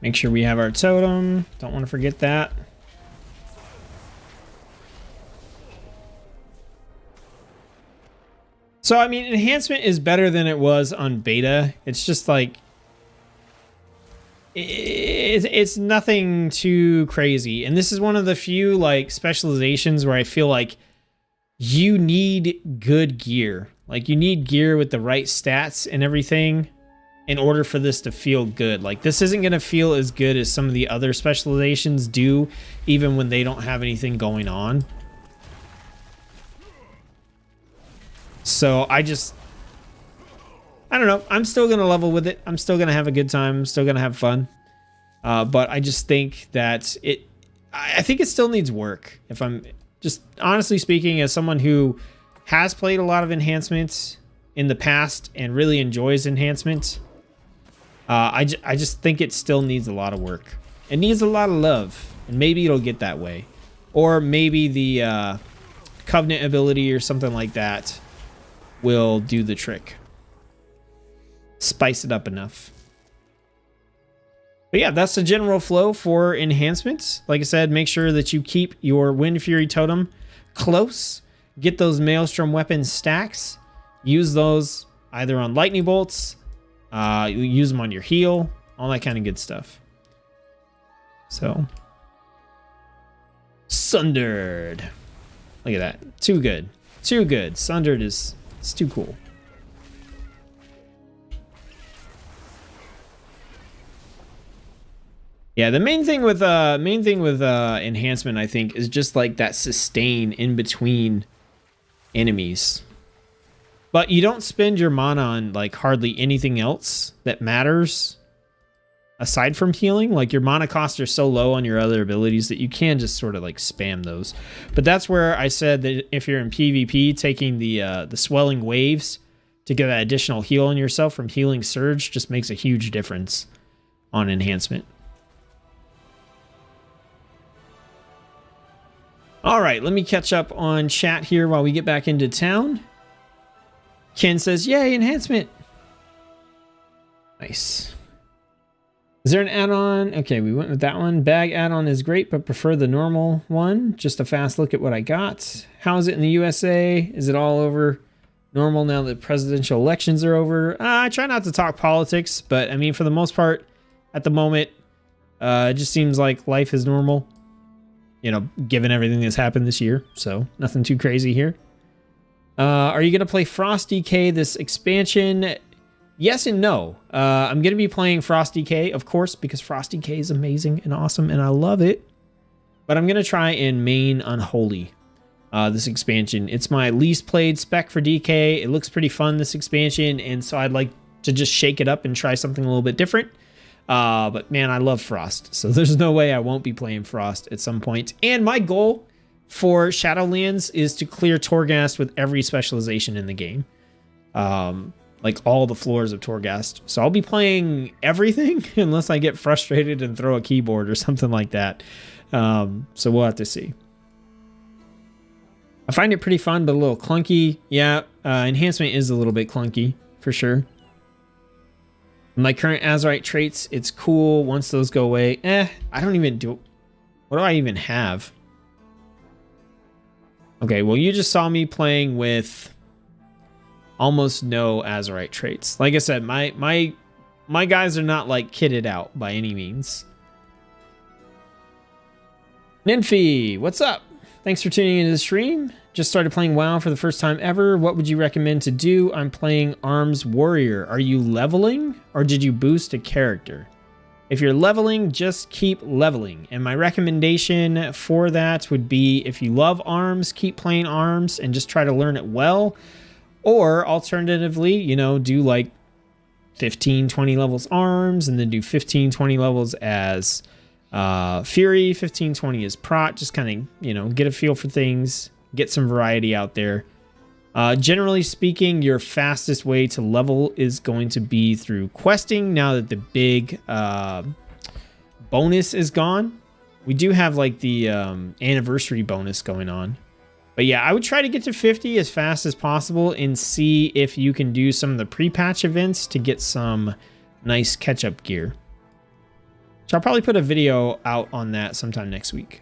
Make sure we have our totem. Don't want to forget that. So, I mean, enhancement is better than it was on beta. It's just like, it's nothing too crazy. And this is one of the few like specializations where I feel like you need good gear. Like, you need gear with the right stats and everything in order for this to feel good. Like, this isn't going to feel as good as some of the other specializations do, even when they don't have anything going on. So I don't know. I'm still going to level with it. I'm still going to have a good time. I'm still going to have fun. But I just think that I think it still needs work. If I'm just honestly speaking, as someone who has played a lot of enhancements in the past and really enjoys enhancements, I just think it still needs a lot of work. It needs a lot of love, and maybe it'll get that way. Or maybe the Covenant ability or something like that will do the trick. Spice it up enough. But yeah, that's the general flow for enhancements. Like I said, make sure that you keep your Wind Fury totem close. Get those Maelstrom weapon stacks. Use those either on lightning bolts. Use them on your heal. All that kind of good stuff. So, Sundered. Look at that. Too good. Too good. Sundered is it's too cool. Yeah, the main thing with enhancement, I think, is just like that sustain in between enemies. But you don't spend your mana on like hardly anything else that matters aside from healing. Like your mana costs are so low on your other abilities that you can just sort of like spam those. But that's where I said that if you're in PvP, taking the swelling waves to get that additional heal on yourself from healing surge just makes a huge difference on enhancement. All right, let me catch up on chat here while we get back into town. Ken says, yay, enhancement. Nice. Is there an add-on? Okay, we went with that one. Bag add-on is great, but prefer the normal one. Just a fast look at what I got. How is it in the USA? Is it all over normal now that presidential elections are over? I try not to talk politics, but I mean, for the most part, at the moment, it just seems like life is normal. You know, given everything that's happened this year. So nothing too crazy here. Are you going to play Frost DK this expansion? Yes and no. I'm going to be playing Frost DK, of course, because Frost DK is amazing and awesome and I love it. But I'm going to try and main Unholy this expansion. It's my least played spec for DK. It looks pretty fun, this expansion. And so I'd like to just shake it up and try something a little bit different. But man, I love Frost, so there's no way I won't be playing Frost at some point. And my goal for Shadowlands is to clear Torghast with every specialization in the game. Like all the floors of Torghast. So I'll be playing everything unless I get frustrated and throw a keyboard or something like that. So we'll have to see. I find it pretty fun, but a little clunky. Yeah, enhancement is a little bit clunky, for sure. My current Azurite traits, it's cool. Once those go away, I don't even do... What do I even have? Okay, well, you just saw me playing with almost no Azurite traits. Like I said, my guys are not, like, kitted out by any means. Nymphy, what's up? Thanks for tuning into the stream. Just started playing WoW for the first time ever. What would you recommend to do? I'm playing Arms Warrior. Are you leveling or did you boost a character? If you're leveling, just keep leveling. And my recommendation for that would be if you love Arms, keep playing Arms and just try to learn it well. Or alternatively, you know, do like 15, 20 levels Arms and then do 15, 20 levels as Fury, 15, 20 as Prot. Just kind of, you know, get a feel for things. Get some variety out there. Generally speaking, your fastest way to level is going to be through questing. Now that the big bonus is gone, we do have like the anniversary bonus going on. But yeah, I would try to get to 50 as fast as possible and see if you can do some of the pre-patch events to get some nice catch-up gear. So I'll probably put a video out on that sometime next week.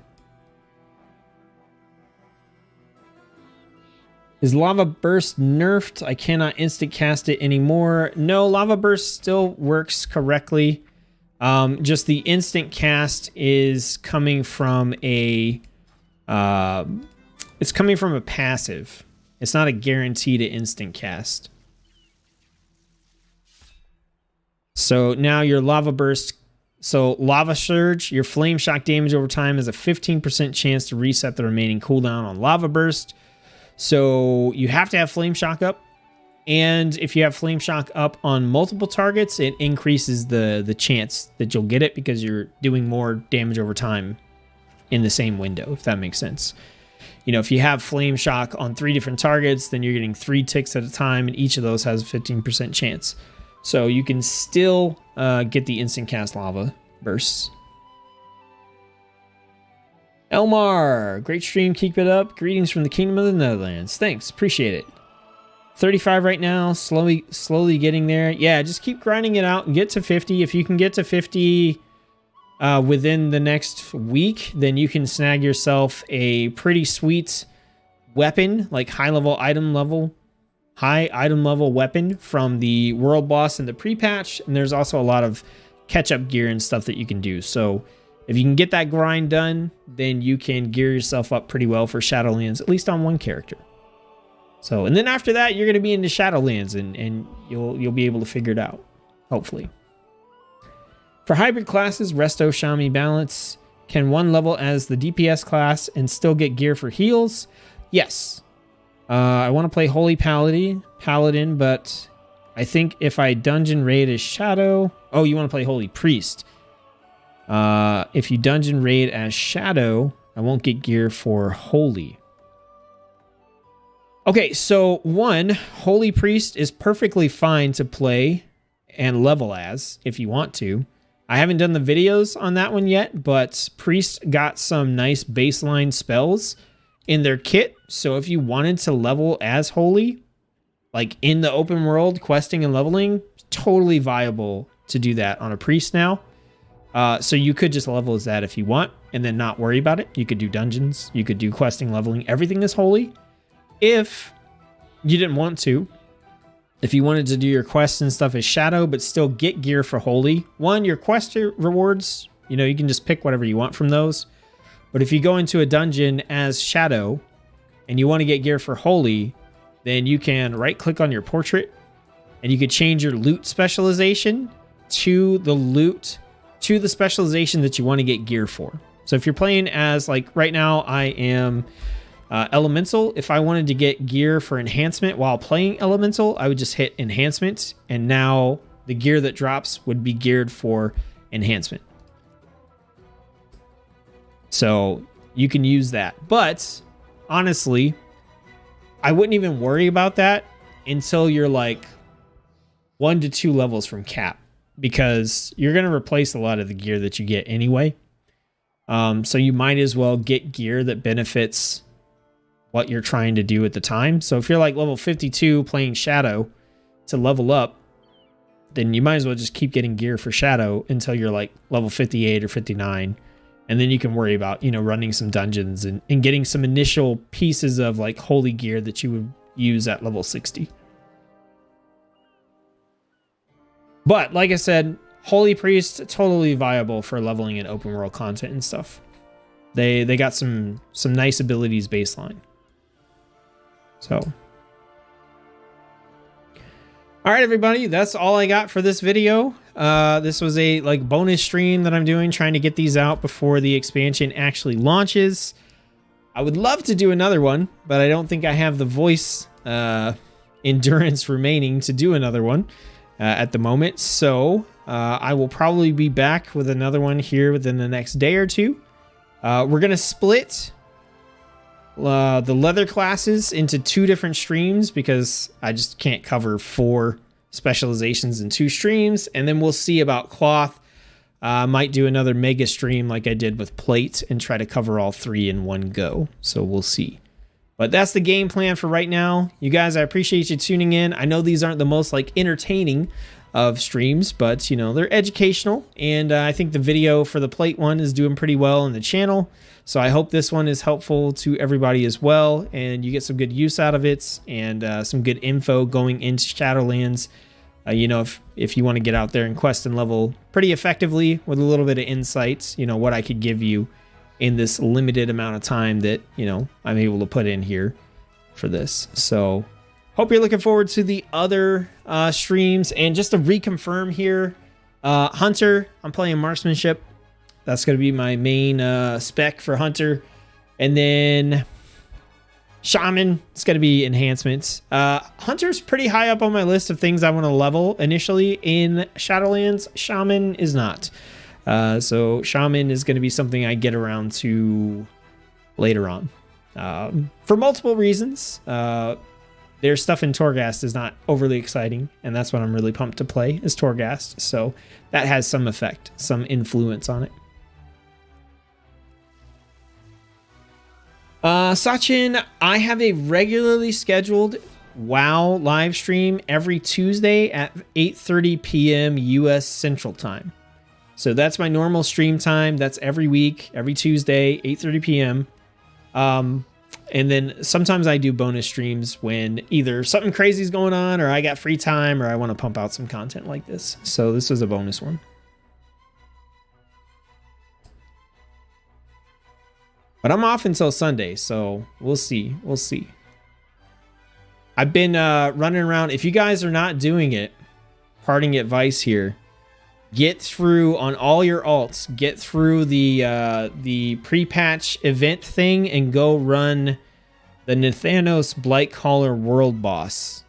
Is Lava Burst nerfed? I cannot instant cast it anymore. No, Lava Burst still works correctly. Just the instant cast is coming from a... it's coming from a passive. It's not a guarantee to instant cast. So now your Lava Burst... So Lava Surge, your Flame Shock damage over time has a 15% chance to reset the remaining cooldown on Lava Burst. So you have to have Flame Shock up. And if you have Flame Shock up on multiple targets, it increases the chance that you'll get it because you're doing more damage over time in the same window, if that makes sense. You know, if you have Flame Shock on 3 different targets, then you're getting 3 ticks at a time, and each of those has a 15% chance. So you can still get the instant cast Lava Bursts. Elmar, great stream, keep it up. Greetings from the Kingdom of the Netherlands. Thanks, appreciate it. 35 right now, slowly getting there. Yeah, just keep grinding it out and get to 50. If you can get to 50 within the next week, then you can snag yourself a pretty sweet weapon, like high item level weapon from the world boss and the pre-patch. And there's also a lot of catch-up gear and stuff that you can do. So If you can get that grind done, then you can gear yourself up pretty well for Shadowlands, at least on one character. So, and then after that, you're going to be into Shadowlands, and you'll be able to figure it out, hopefully. For hybrid classes, Resto, Shaman, Balance, can one level as the DPS class and still get gear for heals? Yes. I want to play Holy Paladin, but I think if I dungeon raid as Shadow... Oh, you want to play Holy Priest. If you dungeon raid as Shadow, I won't get gear for Holy. Okay, so one, Holy Priest is perfectly fine to play and level as if you want to. I haven't done the videos on that one yet, but Priest got some nice baseline spells in their kit. So if you wanted to level as Holy, like in the open world, questing and leveling, totally viable to do that on a Priest now. So you could just level as that if you want and then not worry about it. You could do dungeons, you could do questing, leveling, everything is Holy. If you didn't want to, if you wanted to do your quests and stuff as Shadow, but still get gear for Holy, one, your quest rewards, you know, you can just pick whatever you want from those. But if you go into a dungeon as Shadow and you want to get gear for Holy, then you can right click on your portrait and you could change your loot specialization to the specialization that you want to get gear for. So if you're playing as, like right now, I am Elemental. If I wanted to get gear for Enhancement while playing Elemental, I would just hit Enhancement, and now the gear that drops would be geared for Enhancement. So you can use that. But honestly, I wouldn't even worry about that until you're like 1 to 2 levels from cap, because you're going to replace a lot of the gear that you get anyway. So you might as well get gear that benefits what you're trying to do at the time. So if you're like level 52 playing Shadow to level up, then you might as well just keep getting gear for Shadow until you're like level 58 or 59. And then you can worry about, you know, running some dungeons and getting some initial pieces of like holy gear that you would use at level 60. But like I said, Holy Priest, totally viable for leveling in open world content and stuff. They got some nice abilities baseline. So, all right, everybody, that's all I got for this video. This was a like bonus stream that I'm doing, trying to get these out before the expansion actually launches. I would love to do another one, but I don't think I have the voice endurance remaining to do another one at the moment. So I will probably be back with another one here within the next day or two. We're going to split the leather classes into 2 different streams because I just can't cover 4 specializations in 2 streams. And then we'll see about cloth. I might do another mega stream like I did with plate and try to cover all 3 in one go. So we'll see. But that's the game plan for right now. You guys, I appreciate you tuning in. I know these aren't the most like entertaining of streams, but you know, they're educational, and I think the video for the plate one is doing pretty well on the channel. So I hope this one is helpful to everybody as well, and you get some good use out of it and some good info going into Shadowlands. You know, if you want to get out there and quest and level pretty effectively with a little bit of insights, you know, what I could give you in this limited amount of time that, you know, I'm able to put in here for this. So hope you're looking forward to the other streams. And just to reconfirm here, Hunter, I'm playing Marksmanship. That's going to be my main spec for Hunter. And then Shaman, it's going to be Enhancements. Hunter's pretty high up on my list of things I want to level initially in Shadowlands. Shaman is not. So Shaman is going to be something I get around to later on. For multiple reasons. Their stuff in Torghast is not overly exciting, and that's what I'm really pumped to play, is Torghast. So that has some effect, some influence on it. Sachin, I have a regularly scheduled WoW live stream every Tuesday at 8:30 p.m. US Central Time. So that's my normal stream time. That's every week, every Tuesday, 8:30 p.m. And then sometimes I do bonus streams when either something crazy is going on, or I got free time, or I want to pump out some content like this. So this was a bonus one. But I'm off until Sunday, so we'll see. We'll see. I've been running around. If you guys are not doing it, parting advice here, get through on all your alts. Get through the pre-patch event thing and go run the Nathanos Blightcaller World Boss.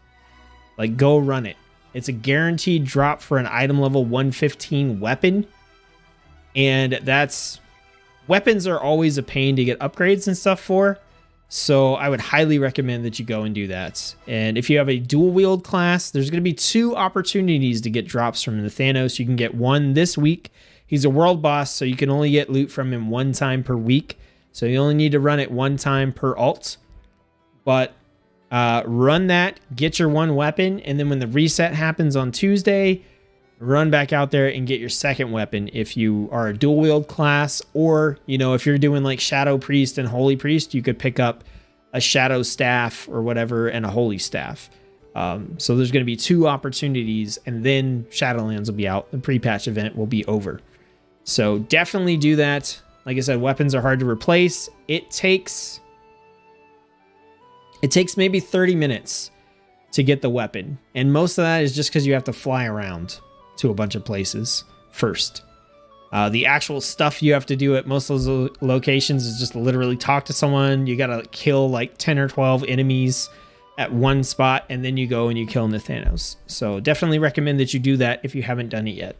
Like, go run it. It's a guaranteed drop for an item level 115 weapon. And that's... Weapons are always a pain to get upgrades and stuff for. So I would highly recommend that you go and do that. And if you have a dual wield class, there's going to be 2 opportunities to get drops from Nathanos. You can get one this week. He's a world boss, so you can only get loot from him 1 time per week. So you only need to run it 1 time per alt. But run that, get your 1 weapon, and then when the reset happens on Tuesday, run back out there and get your 2nd weapon if you are a dual wield class, or, you know, if you're doing like Shadow Priest and Holy Priest, you could pick up a Shadow Staff or whatever and a Holy Staff. So there's going to be 2 opportunities, and then Shadowlands will be out. The pre-patch event will be over. So definitely do that. Like I said, weapons are hard to replace. It takes maybe 30 minutes to get the weapon. And most of that is just because you have to fly around to a bunch of places first. The actual stuff you have to do at most of those locations is just literally talk to someone. You got to kill like 10 or 12 enemies at one spot, and then you go and you kill Nathanos. So definitely recommend that you do that if you haven't done it yet.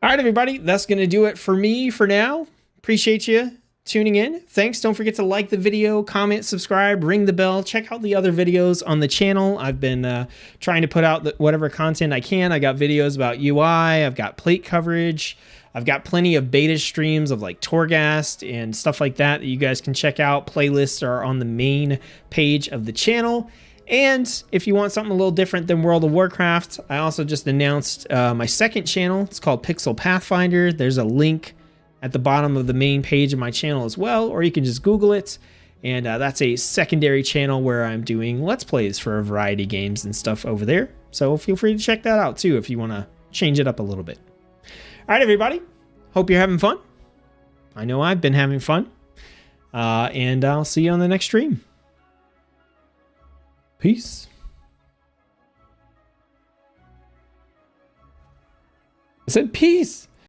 All right, everybody, that's going to do it for me for now. Appreciate you tuning in. Thanks. Don't forget to like the video, comment, subscribe, ring the bell. Check out the other videos on the channel. I've been trying to put out whatever content I can. I got videos about UI. I've got plate coverage. I've got plenty of beta streams of like Torghast and stuff like that you guys can check out. Playlists are on the main page of the channel. And if you want something a little different than World of Warcraft, I also just announced my 2nd channel. It's called Pixel Pathfinder. There's a link at the bottom of the main page of my channel as well, or you can just Google it. And that's a secondary channel where I'm doing Let's Plays for a variety of games and stuff over there. So feel free to check that out too if you want to change it up a little bit. All right, everybody. Hope you're having fun. I know I've been having fun. And I'll see you on the next stream. Peace. I said peace.